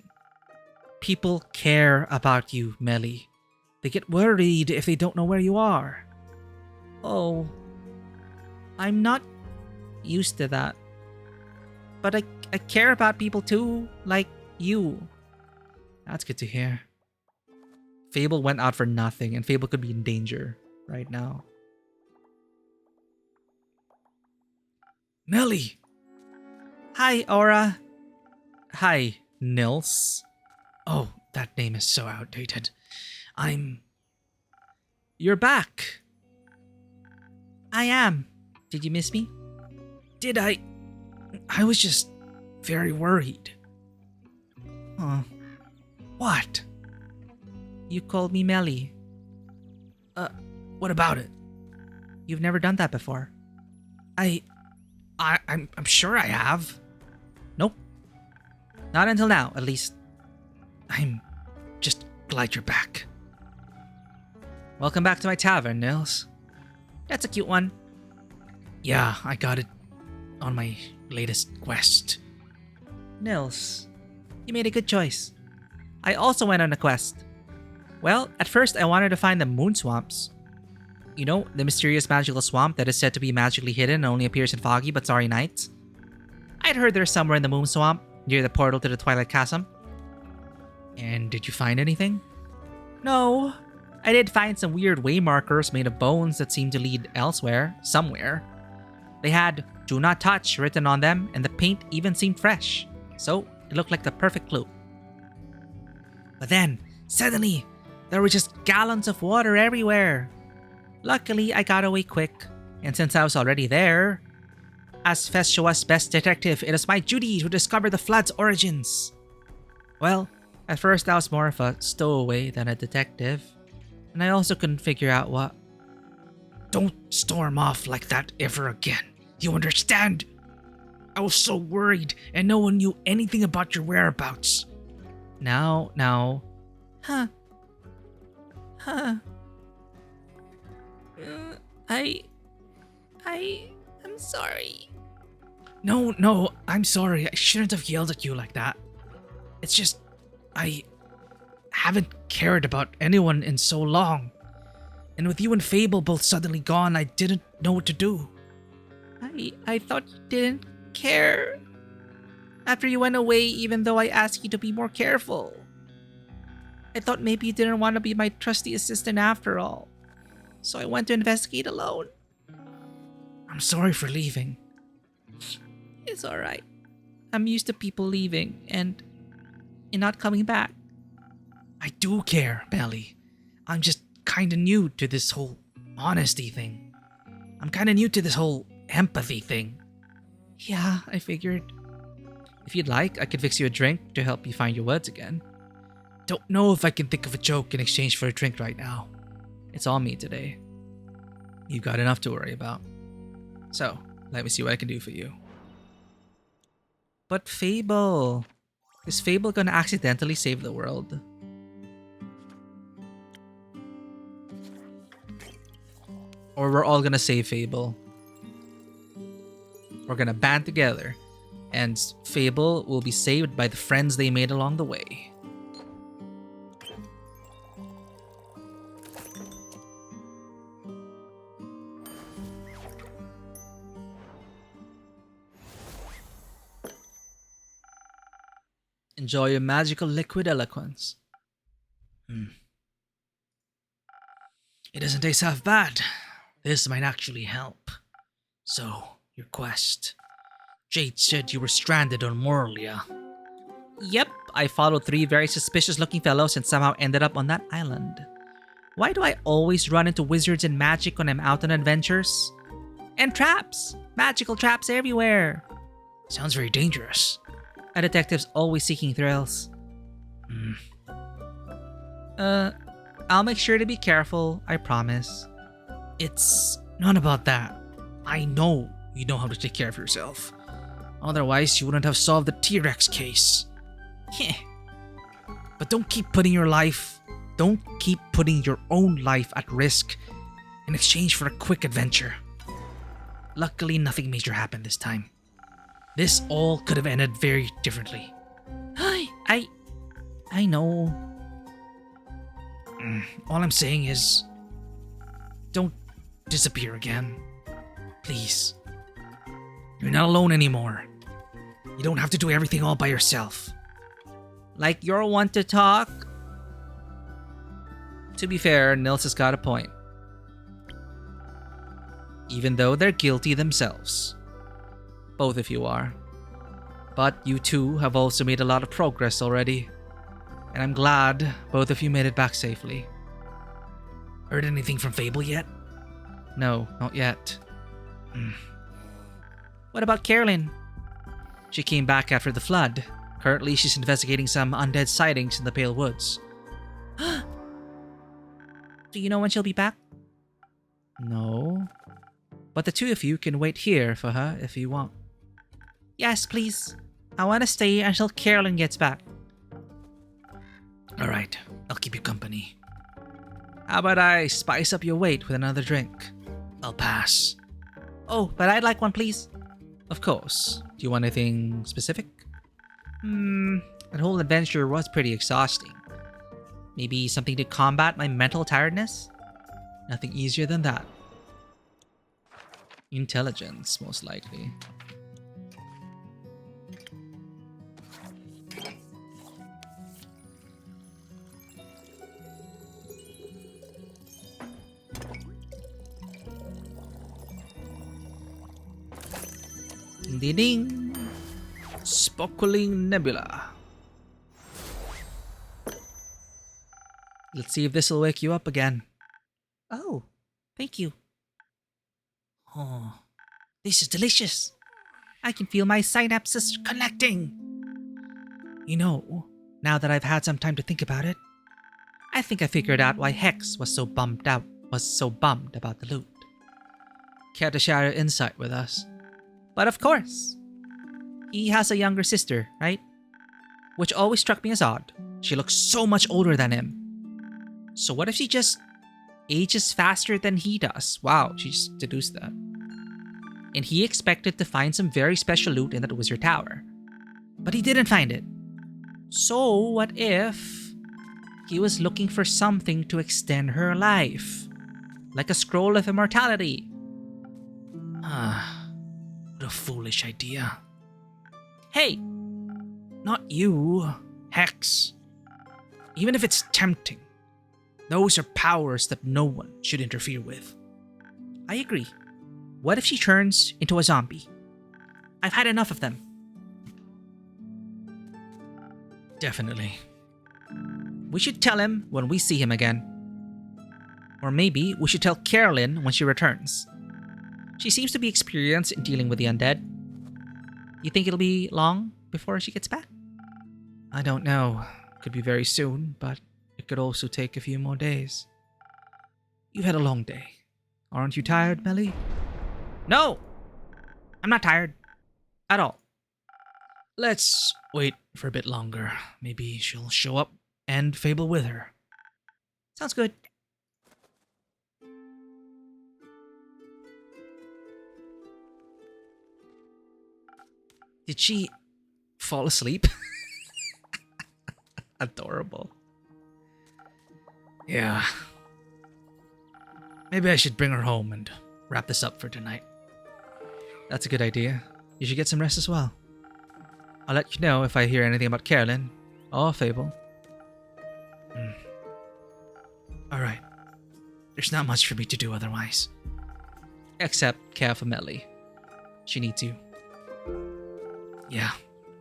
People care about you, Melly. They get worried if they don't know where you are. Oh, I'm not used to that. But I care about people too, like you. That's good to hear. Fable went out for nothing, and Fable could be in danger right now. Melly! Hi, Aura. Hi, Nils. Oh, that name is so outdated. You're back. I am. Did you miss me? Did I? I was just very worried. Huh. What? You called me Melly. What about it? You've never done that before. I'm sure I have. Nope. Not until now, at least. I'm just glad you're back. Welcome back to my tavern, Nils. That's a cute one. Yeah, I got it on my latest quest. Nils, you made a good choice. I also went on a quest. Well, at first I wanted to find the moon swamps. You know, the mysterious magical swamp that is said to be magically hidden and only appears in foggy but starry nights? I'd heard they're somewhere in the moon swamp, near the portal to the Twilight Chasm. And did you find anything? No. I did find some weird way markers made of bones that seemed to lead elsewhere, somewhere. They had "Do Not Touch" written on them, and the paint even seemed fresh. So, it looked like the perfect clue. But then, suddenly, there were just gallons of water everywhere. Luckily, I got away quick, and since I was already there, As Feshua's best detective, it is my duty to discover the flood's origins. Well, at first I was more of a stowaway than a detective, and I also couldn't figure out what... Don't storm off like that ever again. You understand? I was so worried and no one knew anything about your whereabouts. Now. Huh. I'm sorry. No, I'm sorry. I shouldn't have yelled at you like that. It's just, I haven't cared about anyone in so long. And with you and Fable both suddenly gone, I didn't know what to do. I thought you didn't care. After you went away, even though I asked you to be more careful. I thought maybe you didn't want to be my trusty assistant after all. So I went to investigate alone. I'm sorry for leaving. It's alright. I'm used to people leaving and not coming back. I do care, Belly. I'm just kinda new to this whole honesty thing. I'm kinda new to this whole empathy thing. Yeah, I figured. If you'd like, I could fix you a drink to help you find your words again. Don't know if I can think of a joke in exchange for a drink right now. It's all me today. You've got enough to worry about. So, let me see what I can do for you. But Fable... Is Fable gonna accidentally save the world? Or we're all gonna save Fable? We're gonna band together, and Fable will be saved by the friends they made along the way. Enjoy your magical liquid eloquence. It doesn't taste half bad. This might actually help. So, your quest. Jade said you were stranded on Morlia. Yep, I followed 3 very suspicious looking fellows and somehow ended up on that island. Why do I always run into wizards and magic when I'm out on adventures? And traps! Magical traps everywhere! Sounds very dangerous. A detective's always seeking thrills. I'll make sure to be careful, I promise. It's not about that. I know you know how to take care of yourself. Otherwise, you wouldn't have solved the T-Rex case. But don't keep putting your own life at risk in exchange for a quick adventure. Luckily, nothing major happened this time. This all could have ended very differently. I know. All I'm saying is, don't disappear again. Please. You're not alone anymore. You don't have to do everything all by yourself. Like you're one to talk? To be fair, Nils has got a point. Even though they're guilty themselves. Both of you are. But you two have also made a lot of progress already. And I'm glad both of you made it back safely. Heard anything from Fable yet? No, not yet. What about Carolyn? She came back after the flood. Currently, she's investigating some undead sightings in the Pale Woods. Do you know when she'll be back? No. But the 2 of you can wait here for her if you want. Yes, please. I want to stay until Carolyn gets back. Alright, I'll keep you company. How about I spice up your wait with another drink? I'll pass. Oh, but I'd like one, please. Of course. Do you want anything specific? That whole adventure was pretty exhausting. Maybe something to combat my mental tiredness? Nothing easier than that. Intelligence, most likely. Ding ding! Sparkling Nebula. Let's see if this will wake you up again. Oh, thank you. Oh, this is delicious. I can feel my synapses connecting. You know, now that I've had some time to think about it, I think I figured out why Hex was so bummed about the loot. Care to share your insight with us? But of course, he has a younger sister, right? Which always struck me as odd. She looks so much older than him. So what if she just ages faster than he does? Wow, she just deduced that. And he expected to find some very special loot in that wizard tower. But he didn't find it. So what if he was looking for something to extend her life? Like a scroll of immortality. What a foolish idea. Hey, Not you, Hex. Even if it's tempting, those are powers that no one should interfere with. I agree. What if she turns into a zombie? I've had enough of them. Definitely. We should tell him when we see him again. Or maybe we should tell Carolyn when she returns. She seems to be experienced in dealing with the undead. You think it'll be long before she gets back? I don't know. Could be very soon, but it could also take a few more days. You've had a long day. Aren't you tired, Melly? No! I'm not tired. At all. Let's wait for a bit longer. Maybe she'll show up and Fable with her. Sounds good. Did she fall asleep? Adorable. Yeah. Maybe I should bring her home and wrap this up for tonight. That's a good idea. You should get some rest as well. I'll let you know if I hear anything about Carolyn or Fable. Alright. There's not much for me to do otherwise. Except care for Melly. She needs you. Yeah,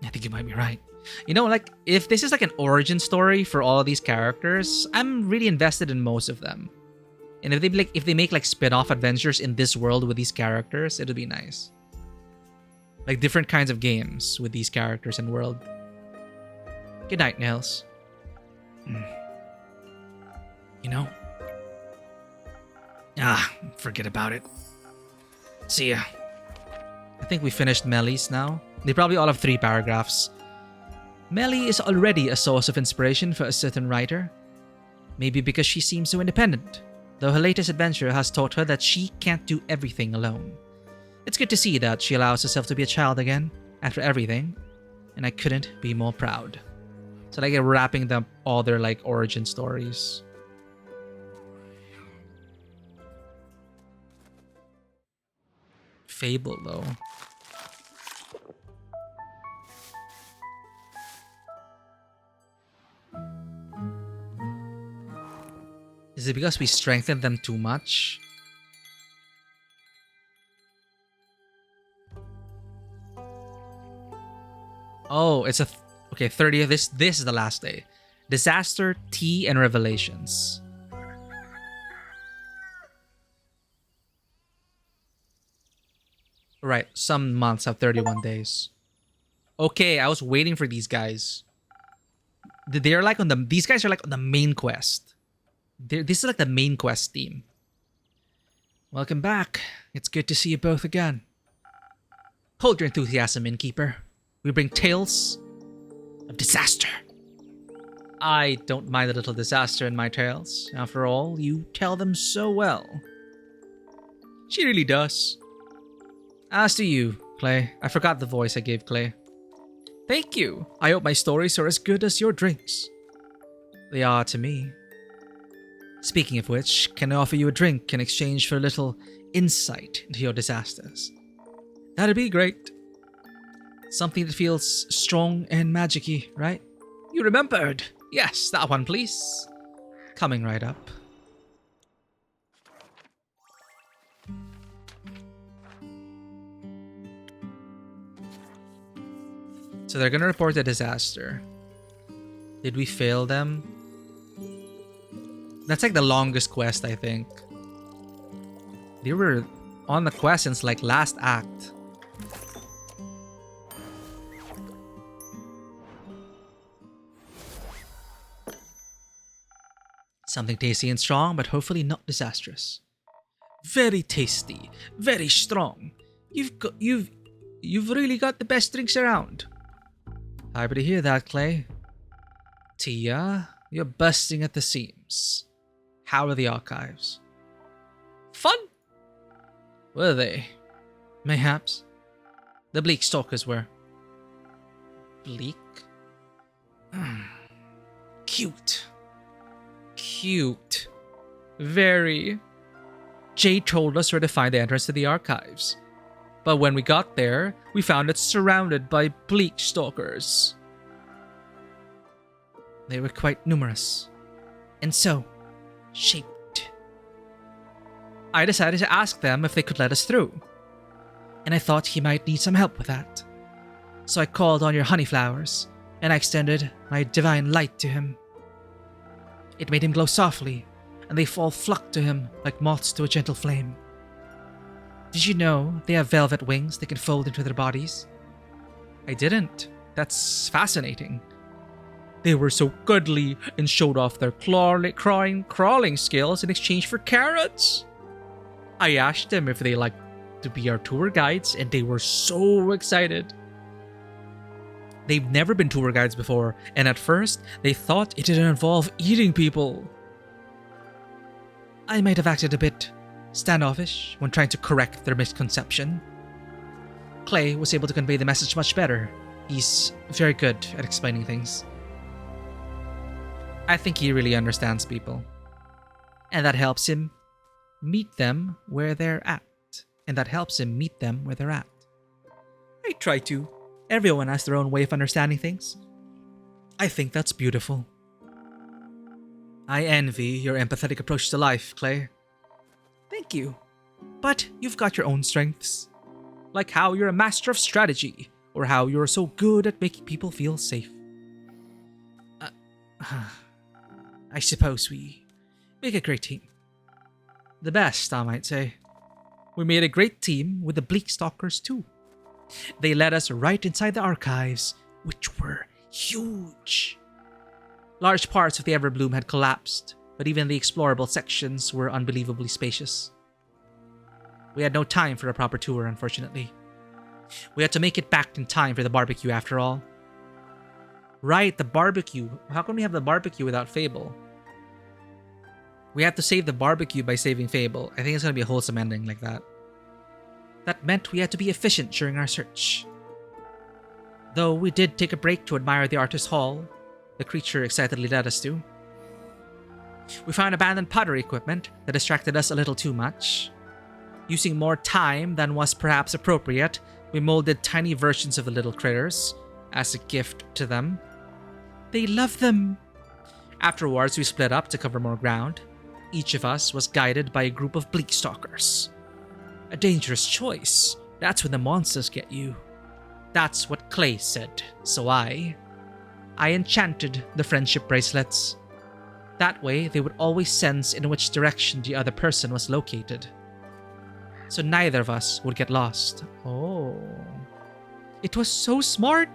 I think you might be right. You know, like, if this is like an origin story for all of these characters, I'm really invested in most of them. And if they make like spin-off adventures in this world with these characters, it'll be nice. Like different kinds of games with these characters and world. Good night, Nels. You know? Forget about it. See ya. I think we finished Melly's now. They probably all have 3 paragraphs. Melly is already a source of inspiration for a certain writer. Maybe because she seems so independent, though her latest adventure has taught her that she can't do everything alone. It's good to see that she allows herself to be a child again, after everything, and I couldn't be more proud. So like wrapping them all their like origin stories. Fable though. Is it because we strengthened them too much? Oh, it's okay, 30th. This is the last day. Disaster, Tea, and Revelations. Right, some months have 31 days. Okay, I was waiting for these guys. They're like these guys are like on the main quest. This is like the main quest team. Welcome back. It's good to see you both again. Hold your enthusiasm, innkeeper. We bring tales of disaster. I don't mind a little disaster in my tales. After all, you tell them so well. She really does. As to you, Clay. I forgot the voice I gave Clay. Thank you. I hope my stories are as good as your drinks. They are to me. Speaking of which, can I offer you a drink in exchange for a little insight into your disasters? That'd be great. Something that feels strong and magic-y, right? You remembered. Yes, that one, please. Coming right up. So they're gonna report a disaster. Did we fail them? That's like the longest quest, I think. They were on the quest since like last act. Something tasty and strong, but hopefully not disastrous. Very tasty, very strong. You've really got the best drinks around. Happy to hear that, Clay. Tia, you're busting at the seams. How are the archives? Fun? Were they? Mayhaps. The bleak stalkers were. Bleak? Cute. Cute. Very. Jade told us where to find the entrance to the archives. But when we got there, we found it surrounded by bleak stalkers. They were quite numerous. And so, shaped. I decided to ask them if they could let us through. And I thought he might need some help with that. So I called on your honey flowers, and I extended my divine light to him. It made him glow softly, and they all flocked to him like moths to a gentle flame. Did you know they have velvet wings they can fold into their bodies? I didn't. That's fascinating. They were so cuddly and showed off their crawling skills in exchange for carrots. I asked them if they liked to be our tour guides, and they were so excited. They've never been tour guides before, and at first, they thought it didn't involve eating people. I might have acted a bit standoffish when trying to correct their misconception. Clay was able to convey the message much better. He's very good at explaining things. I think he really understands people. And that helps him meet them where they're at. I try to. Everyone has their own way of understanding things. I think that's beautiful. I envy your empathetic approach to life, Clay. Thank you. But you've got your own strengths. Like how you're a master of strategy, or how you're so good at making people feel safe. I suppose we make a great team. The best, I might say. We made a great team with the Bleak Stalkers too. They led us right inside the archives, which were huge. Large parts of the Everbloom had collapsed, but even the explorable sections were unbelievably spacious. We had no time for a proper tour, unfortunately. We had to make it back in time for the barbecue after all. Right, the barbecue. How can we have the barbecue without Fable? We have to save the barbecue by saving Fable. I think it's going to be a wholesome ending like that. That meant we had to be efficient during our search. Though we did take a break to admire the artist's hall, the creature excitedly led us to. We found abandoned pottery equipment that distracted us a little too much. Using more time than was perhaps appropriate, we molded tiny versions of the little critters as a gift to them. They loved them. Afterwards, we split up to cover more ground. Each of us was guided by a group of bleak stalkers. A dangerous choice. That's when the monsters get you. That's what Clay said, so I enchanted the friendship bracelets. That way, they would always sense in which direction the other person was located. So neither of us would get lost. Oh. It was so smart.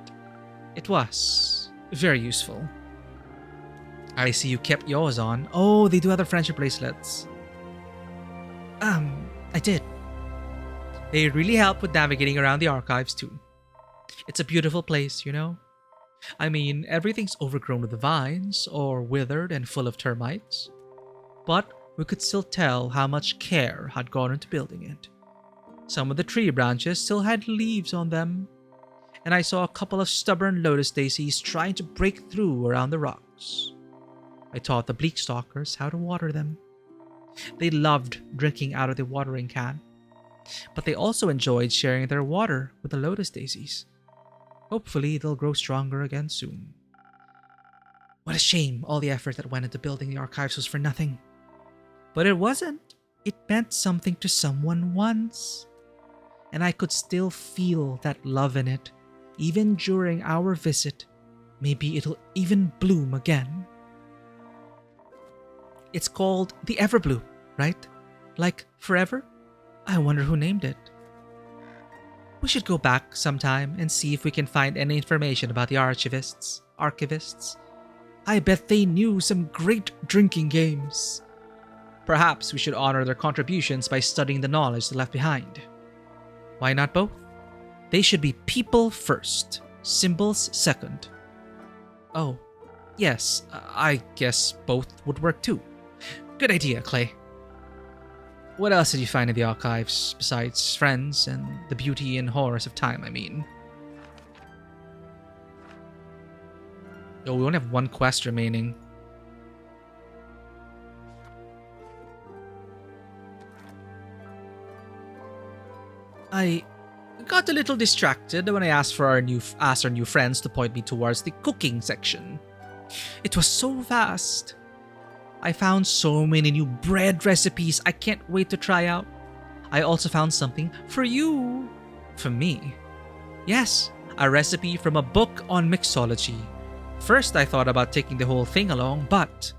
It was very useful. I see you kept yours on. Oh, they do have the friendship bracelets. I did. They really help with navigating around the archives too. It's a beautiful place, you know? I mean, everything's overgrown with vines, or withered and full of termites. But we could still tell how much care had gone into building it. Some of the tree branches still had leaves on them, and I saw a couple of stubborn lotus daisies trying to break through around the rocks. I taught the bleak stalkers how to water them. They loved drinking out of the watering can, but they also enjoyed sharing their water with the lotus daisies. Hopefully, they'll grow stronger again soon. What a shame all the effort that went into building the archives was for nothing. But it wasn't. It meant something to someone once. And I could still feel that love in it, even during our visit. Maybe it'll even bloom again. It's called the Everbloom, right? Like forever? I wonder who named it. We should go back sometime and see if we can find any information about the archivists. I bet they knew some great drinking games. Perhaps we should honor their contributions by studying the knowledge they left behind. Why not both? They should be people first, symbols second. Oh, yes, I guess both would work too. Good idea, Clay. What else did you find in the archives besides friends and the beauty and horrors of time, I mean? Oh, we only have one quest remaining. I got a little distracted when I asked our new friends to point me towards the cooking section. It was so vast. I found so many new bread recipes I can't wait to try out. I also found something for you. For me? Yes, a recipe from a book on mixology. First, I thought about taking the whole thing along, but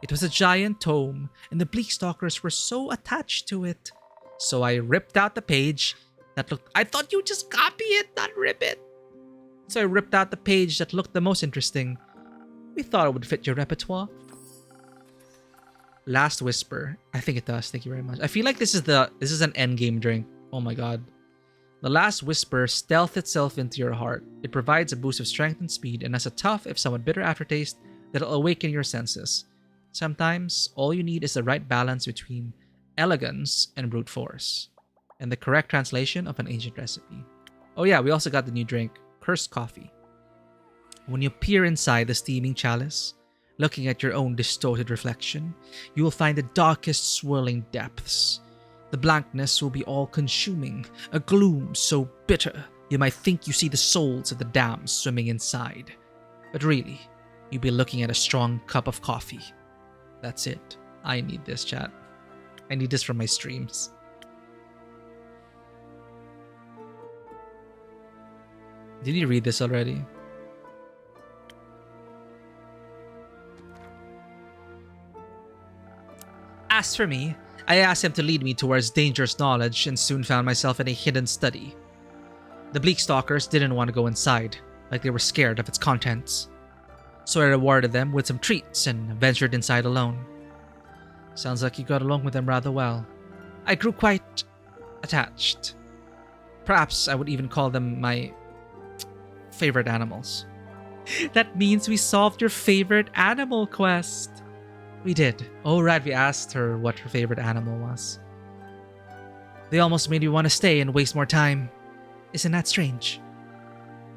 it was a giant tome, and the Bleakstalkers were so attached to it. So I ripped out the page that looked... I thought you'd just copy it, not rip it. So I ripped out the page that looked the most interesting. We thought it would fit your repertoire. Last Whisper. I think it does. Thank you very much. I feel like this is an endgame drink. Oh my god. The Last Whisper stealths itself into your heart. It provides a boost of strength and speed and has a tough, if somewhat bitter aftertaste that'll awaken your senses. Sometimes, all you need is the right balance between elegance and brute force, and the correct translation of an ancient recipe. Oh yeah, we also got the new drink, Cursed Coffee. When you peer inside the steaming chalice, looking at your own distorted reflection, you will find the darkest swirling depths. The blankness will be all-consuming, a gloom so bitter you might think you see the souls of the damned swimming inside. But really, you'll be looking at a strong cup of coffee. That's it. I need this, chat. I need this for my streams. Did you read this already? As for me, I asked him to lead me towards dangerous knowledge and soon found myself in a hidden study. The Bleakstalkers didn't want to go inside, like they were scared of its contents. So I rewarded them with some treats and ventured inside alone. Sounds like you got along with them rather well. I grew quite attached. Perhaps I would even call them my favorite animals. That means we solved your favorite animal quest. We did. Oh right, we asked her what her favorite animal was. They almost made me want to stay and waste more time. Isn't that strange?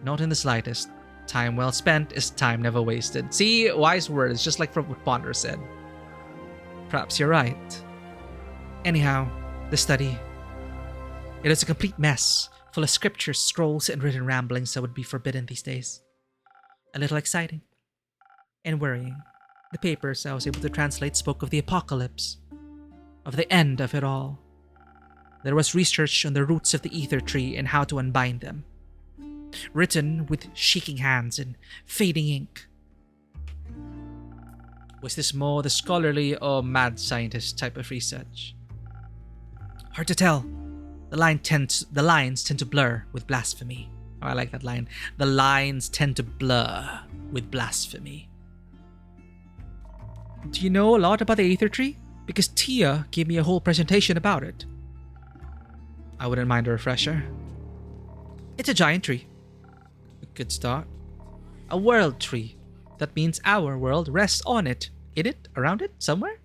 Not in the slightest. Time well spent is time never wasted. See, wise words, just like what Ponder said. Perhaps you're right. Anyhow, the study. It is a complete mess, full of scriptures, scrolls, and written ramblings that would be forbidden these days. A little exciting. And worrying. The papers I was able to translate spoke of the apocalypse. Of the end of it all. There was research on the roots of the ether tree and how to unbind them. Written with shaking hands and fading ink. Was this more the scholarly or mad scientist type of research? Hard to tell. The lines tend to blur with blasphemy. Oh, I like that line. The lines tend to blur with blasphemy. Do you know a lot about the ether tree? Because Tia gave me a whole presentation about it. I wouldn't mind a refresher. It's a giant tree. A good start. A world tree. That means our world rests on it. In it? Around it? Somewhere?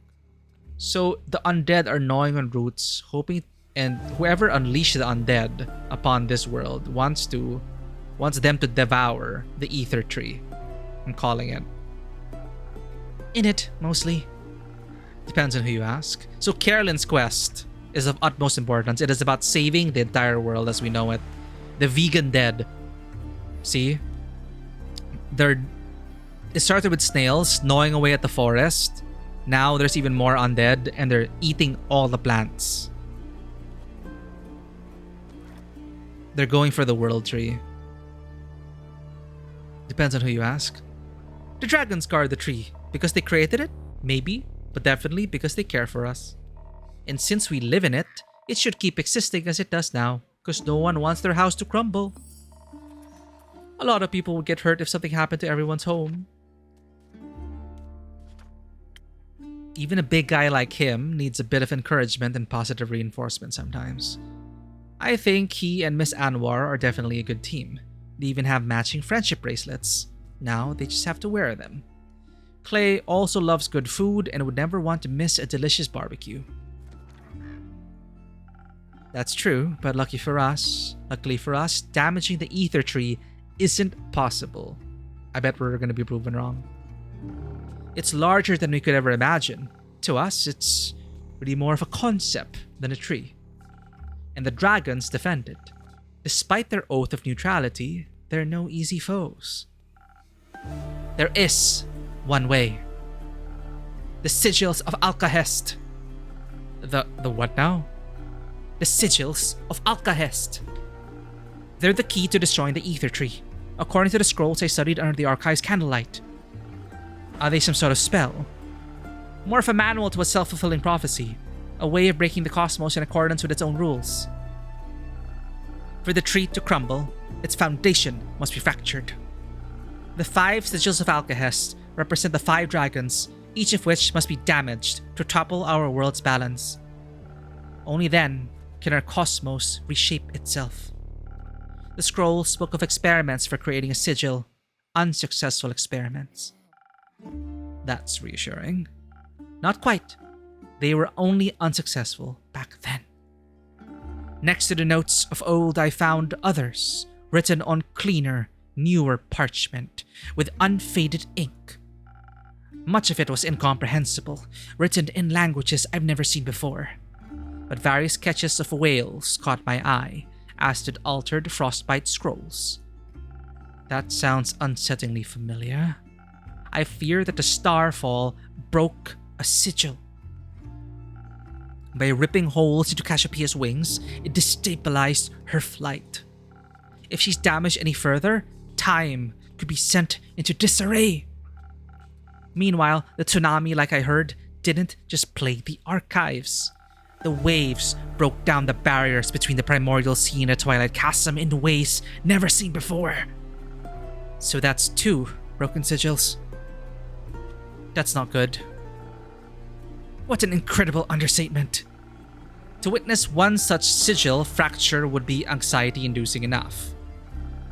So the undead are gnawing on roots, hoping, and whoever unleashed the undead upon this world wants them to devour the ether tree. I'm calling it. In it, mostly. Depends on who you ask. So Carolyn's quest is of utmost importance. It is about saving the entire world as we know it. The vegan dead. See? It started with snails gnawing away at the forest. Now there's even more undead and they're eating all the plants. They're going for the world tree. Depends on who you ask. The dragons guard the tree because they created it? Maybe, but definitely because they care for us. And since we live in it, it should keep existing as it does now, because no one wants their house to crumble. A lot of people would get hurt if something happened to everyone's home. Even a big guy like him needs a bit of encouragement and positive reinforcement sometimes. I think he and Miss Anwar are definitely a good team. They even have matching friendship bracelets. Now they just have to wear them. Clay also loves good food and would never want to miss a delicious barbecue. That's true, but luckily for us, damaging the ether tree isn't possible. I bet we're going to be proven wrong. It's larger than we could ever imagine. To us, it's really more of a concept than a tree. And the dragons defend it. Despite their oath of neutrality, they're no easy foes. There is one way. The sigils of Alcahest. The what now? The sigils of Alcahest. They're the key to destroying the ether tree, according to the scrolls I studied under the archive's candlelight. Are they some sort of spell? More of a manual to a self-fulfilling prophecy, a way of breaking the cosmos in accordance with its own rules. For the tree to crumble, its foundation must be fractured. The 5 sigils of Alcahest represent the 5 dragons, each of which must be damaged to topple our world's balance. Only then can our cosmos reshape itself. The scroll spoke of experiments for creating a sigil, unsuccessful experiments. That's reassuring. Not quite. They were only unsuccessful back then. Next to the notes of old, I found others, written on cleaner, newer parchment, with unfaded ink. Much of it was incomprehensible, written in languages I've never seen before. But various sketches of whales caught my eye, as did altered frostbite scrolls. That sounds unsettlingly familiar. I fear that the starfall broke a sigil. By ripping holes into Cassiopeia's wings, it destabilized her flight. If she's damaged any further, time could be sent into disarray. Meanwhile, the tsunami, like I heard, didn't just plague the archives. The waves broke down the barriers between the primordial sea and the Twilight Chasm in ways never seen before. So that's 2 broken sigils. That's not good. What an incredible understatement. To witness one such sigil fracture would be anxiety-inducing enough.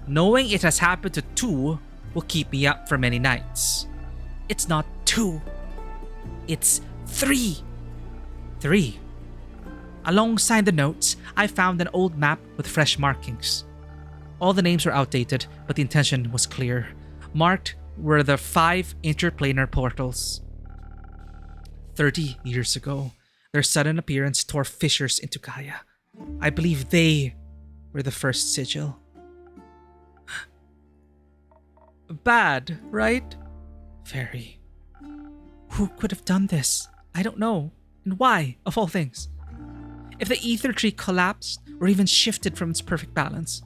Knowing it has happened to 2 will keep me up for many nights. It's not 2. It's 3. 3. Alongside the notes, I found an old map with fresh markings. All the names were outdated, but the intention was clear. Marked were the 5 interplanar portals. 30 years ago, their sudden appearance tore fissures into Gaia. I believe they were the first sigil. Bad, right? Very. Who could have done this? I don't know. And why, of all things? If the ether tree collapsed or even shifted from its perfect balance,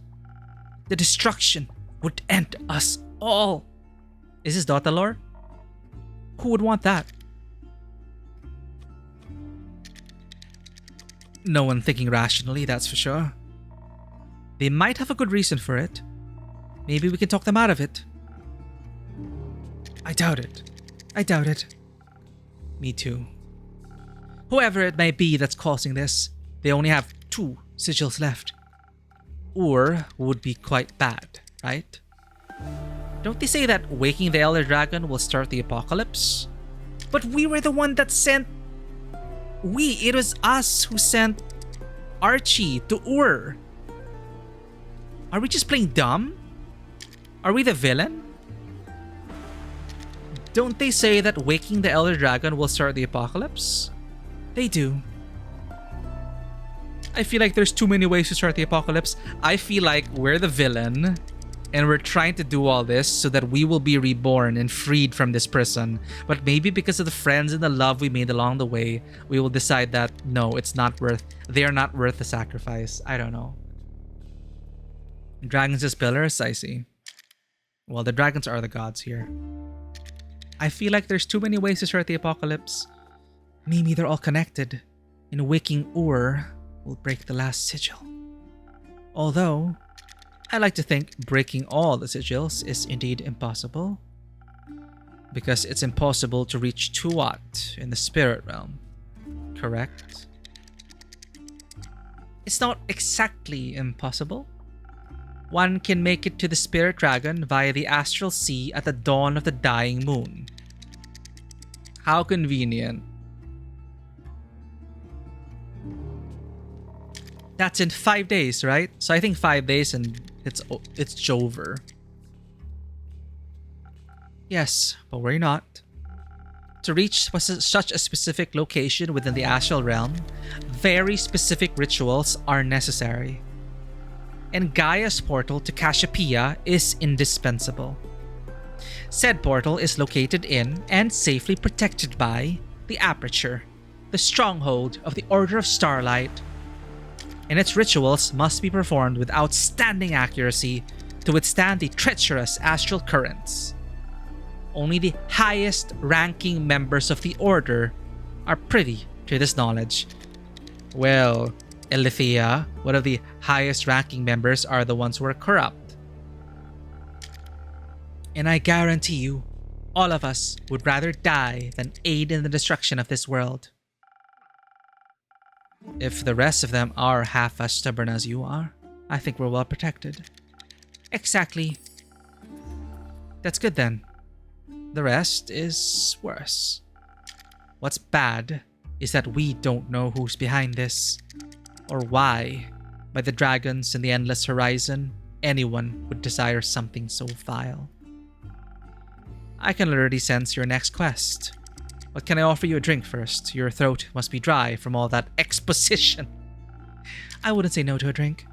the destruction would end us all. Is this Dota lore? Who would want that? No one thinking rationally, that's for sure. They might have a good reason for it. Maybe we can talk them out of it. I doubt it. I doubt it. Me too. Whoever it may be that's causing this, they only have 2 sigils left. Or would be quite bad, right? Don't they say that waking the Elder Dragon will start the apocalypse? But we were the one that sent... It was us who sent Archie to Ur. Are we just playing dumb? Are we the villain? Don't they say that waking the Elder Dragon will start the apocalypse? They do. I feel like there's too many ways to start the apocalypse. I feel like we're the villain and we're trying to do all this so that we will be reborn and freed from this prison. But maybe because of the friends and the love we made along the way, we will decide that no, they are not worth the sacrifice. I don't know. Dragons as pillars, I see. Well, the dragons are the gods here. I feel like there's too many ways to start the apocalypse. Maybe they're all connected, and waking Ur will break the last sigil. Although, I like to think breaking all the sigils is indeed impossible. Because it's impossible to reach Tuat in the spirit realm. Correct? It's not exactly impossible. One can make it to the spirit dragon via the astral sea at the dawn of the dying moon. How convenient. That's in 5 days, right? So I think 5 days and it's Jover. Yes. But we're not. To reach such a specific location within the astral realm, very specific rituals are necessary. And Gaia's portal to Cassiopeia is indispensable. Said portal is located in and safely protected by the Aperture, the stronghold of the Order of Starlight, and its rituals must be performed with outstanding accuracy to withstand the treacherous astral currents. Only the highest ranking members of the Order are privy to this knowledge. Well, Elithia, one of the highest ranking members, are the ones who are corrupt. And I guarantee you, all of us would rather die than aid in the destruction of this world. If the rest of them are half as stubborn as you are, I think we're well protected. Exactly. That's good then. The rest is worse. What's bad is that we don't know who's behind this, or why, by the dragons in the endless horizon, anyone would desire something so vile. I can already sense your next quest. But can I offer you a drink first? Your throat must be dry from all that exposition. I wouldn't say no to a drink.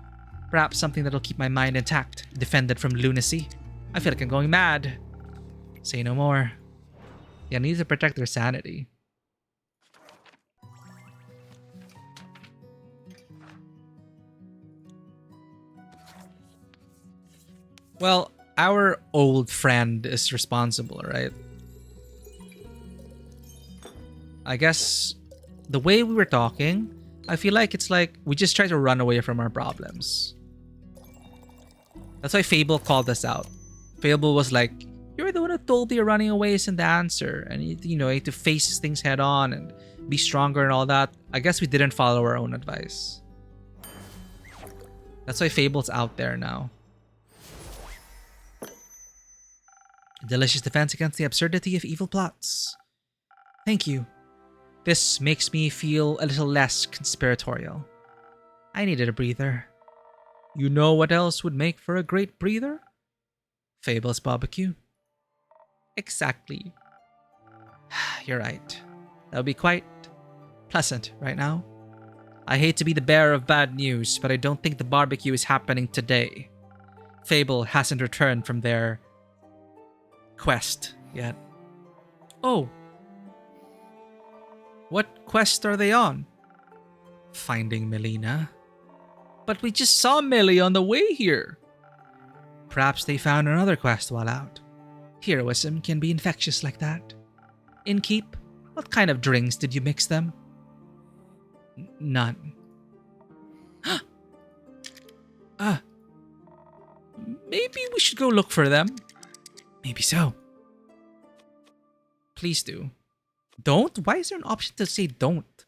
Perhaps something that'll keep my mind intact, defended from lunacy. I feel like I'm going mad. Say no more. They need to protect their sanity. Well, our old friend is responsible, right? I guess the way we were talking, I feel like it's like we just try to run away from our problems. That's why Fable called us out. Fable was like, you're the one who told me you're running away isn't the answer. And you need to face things head on and be stronger and all that. I guess we didn't follow our own advice. That's why Fable's out there now. Delicious defense against the absurdity of evil plots. Thank you. This makes me feel a little less conspiratorial. I needed a breather. You know what else would make for a great breather? Fable's barbecue. Exactly. You're right. That would be quite pleasant right now. I hate to be the bearer of bad news, but I don't think the barbecue is happening today. Fable hasn't returned from their quest yet. Oh. What quest are they on? Finding Melina. But we just saw Millie on the way here. Perhaps they found another quest while out. Heroism can be infectious like that. Innkeep, what kind of drinks did you mix them? None. Maybe we should go look for them. Maybe so. Please do. Don't? Why is there an option to say don't?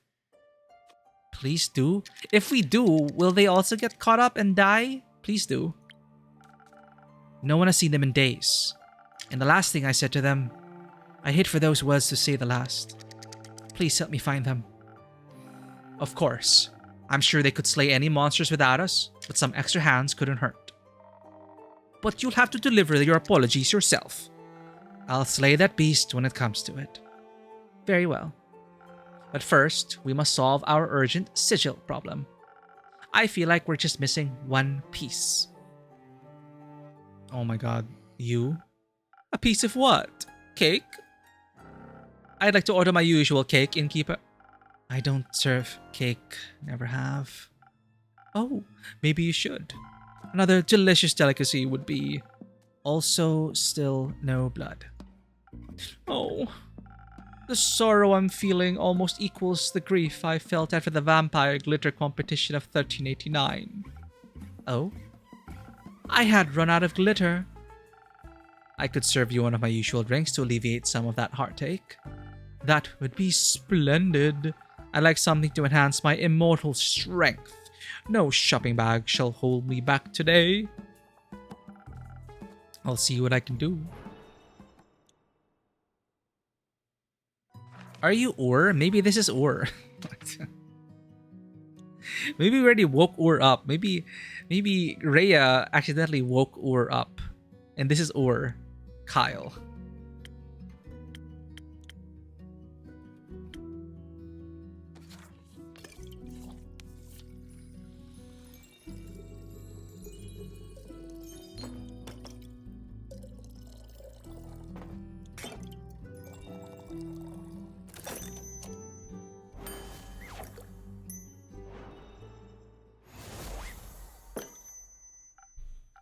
Please do. If we do, will they also get caught up and die? Please do. No one has seen them in days. And the last thing I said to them, I hate for those words to say the last. Please help me find them. Of course. I'm sure they could slay any monsters without us, but some extra hands couldn't hurt. But you'll have to deliver your apologies yourself. I'll slay that beast when it comes to it. Very well. But first, we must solve our urgent sigil problem. I feel like we're just missing one piece. Oh my god, you? A piece of what? Cake? I'd like to order my usual cake, innkeeper. I don't serve cake, never have. Oh, maybe you should. Another delicious delicacy would be also still no blood. Oh, the sorrow I'm feeling almost equals the grief I felt after the vampire glitter competition of 1389. Oh? I had run out of glitter. I could serve you one of my usual drinks to alleviate some of that heartache. That would be splendid. I'd like something to enhance my immortal strength. No shopping bag shall hold me back today. I'll see what I can do. Are you Ur? Maybe this is Ur. Maybe we already woke Ur up. Maybe Rhea accidentally woke Ur up. And this is Ur. Kyle.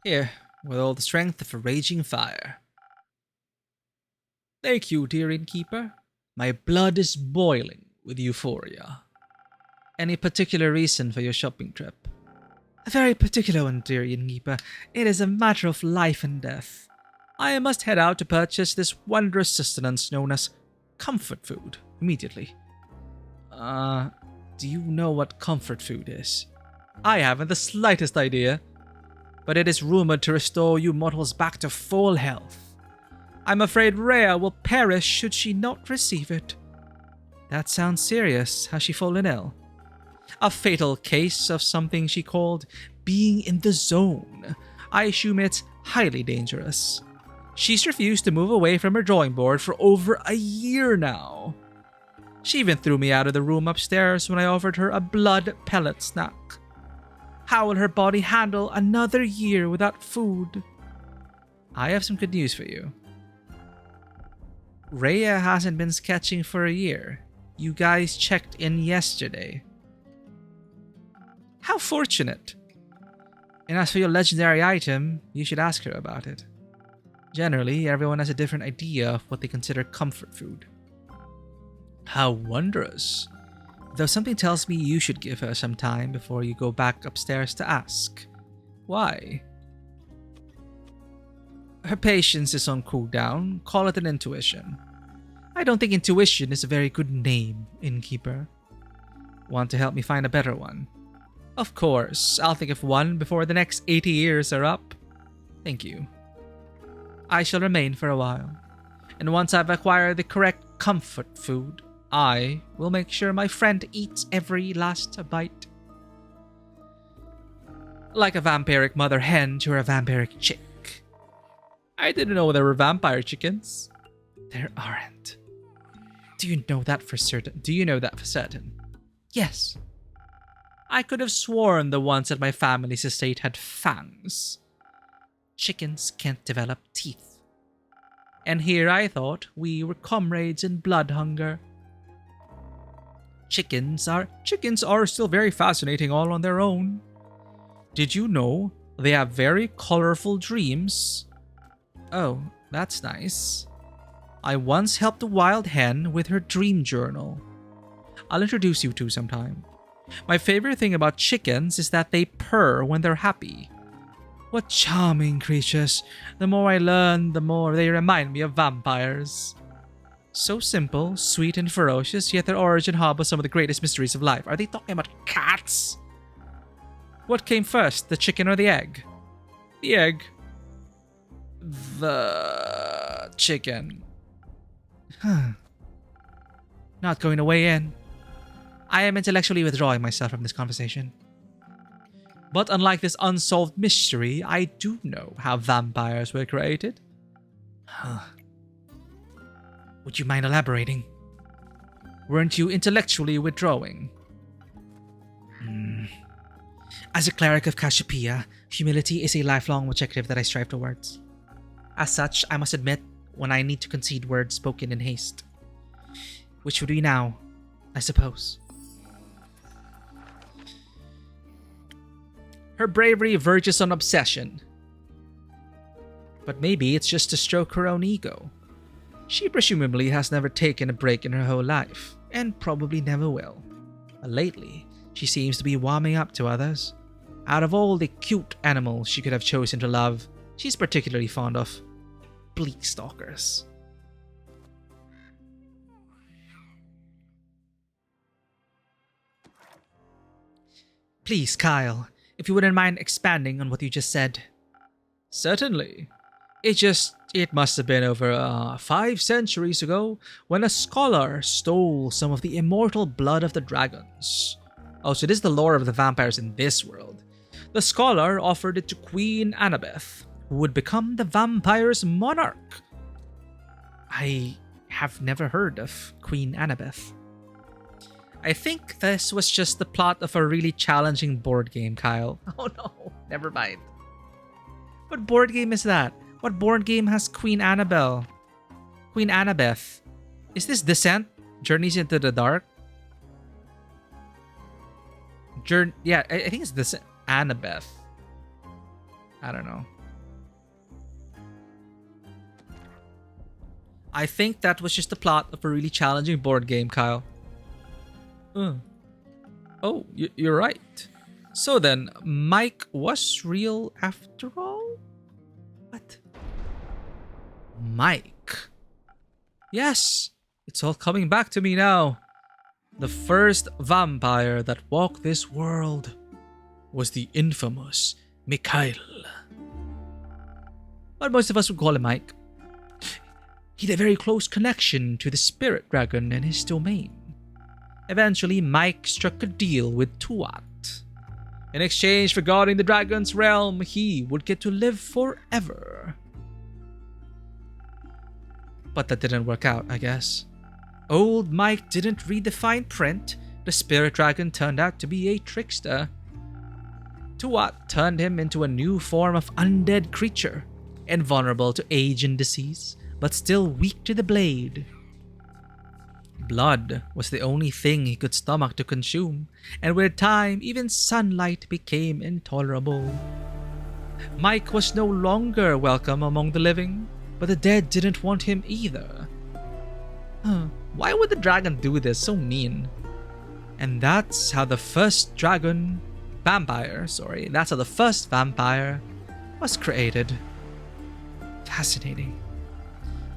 Here, with all the strength of a raging fire. Thank you, dear innkeeper. My blood is boiling with euphoria. Any particular reason for your shopping trip? A very particular one, dear innkeeper. It is a matter of life and death. I must head out to purchase this wondrous sustenance known as comfort food immediately. Do you know what comfort food is? I haven't the slightest idea, but it is rumored to restore you mortals back to full health. I'm afraid Rhea will perish should she not receive it. That sounds serious. Has she fallen ill? A fatal case of something she called being in the zone. I assume it's highly dangerous. She's refused to move away from her drawing board for over a year now. She even threw me out of the room upstairs when I offered her a blood pellet snack. How will her body handle another year without food? I have some good news for you. Rhea hasn't been sketching for a year. You guys checked in yesterday. How fortunate. And as for your legendary item, you should ask her about it. Generally, everyone has a different idea of what they consider comfort food. How wondrous. Though something tells me you should give her some time before you go back upstairs to ask. Why? Her patience is on cooldown. Call it an intuition. I don't think intuition is a very good name, innkeeper. Want to help me find a better one? Of course, I'll think of one before the next 80 years are up. Thank you. I shall remain for a while, and once I've acquired the correct comfort food, I will make sure my friend eats every last bite. Like a vampiric mother hen to a vampiric chick. I didn't know there were vampire chickens. There aren't. Do you know that for certain? Yes. I could have sworn the ones at my family's estate had fangs. Chickens can't develop teeth. And here I thought we were comrades in blood hunger. Chickens are still very fascinating all on their own. Did you know they have very colorful dreams? Oh, that's nice. I once helped a wild hen with her dream journal. I'll introduce you to sometime. My favorite thing about chickens is that they purr when they're happy. What charming creatures. The more I learn, the more they remind me of vampires. So simple, sweet, and ferocious, yet their origin harbors some of the greatest mysteries of life. Are they talking about cats? What came first, the chicken or the egg? The egg. The chicken. Not going to weigh in. I am intellectually withdrawing myself from this conversation. But unlike this unsolved mystery, I do know how vampires were created. Would you mind elaborating? Weren't you intellectually withdrawing? As a cleric of Cassiopeia, humility is a lifelong objective that I strive towards. As such, I must admit when I need to concede words spoken in haste. Which would be now, I suppose. Her bravery verges on obsession. But maybe it's just to stroke her own ego. She presumably has never taken a break in her whole life, and probably never will. But lately, she seems to be warming up to others. Out of all the cute animals she could have chosen to love, she's particularly fond of bleak stalkers. Please, Kyle, if you wouldn't mind expanding on what you just said. Certainly. It must have been over 5 centuries ago when a scholar stole some of the immortal blood of the dragons. Oh, so this is the lore of the vampires in this world. The scholar offered it to Queen Annabeth, who would become the vampire's monarch. I have never heard of Queen Annabeth. I think this was just the plot of a really challenging board game, Kyle. Oh no, never mind. What board game is that? What board game has Queen Annabeth? Queen Annabeth. Is this Descent? Journeys into the Dark? Yeah, I think it's Descent. Annabeth. I don't know. I think that was just the plot of a really challenging board game, Kyle. Oh, you're right. So then, Mike was real after all? What? Mike? Yes, it's all coming back to me now. The first vampire that walked this world was the infamous Mikhail. But most of us would call him Mike. He had a very close connection to the spirit dragon in his domain. Eventually, Mike struck a deal with Tuat. In exchange for guarding the dragon's realm, he would get to live forever. But that didn't work out, I guess. Old Mike didn't read the fine print. The spirit dragon turned out to be a trickster. Tuat turned him into a new form of undead creature, invulnerable to age and disease, but still weak to the blade. Blood was the only thing he could stomach to consume, and with time, even sunlight became intolerable. Mike was no longer welcome among the living, but the dead didn't want him either. Why would the dragon do this? So mean. And that's how the first vampire was created. Fascinating.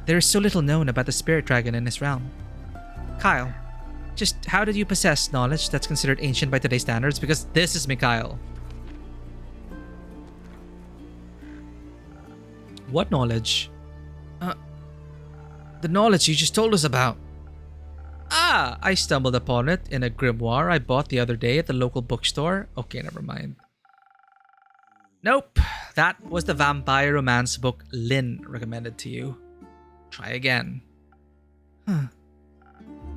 There is so little known about the spirit dragon in this realm. Kyle, just how did you possess knowledge that's considered ancient by today's standards? Because this is Mikhail. What knowledge? The knowledge you just told us about. Ah, I stumbled upon it in a grimoire I bought the other day at the local bookstore. Okay, never mind. Nope, that was the vampire romance book Lynn recommended to you. Try again.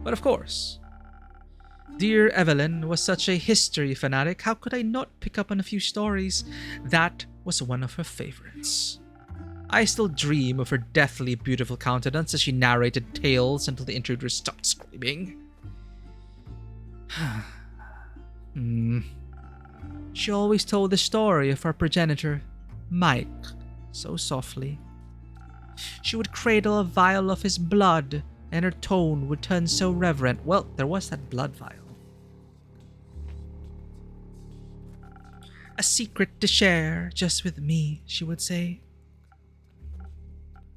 But of course, dear Evelyn was such a history fanatic, how could I not pick up on a few stories? That was one of her favorites. I still dream of her deathly beautiful countenance as she narrated tales until the intruder stopped screaming. She always told the story of our progenitor, Mike, so softly. She would cradle a vial of his blood, and her tone would turn so reverent. Well, there was that blood vial. A secret to share just with me, she would say.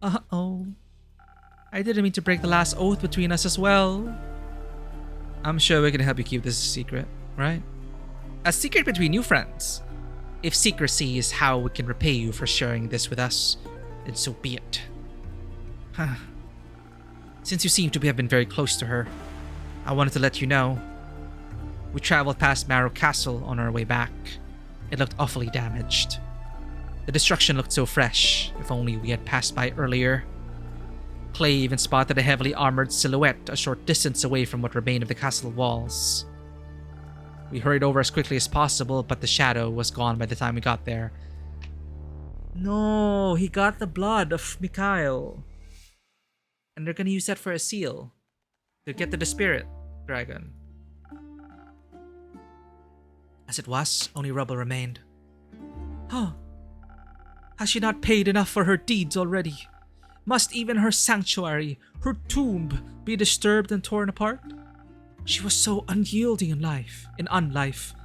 Uh-oh. I didn't mean to break the last oath between us as well. I'm sure we can help you keep this a secret, right? A secret between you friends. If secrecy is how we can repay you for sharing this with us, then so be it. Since you seem to have been very close to her, I wanted to let you know. We traveled past Marrow Castle on our way back. It looked awfully damaged. The destruction looked so fresh, if only we had passed by earlier. Clay even spotted a heavily armored silhouette a short distance away from what remained of the castle walls. We hurried over as quickly as possible, but the shadow was gone by the time we got there. No, he got the blood of Mikhail. And they're gonna use that for a seal. To get to the spirit dragon. As it was, only rubble remained. Huh. Has she not paid enough for her deeds already? Must even her sanctuary, her tomb, be disturbed and torn apart? She was so unyielding in unlife.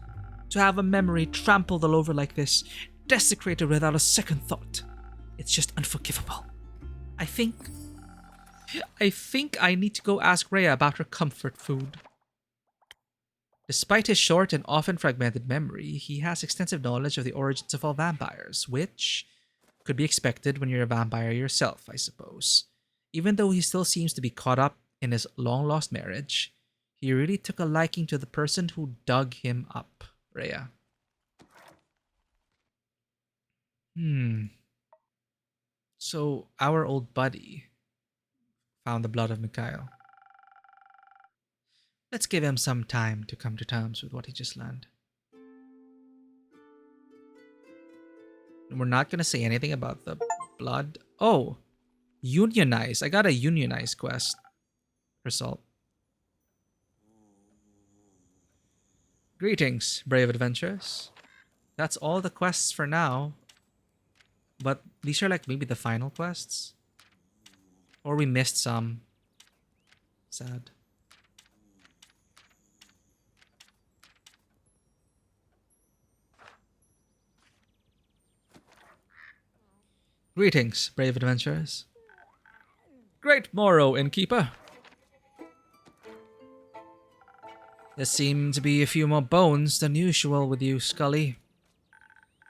To have a memory trampled all over like this, desecrated without a second thought. It's just unforgivable. I think I need to go ask Rhea about her comfort food. Despite his short and often fragmented memory, he has extensive knowledge of the origins of all vampires, which could be expected when you're a vampire yourself, I suppose. Even though he still seems to be caught up in his long-lost marriage, he really took a liking to the person who dug him up, Rhea. So, our old buddy found the blood of Mikhail. Let's give him some time to come to terms with what he just learned. We're not going to say anything about the blood. Oh, unionize. I got a unionize quest result. Greetings, brave adventurers. That's all the quests for now. But these are like maybe the final quests. Or we missed some. Sad. Greetings, brave adventurers. Great morrow, innkeeper. There seem to be a few more bones than usual with you, Scully.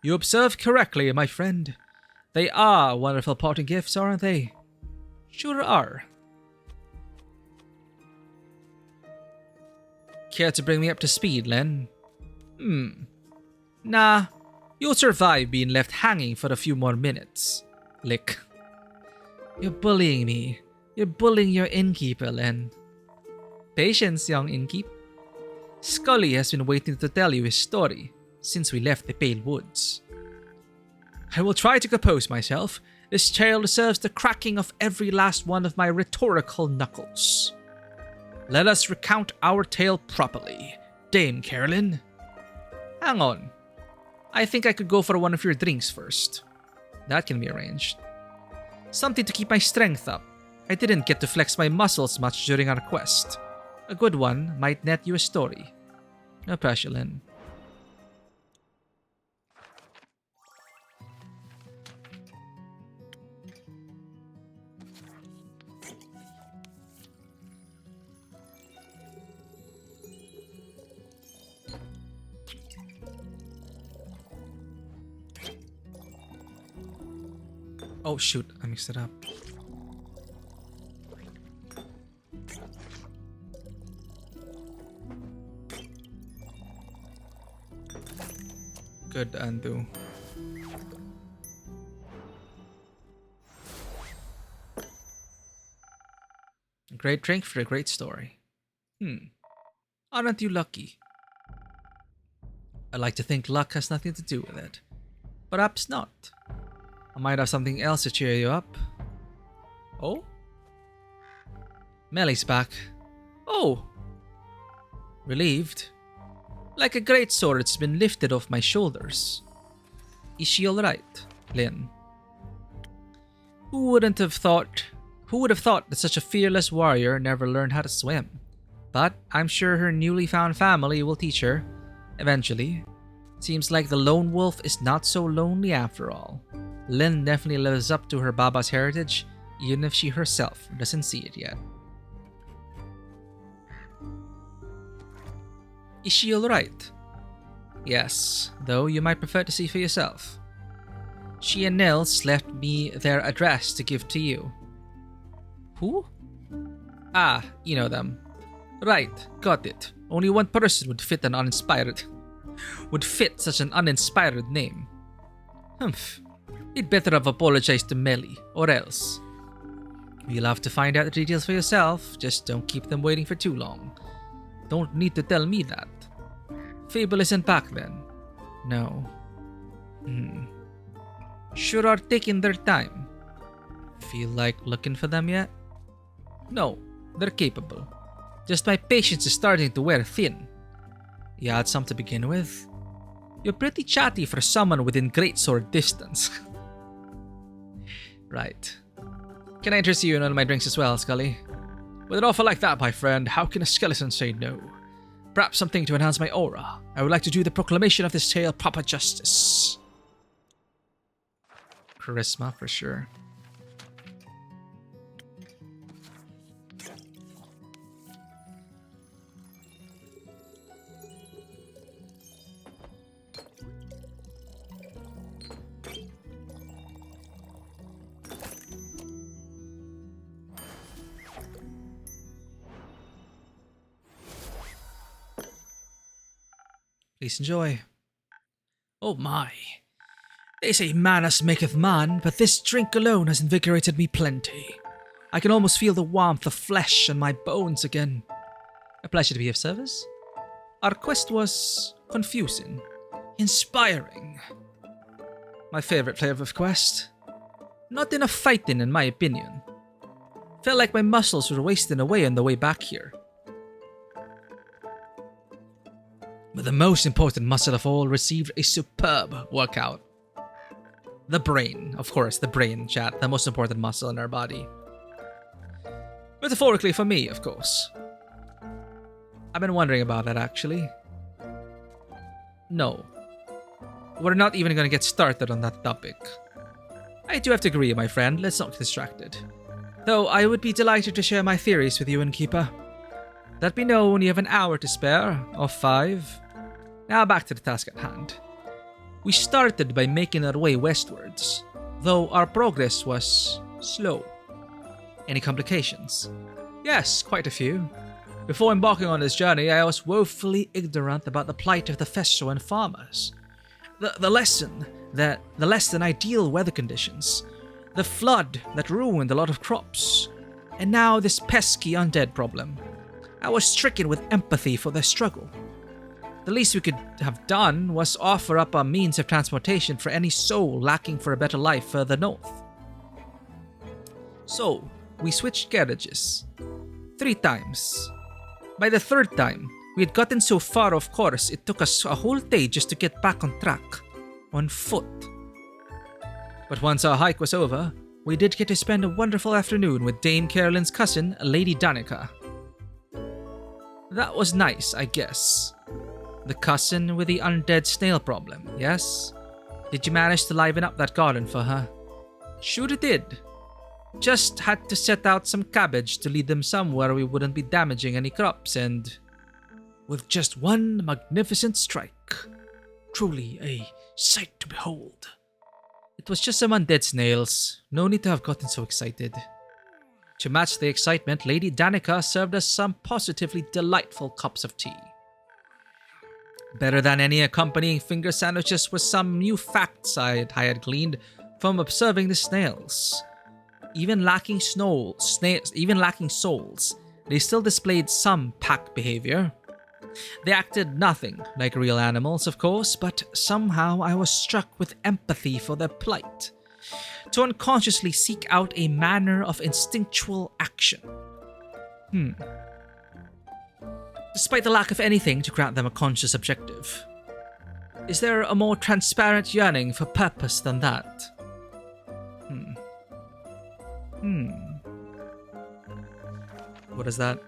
You observe correctly, my friend. They are wonderful parting gifts, aren't they? Sure are. Care to bring me up to speed, Len? Nah, you'll survive being left hanging for a few more minutes. Lick. You're bullying me. You're bullying your innkeeper, Len. Patience, young innkeep. Scully has been waiting to tell you his story since we left the Pale Woods. I will try to compose myself. This tale deserves the cracking of every last one of my rhetorical knuckles. Let us recount our tale properly, Dame Carolyn. Hang on. I think I could go for one of your drinks first. That can be arranged. Something to keep my strength up. I didn't get to flex my muscles much during our quest. A good one might net you a story. No pressure, Lynn. Oh shoot, I mixed it up. Good undo. A great drink for a great story. Aren't you lucky? I like to think luck has nothing to do with it. Perhaps not. I might have something else to cheer you up. Oh? Melly's back. Oh! Relieved. Like a great sword's been lifted off my shoulders. Is she alright, Lynn? Who would have thought that such a fearless warrior never learned how to swim? But I'm sure her newly found family will teach her, eventually. Seems like the lone wolf is not so lonely after all. Lynn definitely lives up to her Baba's heritage, even if she herself doesn't see it yet. Is she alright? Yes, though you might prefer to see for yourself. She and Nils left me their address to give to you. Who? Ah, you know them. Right, got it. Only one person would fit such an uninspired name. Humph. You'd better have apologized to Melly, or else. You'll have to find out the details for yourself, just don't keep them waiting for too long. Don't need to tell me that. Fable isn't back then. No. Sure are taking their time. Feel like looking for them yet? No, they're capable. Just my patience is starting to wear thin. You had some to begin with? You're pretty chatty for someone within greatsword distance. Right. Can I interest you in one of my drinks as well, Scully? With an offer like that, my friend, how can a skeleton say no? Perhaps something to enhance my aura. I would like to do the proclamation of this tale proper justice. Charisma, for sure. Please enjoy. Oh my. They say manners maketh man, but this drink alone has invigorated me plenty. I can almost feel the warmth of flesh on my bones again. A pleasure to be of service. Our quest was confusing, inspiring. My favorite flavor of quest. Not enough fighting, in my opinion. Felt like my muscles were wasting away on the way back here. But the most important muscle of all received a superb workout. The brain, of course, the brain, chat, the most important muscle in our body. Metaphorically for me, of course. I've been wondering about that, actually. No. We're not even going to get started on that topic. I do have to agree, my friend, let's not get distracted. Though I would be delighted to share my theories with you, Innkeeper. Let me know when you have an hour to spare, or 5. Now back to the task at hand. We started by making our way westwards, though our progress was slow. Any complications? Yes, quite a few. Before embarking on this journey, I was woefully ignorant about the plight of the Fessuan farmers. The less than ideal weather conditions, the flood that ruined a lot of crops, and now this pesky undead problem. I was stricken with empathy for their struggle. The least we could have done was offer up a means of transportation for any soul lacking for a better life further north. So, we switched carriages. 3 times. By the 3rd time, we had gotten so far off course it took us a whole day just to get back on track. On foot. But once our hike was over, we did get to spend a wonderful afternoon with Dame Carolyn's cousin, Lady Danica. That was nice, I guess. The cousin with the undead snail problem, yes? Did you manage to liven up that garden for her? Sure it did. Just had to set out some cabbage to lead them somewhere we wouldn't be damaging any crops, and with just one magnificent strike. Truly a sight to behold. It was just some undead snails. No need to have gotten so excited. To match the excitement, Lady Danica served us some positively delightful cups of tea. Better than any accompanying finger sandwiches were some new facts I had gleaned from observing the snails. Even lacking souls, they still displayed some pack behavior. They acted nothing like real animals, of course, but somehow I was struck with empathy for their plight. To unconsciously seek out a manner of instinctual action. Despite the lack of anything to grant them a conscious objective. Is there a more transparent yearning for purpose than that? What is that?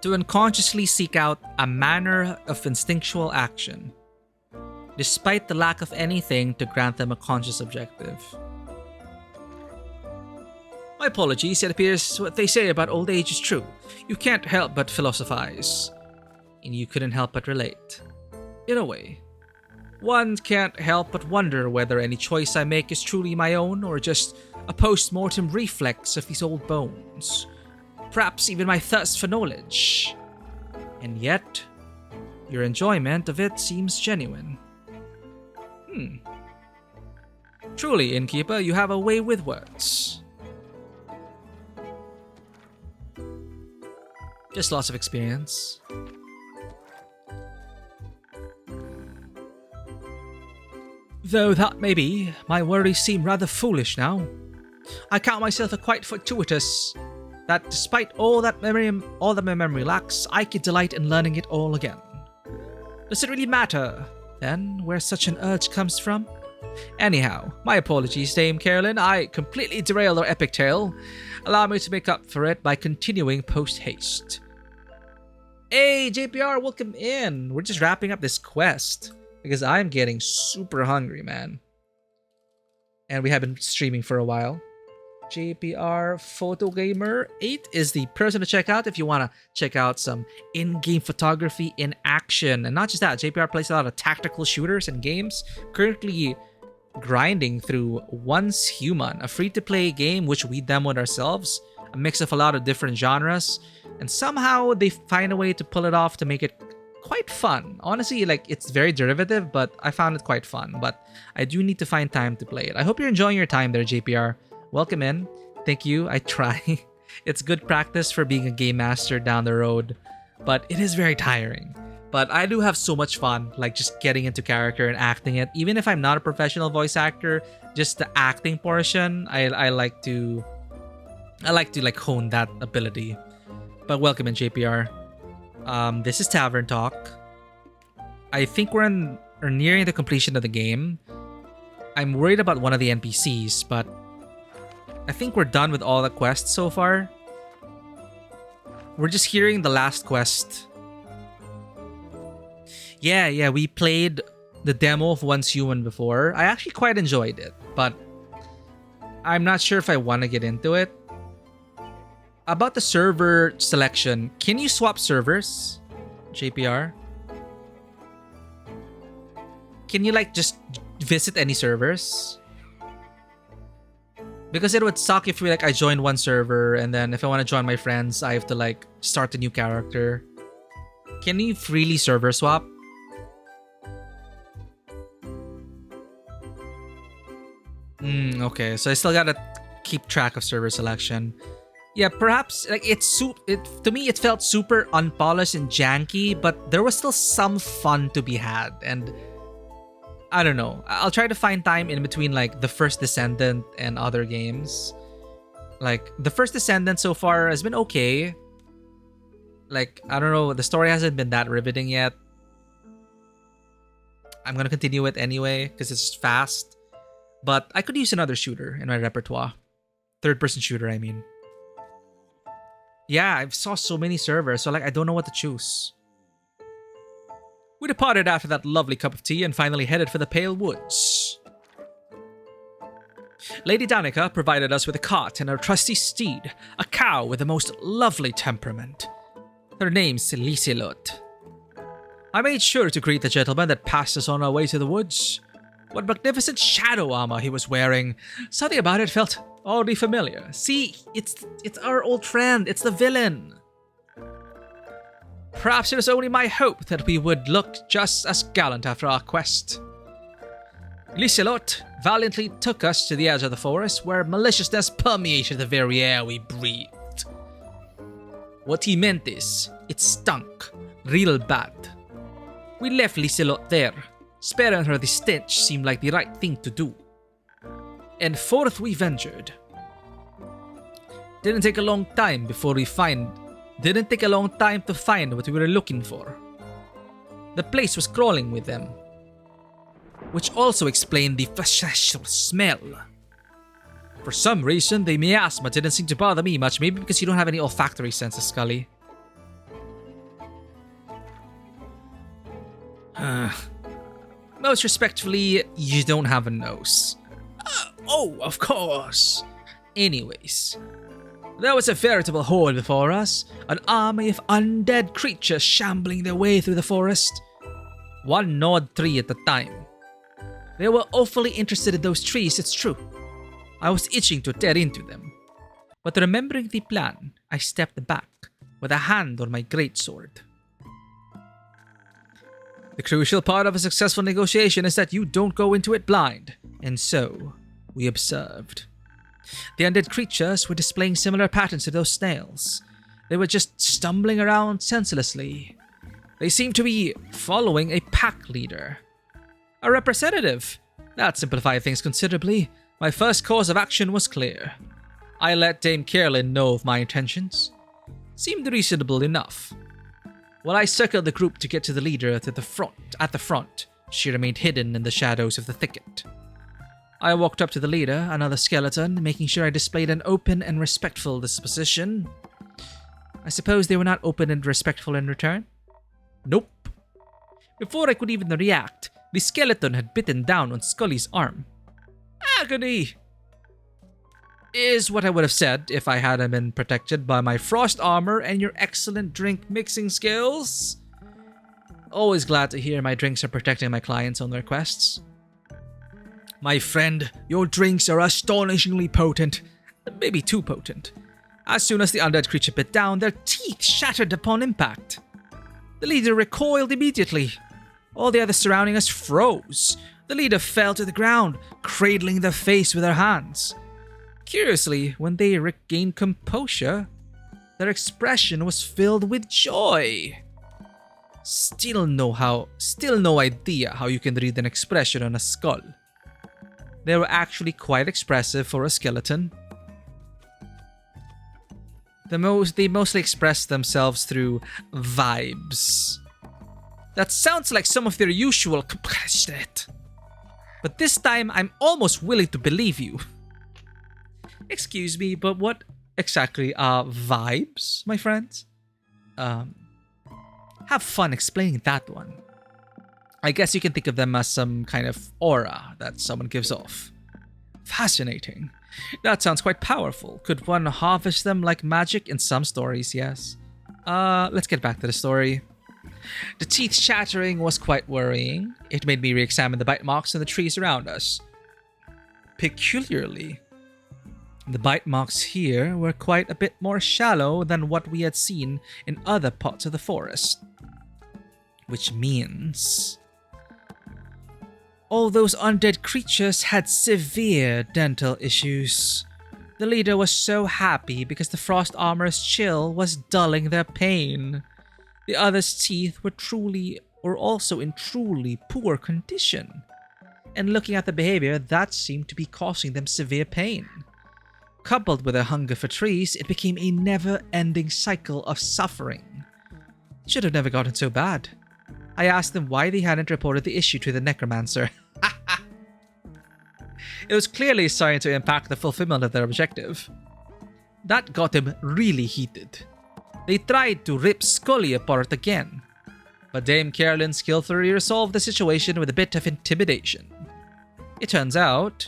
To unconsciously seek out a manner of instinctual action, despite the lack of anything to grant them a conscious objective. My apologies, it appears what they say about old age is true. You can't help but philosophize. And you couldn't help but relate. In a way. One can't help but wonder whether any choice I make is truly my own or just a post-mortem reflex of these old bones. Perhaps even my thirst for knowledge. And yet, your enjoyment of it seems genuine. Truly, Innkeeper, you have a way with words. Just lots of experience. Though that may be, my worries seem rather foolish now. I count myself a quite fortuitous that despite all that my memory lacks, I could delight in learning it all again. Does it really matter, then, where such an urge comes from? Anyhow, my apologies, Dame Carolyn. I completely derailed our epic tale. Allow me to make up for it by continuing post-haste. Hey, JPR, welcome in. We're just wrapping up this quest because I'm getting super hungry, man. And we have been streaming for a while. JPR Photo Gamer 8 is the person to check out if you want to check out some in-game photography in action. And not just that, JPR plays a lot of tactical shooters and games. Currently grinding through Once Human, a free-to-play game which we demoed ourselves. A mix of a lot of different genres. And somehow they find a way to pull it off to make it quite fun. Honestly, like, it's very derivative, but I found it quite fun. But I do need to find time to play it. I hope you're enjoying your time there, JPR. Welcome in. Thank you. I try. It's good practice for being a game master down the road, but it is very tiring. But I do have so much fun, like just getting into character and acting it. Even if I'm not a professional voice actor, just the acting portion, I like to like hone that ability. But welcome in, JPR. This is Tavern Talk. I think we're nearing the completion of the game. I'm worried about one of the NPCs, but I think we're done with all the quests so far. We're just hearing the last quest. Yeah, we played the demo of Once Human before. I actually quite enjoyed it, but I'm not sure if I want to get into it. About the server selection, can you swap servers, JPR? Can you like just visit any servers? Because it would suck if I joined one server and then if I want to join my friends, I have to like start a new character. Can you freely server swap? Okay, so I still gotta keep track of server selection. Yeah, perhaps like to me it felt super unpolished and janky, but there was still some fun to be had, and I don't know. I'll try to find time in between like The First Descendant and other games. Like The First Descendant so far has been okay. Like, I don't know, the story hasn't been that riveting yet. I'm gonna continue it anyway because it's fast. But I could use another shooter in my repertoire. Third-person shooter, I mean. Yeah, I've saw so many servers, so like I don't know what to choose. We departed after that lovely cup of tea and finally headed for the Pale Woods. Lady Danica provided us with a cart and her trusty steed, a cow with the most lovely temperament. Her name's Liselot. I made sure to greet the gentleman that passed us on our way to the woods. What magnificent shadow armor he was wearing. Something about it felt oddly familiar. See, it's our old friend. It's the villain. Perhaps it was only my hope that we would look just as gallant after our quest. Liselot valiantly took us to the edge of the forest where maliciousness permeated the very air we breathed. What he meant is, it stunk. Real bad. We left Liselot there. Sparing her the stench seemed like the right thing to do. And forth we ventured. Didn't take a long time to find what we were looking for. The place was crawling with them, which also explained the smell. For some reason, the miasma didn't seem to bother me much, maybe because you don't have any olfactory senses, Scully. Most respectfully, you don't have a nose. Oh, of course. Anyways, there was a veritable horde before us, an army of undead creatures shambling their way through the forest. One gnawed tree at a time. They were awfully interested in those trees, it's true. I was itching to tear into them. But remembering the plan, I stepped back with a hand on my greatsword. The crucial part of a successful negotiation is that you don't go into it blind, and so we observed. The undead creatures were displaying similar patterns to those snails. They were just stumbling around senselessly. They seemed to be following a pack leader. A representative. That simplified things considerably. My first course of action was clear. I let Dame Carolyn know of my intentions. Seemed reasonable enough. While I circled the group to get to the leader at the front, she remained hidden in the shadows of the thicket. I walked up to the leader, another skeleton, making sure I displayed an open and respectful disposition. I suppose they were not open and respectful in return? Nope. Before I could even react, the skeleton had bitten down on Scully's arm. Agony! Is what I would have said if I hadn't been protected by my frost armor and your excellent drink mixing skills. Always glad to hear my drinks are protecting my clients on their quests. My friend, your drinks are astonishingly potent. Maybe too potent. As soon as the undead creature bit down, their teeth shattered upon impact. The leader recoiled immediately. All the others surrounding us froze. The leader fell to the ground, cradling their face with her hands. Curiously, when they regained composure, their expression was filled with joy. Still no idea how you can read an expression on a skull. They were actually quite expressive for a skeleton. They mostly express themselves through vibes. That sounds like some of their usual shit. But this time, I'm almost willing to believe you. Excuse me, but what exactly are vibes, my friends? Have fun explaining that one. I guess you can think of them as some kind of aura that someone gives off. Fascinating. That sounds quite powerful. Could one harvest them like magic? In some stories, yes. Let's get back to the story. The teeth chattering was quite worrying. It made me re-examine the bite marks on the trees around us. Peculiarly, the bite marks here were quite a bit more shallow than what we had seen in other parts of the forest. Which means all those undead creatures had severe dental issues. The leader was so happy because the frost armor's chill was dulling their pain. The others' teeth were also in truly poor condition. And looking at the behavior, that seemed to be causing them severe pain. Coupled with their hunger for trees, it became a never-ending cycle of suffering. It should have never gotten so bad. I asked them why they hadn't reported the issue to the necromancer. It was clearly starting to impact the fulfillment of their objective. That got them really heated. They tried to rip Scully apart again, but Dame Carolyn skillfully resolved the situation with a bit of intimidation. It turns out,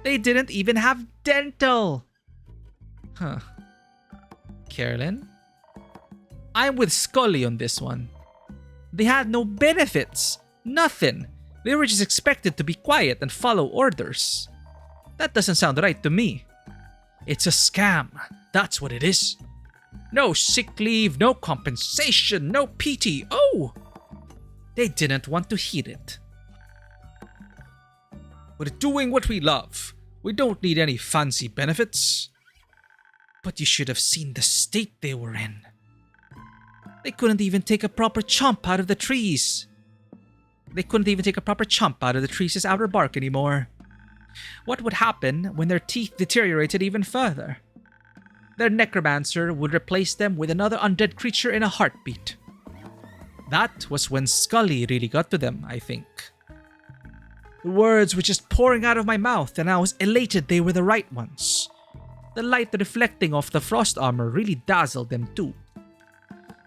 they didn't even have dental! Huh. Carolyn? I'm with Scully on this one. They had no benefits. Nothing. They were just expected to be quiet and follow orders. That doesn't sound right to me. It's a scam. That's what it is. No sick leave, no compensation, no PTO. They didn't want to hear it. We're doing what we love. We don't need any fancy benefits. But you should have seen the state they were in. They couldn't even take a proper chomp out of the trees. As outer bark anymore. What would happen when their teeth deteriorated even further? Their necromancer would replace them with another undead creature in a heartbeat. That was when Scully really got to them, I think. The words were just pouring out of my mouth, and I was elated they were the right ones. The light reflecting off the frost armor really dazzled them too.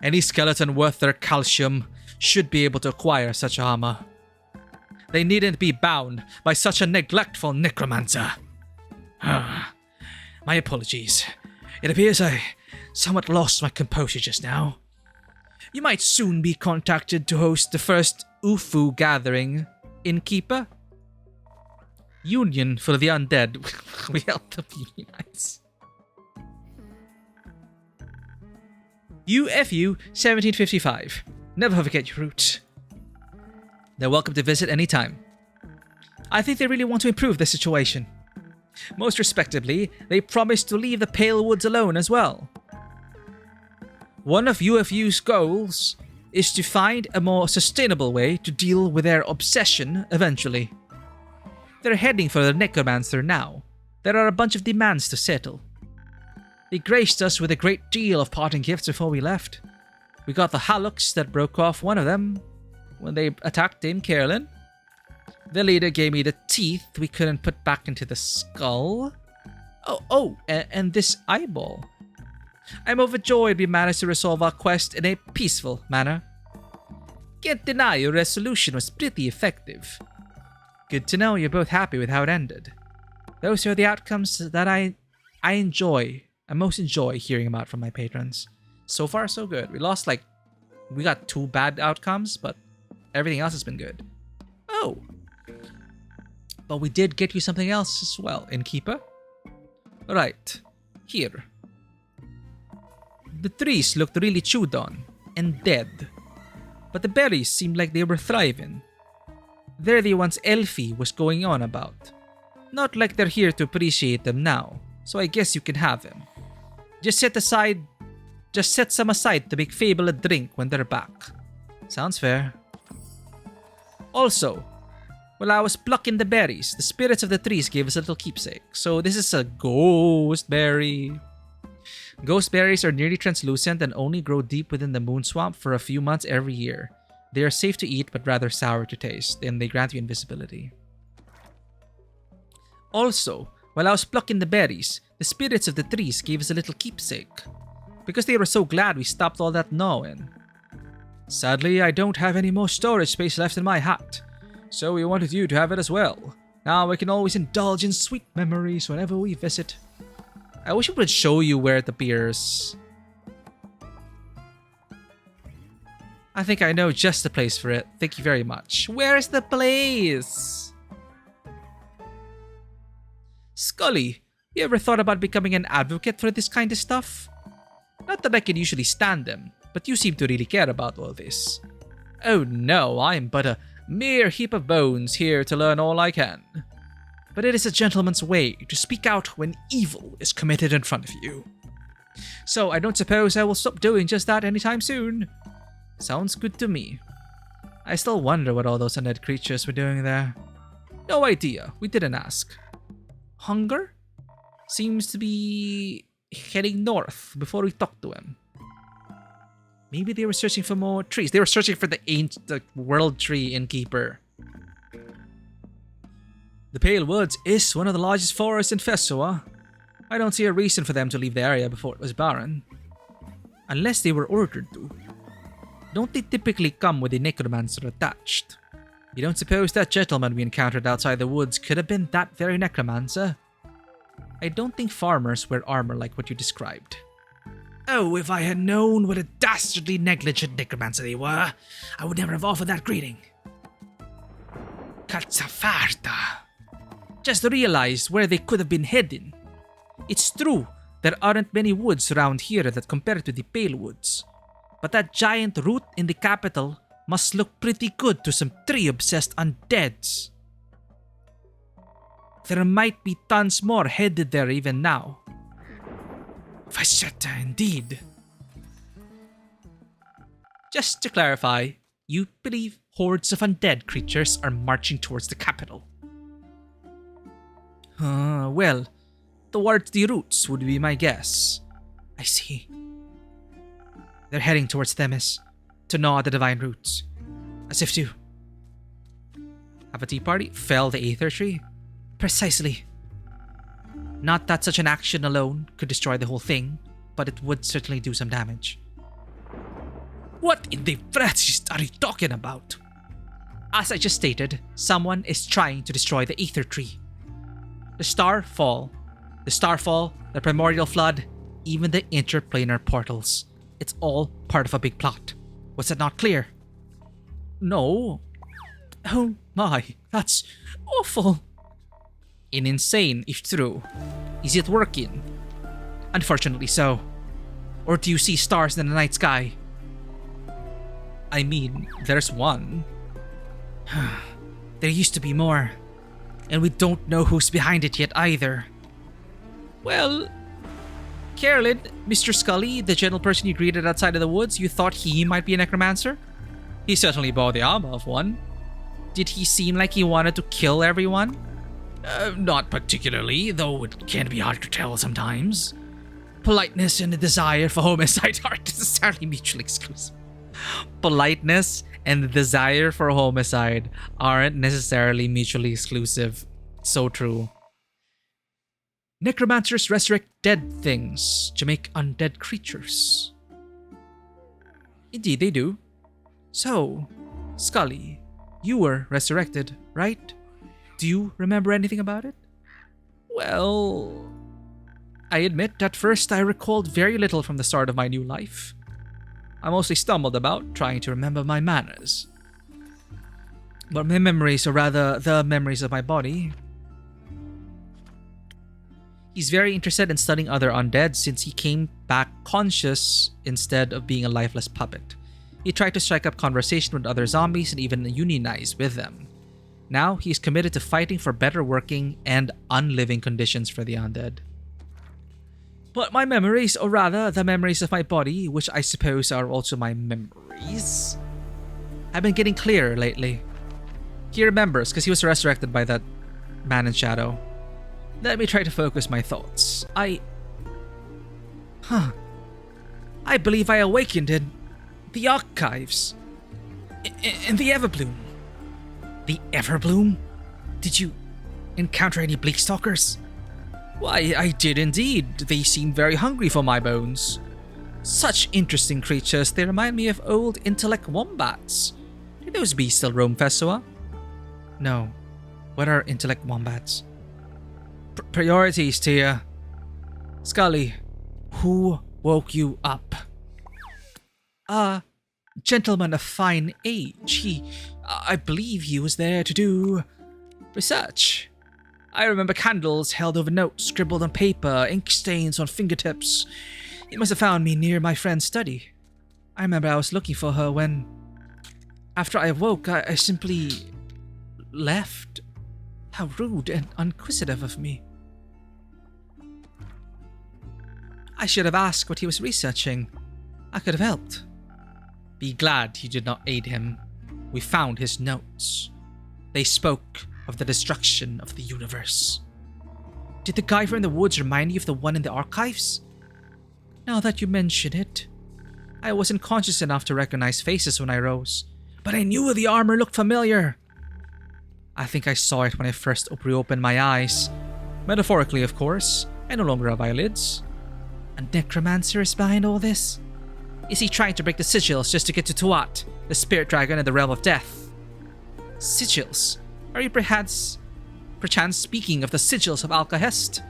Any skeleton worth their calcium should be able to acquire such armor. They needn't be bound by such a neglectful necromancer. My apologies. It appears I somewhat lost my composure just now. You might soon be contacted to host the first UFU gathering, Innkeeper. Union for the Undead. We help them unionize. UFU 1755. Never forget your roots. They're welcome to visit anytime. I think they really want to improve the situation. Most respectably, they promise to leave the Pale Woods alone as well. One of UFU's goals is to find a more sustainable way to deal with their obsession eventually. They're heading for the Necromancer now. There are a bunch of demands to settle. They graced us with a great deal of parting gifts before we left. We got the Hallux that broke off one of them when they attacked Dame Carolyn. The leader gave me the teeth we couldn't put back into the skull. And this eyeball. I'm overjoyed we managed to resolve our quest in a peaceful manner. Can't deny your resolution was pretty effective. Good to know you're both happy with how it ended. Those are the outcomes that I most enjoy hearing about from my patrons. So far, so good. We got 2 bad outcomes, but everything else has been good. Oh. But we did get you something else as well, Innkeeper. Right. Here. The trees looked really chewed on, and dead. But the berries seemed like they were thriving. They're the ones Elfie was going on about. Not like they're here to appreciate them now, so I guess you can have them. Just set some aside to make Fable a drink when they're back. Sounds fair. Also, while I was plucking the berries, the spirits of the trees gave us a little keepsake. So this is a ghost berry. Ghost berries are nearly translucent and only grow deep within the moon swamp for a few months every year. They are safe to eat but rather sour to taste, and they grant you invisibility. Also, while I was plucking the berries, the spirits of the trees gave us a little keepsake, because they were so glad we stopped all that gnawing. Sadly, I don't have any more storage space left in my hat, so we wanted you to have it as well. Now we can always indulge in sweet memories whenever we visit. I wish it would show you where it appears. I think I know just the place for it. Thank you very much. Where's the place? Scully, you ever thought about becoming an advocate for this kind of stuff? Not that I can usually stand them, but you seem to really care about all this. Oh no, I am but a mere heap of bones here to learn all I can. But it is a gentleman's way to speak out when evil is committed in front of you. So I don't suppose I will stop doing just that anytime soon. Sounds good to me. I still wonder what all those undead creatures were doing there. No idea, we didn't ask. Hunger? Seems to be heading north before we talk to him. Maybe they were searching for more trees. They were searching for the world tree innkeeper. The Pale Woods is one of the largest forests in Fesua. I don't see a reason for them to leave the area before it was barren. Unless they were ordered to. Don't they typically come with a necromancer attached? You don't suppose that gentleman we encountered outside the woods could have been that very necromancer? I don't think farmers wear armor like what you described. Oh, if I had known what a dastardly negligent necromancer they were, I would never have offered that greeting. Katsafarta. Just realized where they could have been heading. It's true, there aren't many woods around here that compare to the Pale Woods. But that giant root in the capital must look pretty good to some tree-obsessed undeads. There might be tons more headed there even now. Vashetta indeed. Just to clarify, you believe hordes of undead creatures are marching towards the capital? Well, towards the roots would be my guess. I see. They're heading towards Themis to gnaw the divine roots. As if to have a tea party? Fell the Aether Tree? Precisely. Not that such an action alone could destroy the whole thing, but it would certainly do some damage. What in the freshest are you talking about? As I just stated, someone is trying to destroy the Aether Tree. The Starfall, the Primordial Flood, even the interplanar portals. It's all part of a big plot. Was that not clear? No. Oh my, that's awful. And insane, if true. Is it working? Unfortunately so. Or do you see stars in the night sky? I mean, there's one. There used to be more. And we don't know who's behind it yet either. Well, Carolyn, Mr. Scully, the gentle person you greeted outside of the woods, you thought he might be a necromancer? He certainly bore the armor of one. Did he seem like he wanted to kill everyone? Not particularly, though it can be hard to tell sometimes. Politeness and the desire for homicide aren't necessarily mutually exclusive. Politeness and the desire for homicide aren't necessarily mutually exclusive. So true. Necromancers resurrect dead things to make undead creatures. Indeed, they do. So, Scully, you were resurrected, right? Do you remember anything about it? Well, I admit at first I recalled very little from the start of my new life. I mostly stumbled about trying to remember my manners. But my memories, or rather the memories of my body. He's very interested in studying other undead since he came back conscious instead of being a lifeless puppet. He tried to strike up conversation with other zombies and even unionize with them. Now he's committed to fighting for better working and unliving conditions for the undead. But my memories, or rather the memories of my body, which I suppose are also my memories, have been getting clearer lately. He remembers because he was resurrected by that man in shadow. Let me try to focus my thoughts. I believe I awakened in the archives. In the Everbloom. The Everbloom? Did you encounter any Bleakstalkers? Why, I did indeed. They seem very hungry for my bones. Such interesting creatures, they remind me of old intellect wombats. Do those beasts still roam Fesua? No. What are intellect wombats? Priorities, Tia. Scully, who woke you up? A gentleman of fine age. I believe he was there to do research. I remember candles held over notes scribbled on paper, ink stains on fingertips. He must have found me near my friend's study. I remember I was looking for her when, after I awoke, I simply left. How rude and inquisitive of me. I should have asked what he was researching. I could have helped. Be glad you did not aid him. We found his notes. They spoke of the destruction of the universe. Did the guy from the woods remind you of the one in the archives? Now that you mention it, I wasn't conscious enough to recognize faces when I rose, but I knew the armor looked familiar. I think I saw it when I first reopened my eyes. Metaphorically, of course. I no longer have eyelids. A necromancer is behind all this? Is he trying to break the sigils just to get to Tuat, the spirit dragon in the realm of death? Sigils? Are you perchance speaking of the sigils of Alcahest?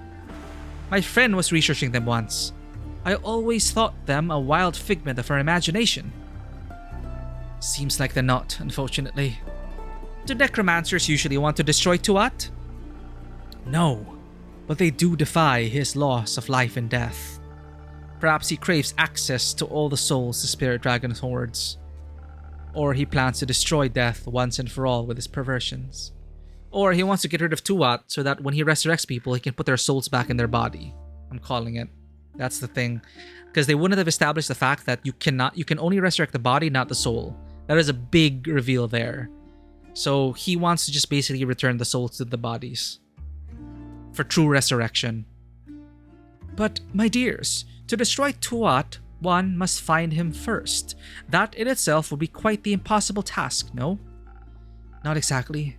My friend was researching them once. I always thought them a wild figment of her imagination. Seems like they're not, unfortunately. Do necromancers usually want to destroy Tuat? No, but they do defy his laws of life and death. Perhaps he craves access to all the souls the spirit dragon hoards. Or he plans to destroy death once and for all with his perversions. Or he wants to get rid of Tuat so that when he resurrects people, he can put their souls back in their body. I'm calling it. That's the thing. Because they wouldn't have established the fact that you can only resurrect the body, not the soul. That is a big reveal there. So he wants to just basically return the souls to the bodies. For true resurrection. But, my dears, to destroy Tuat, one must find him first. That in itself would be quite the impossible task, no? Not exactly.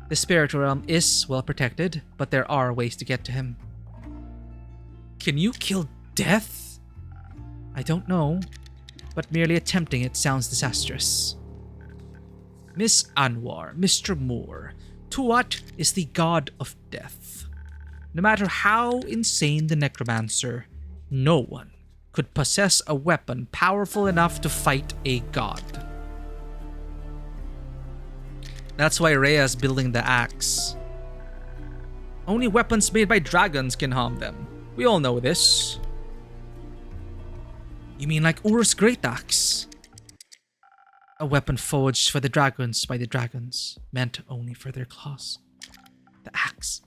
The spirit realm is well protected, but there are ways to get to him. Can you kill death? I don't know, but merely attempting it sounds disastrous. Miss Anwar, Mr. Moore, Tuat is the god of death. No matter how insane the necromancer, no one could possess a weapon powerful enough to fight a god. That's why Rhea's building the axe. Only weapons made by dragons can harm them. We all know this. You mean like Ur's great axe? A weapon forged for the dragons by the dragons, meant only for their claws. The axe.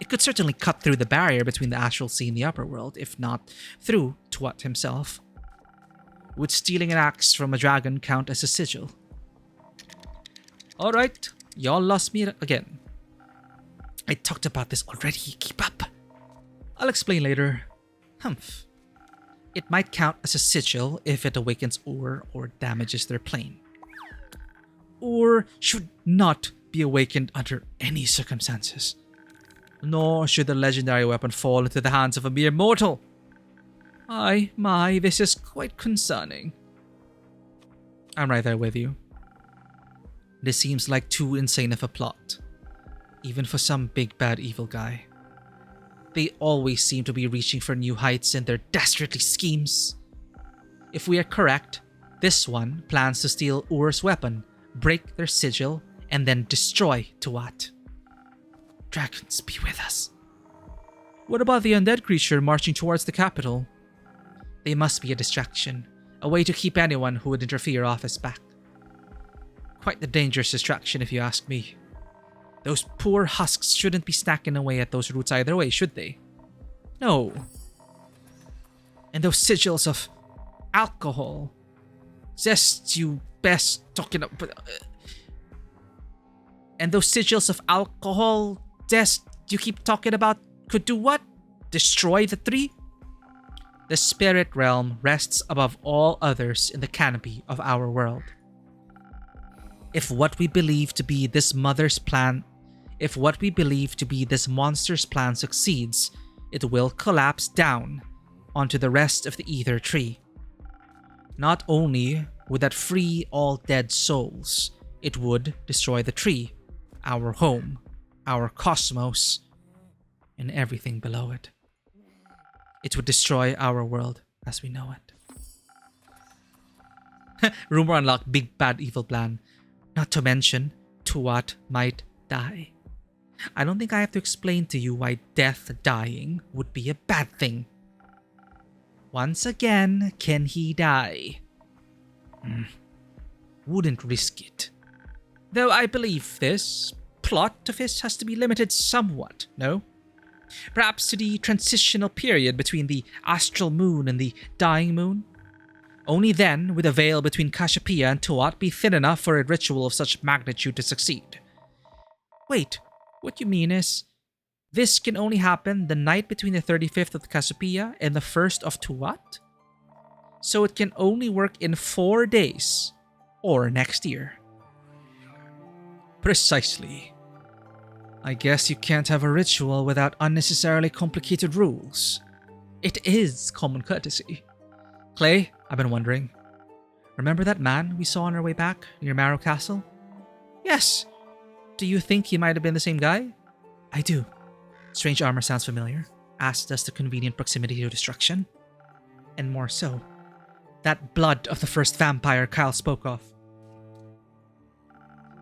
It could certainly cut through the barrier between the astral sea and the upper world, if not through Tuat himself. Would stealing an axe from a dragon count as a sigil? Alright, y'all lost me again. I talked about this already, keep up. I'll explain later. Humph. It might count as a sigil if it awakens Ur or damages their plane. Ur should not be awakened under any circumstances. Nor should the legendary weapon fall into the hands of a mere mortal. My, this is quite concerning. I'm right there with you. This seems like too insane of a plot, even for some big bad evil guy. They always seem to be reaching for new heights in their dastardly schemes. If we are correct, this one plans to steal Ur's weapon, break their sigil, and then destroy Tuat. Dragons, be with us. What about the undead creature marching towards the capital? They must be a distraction, A way to keep anyone who would interfere off his back. Quite the dangerous distraction if you ask me. Those poor husks shouldn't be snacking away at those roots either way, should they? No. And those sigils of alcohol. Zest you best talking about. And those sigils of alcohol, zest you keep talking about could do what? Destroy the tree? The spirit realm rests above all others in the canopy of our world. If what we believe to be this monster's plan succeeds, it will collapse down onto the rest of the ether tree. Not only would that free all dead souls, it would destroy the tree, our home, our cosmos, and everything below it. It would destroy our world as we know it. Rumor unlocked big bad evil plan. Not to mention, Tuat might die. I don't think I have to explain to you why dying would be a bad thing. Once again, can he die? Wouldn't risk it. Though I believe this plot of his has to be limited somewhat, no? Perhaps to the transitional period between the astral moon and the dying moon? Only then would the veil between Cassiopeia and Tuat be thin enough for a ritual of such magnitude to succeed. Wait, what you mean is, this can only happen the night between the 35th of Cassiopeia and the 1st of Tuat? So it can only work in 4 days, or next year. Precisely. I guess you can't have a ritual without unnecessarily complicated rules. It is common courtesy. Clay, I've been wondering. Remember that man we saw on our way back near Marrow Castle? Yes. Do you think he might have been the same guy? I do. Strange armor sounds familiar, as does the convenient proximity to destruction. And more so, that blood of the first vampire Kyle spoke of.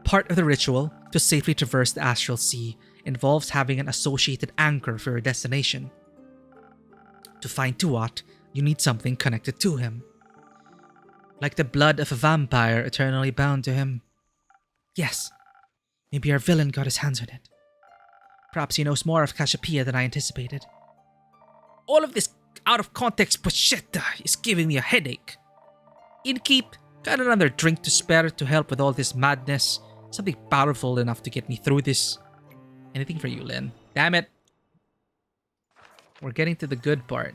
Part of the ritual to safely traverse the astral sea involves having an associated anchor for your destination. To find Tuat, you need something connected to him. Like the blood of a vampire eternally bound to him. Yes, maybe our villain got his hands on it. Perhaps he knows more of Cassiopeia than I anticipated. All of this out of context bullshit is giving me a headache. Innkeep, got another drink to spare to help with all this madness? Something powerful enough to get me through this. Anything for you, Lynn. Damn it. We're getting to the good part.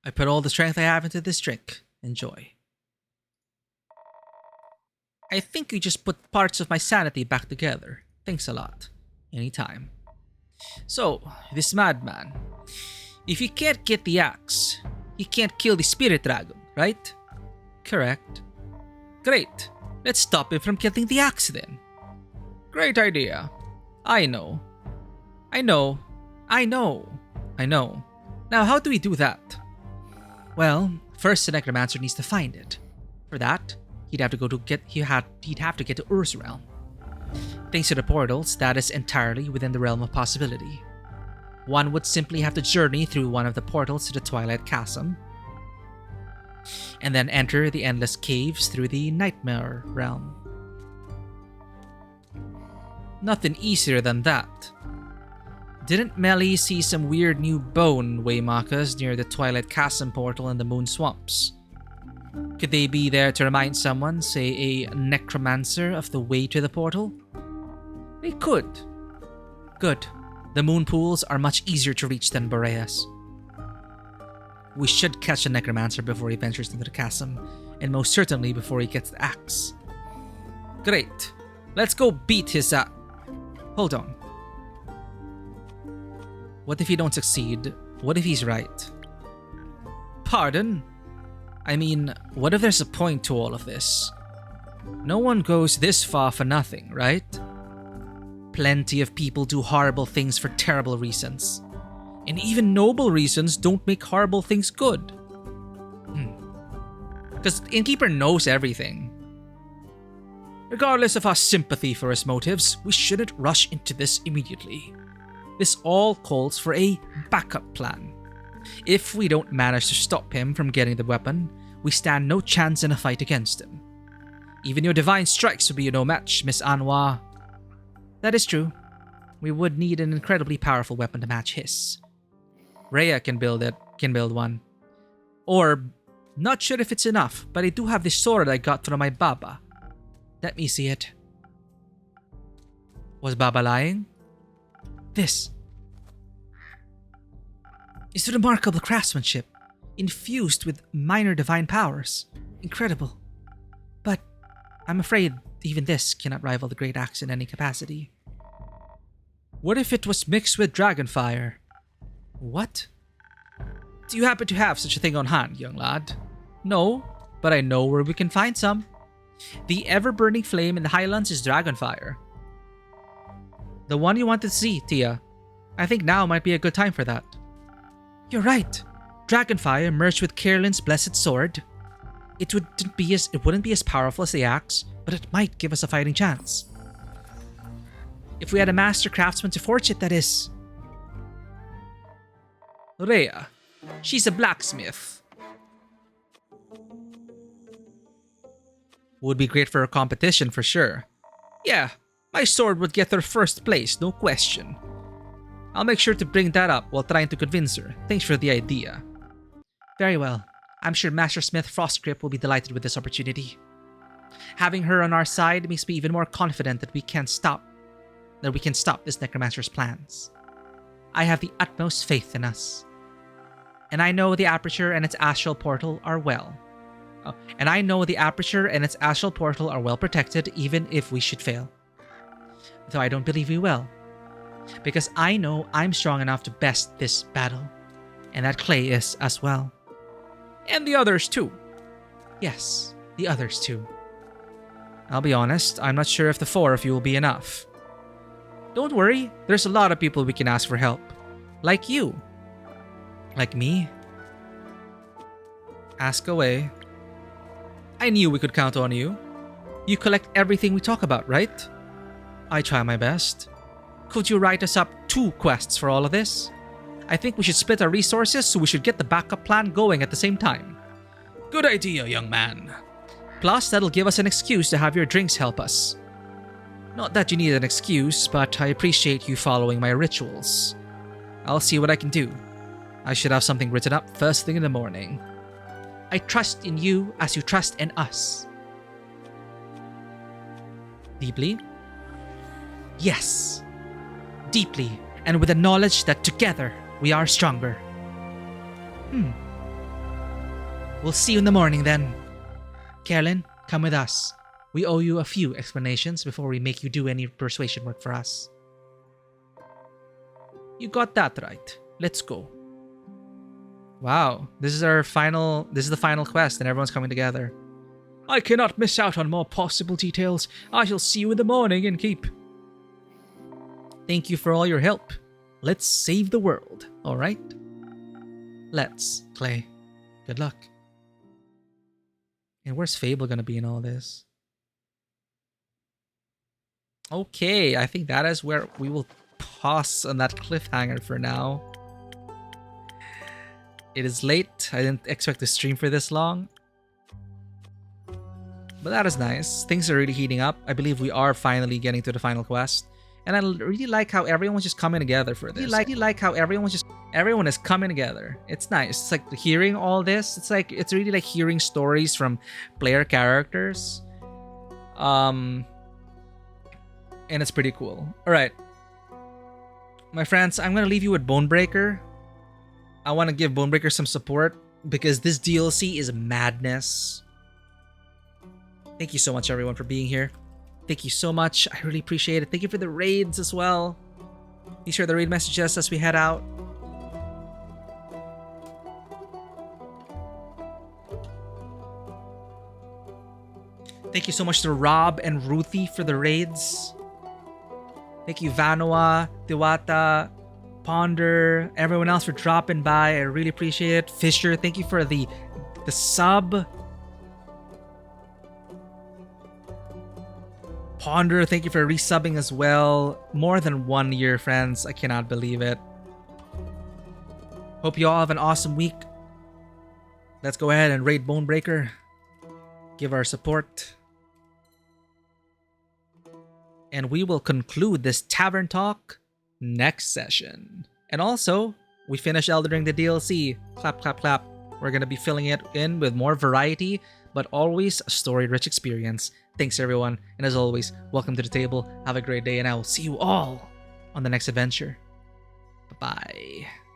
I put all the strength I have into this drink. Enjoy. I think you just put parts of my sanity back together. Thanks a lot. Anytime. So, this madman. If he can't get the axe, he can't kill the spirit dragon, right? Correct. Great. Let's stop him from getting the axe then. Great idea. I know. Now how do we do that? Well, first the necromancer needs to find it. For that, he'd have to get to Ur's realm. Thanks to the portals, that is entirely within the realm of possibility. One would simply have to journey through one of the portals to the Twilight Chasm, and then enter the endless caves through the Nightmare realm. Nothing easier than that. Didn't Melly see some weird new bone waymarkers near the Twilight Chasm portal in the Moon Swamps? Could they be there to remind someone, say a necromancer, of the way to the portal? They could. Good. The moon pools are much easier to reach than Boreas. We should catch a necromancer before he ventures into the chasm, and most certainly before he gets the axe. Great. Let's go beat his Hold on. What if you don't succeed? What if he's right? Pardon? I mean, what if there's a point to all of this? No one goes this far for nothing, right? Plenty of people do horrible things for terrible reasons. And even noble reasons don't make horrible things good. Because Innkeeper knows everything. Regardless of our sympathy for his motives, we shouldn't rush into this immediately. This all calls for a backup plan. If we don't manage to stop him from getting the weapon, we stand no chance in a fight against him. Even your divine strikes would be no match, Miss Anwa. That is true. We would need an incredibly powerful weapon to match his. Rhea can build one. Or, not sure if it's enough, but I do have this sword I got from my Baba. Let me see it. Was Baba lying? This is remarkable craftsmanship, infused with minor divine powers. Incredible. But I'm afraid even this cannot rival the great axe in any capacity. What if it was mixed with dragonfire? What? Do you happen to have such a thing on hand, young lad? No, but I know where we can find some. The ever-burning flame in the Highlands is dragonfire. The one you wanted to see, Tia. I think now might be a good time for that. You're right. Dragonfire merged with Carolin's blessed sword. It wouldn't be as powerful as the axe, but it might give us a fighting chance. If we had a master craftsman to forge it, that is. Rhea. She's a blacksmith. Would be great for a competition for sure. Yeah, my sword would get her first place, no question. I'll make sure to bring that up while trying to convince her. Thanks for the idea. Very well. I'm sure Master Smith Frostgrip will be delighted with this opportunity. Having her on our side makes me even more confident that we can stop this necromancer's plans. I have the utmost faith in us. And I know the aperture and its astral portal are well protected even if we should fail. Though I don't believe we will. Because I know I'm strong enough to best this battle. And that Clay is as well. And the others too. Yes, the others too. I'll be honest, I'm not sure if the 4 of you will be enough. Don't worry, there's a lot of people we can ask for help. Like you. Like me. Ask away. I knew we could count on you. You collect everything we talk about, right? I try my best. Could you write us up 2 quests for all of this? I think we should split our resources, so we should get the backup plan going at the same time. Good idea, young man. Plus, that'll give us an excuse to have your drinks help us. Not that you need an excuse, but I appreciate you following my rituals. I'll see what I can do. I should have something written up first thing in the morning. I trust in you as you trust in us. Deeply? Yes. Deeply, and with the knowledge that together we are stronger. We'll see you in the morning then. Carolyn, come with us. We owe you a few explanations before we make you do any persuasion work for us. You got that right. Let's go. Wow, this is the final quest and everyone's coming together. I cannot miss out on more possible details. I shall see you in the morning and keep. Thank you for all your help. Let's save the world, alright? Let's, Clay. Good luck. And where's Fable gonna be in all this? Okay, I think that is where we will pause on that cliffhanger for now. It is late. I didn't expect to stream for this long. But that is nice. Things are really heating up. I believe we are finally getting to the final quest. And I really like how everyone's just coming together for this. I really like how everyone is coming together. It's nice. It's like hearing all this. It's really like hearing stories from player characters. And it's pretty cool. Alright. My friends, I'm gonna leave you with Bonebreaker. I want to give Bonebreaker some support because this DLC is madness. Thank you so much, everyone, for being here. Thank you so much. I really appreciate it. Thank you for the raids as well. Please share the raid messages as we head out. Thank you so much to Rob and Ruthie for the raids. Thank you, Vanoa, Diwata, Ponder, everyone else for dropping by. I really appreciate it. Fisher, thank you for the sub. Ponder, thank you for resubbing as well. More than 1 year, friends. I cannot believe it. Hope you all have an awesome week. Let's go ahead and raid Bonebreaker. Give our support. And we will conclude this Tavern Talk next session. And also, we finished Elden Ring the DLC. Clap, clap, clap. We're going to be filling it in with more variety, but always a story-rich experience. Thanks, everyone. And as always, welcome to the table. Have a great day, and I will see you all on the next adventure. Bye-bye.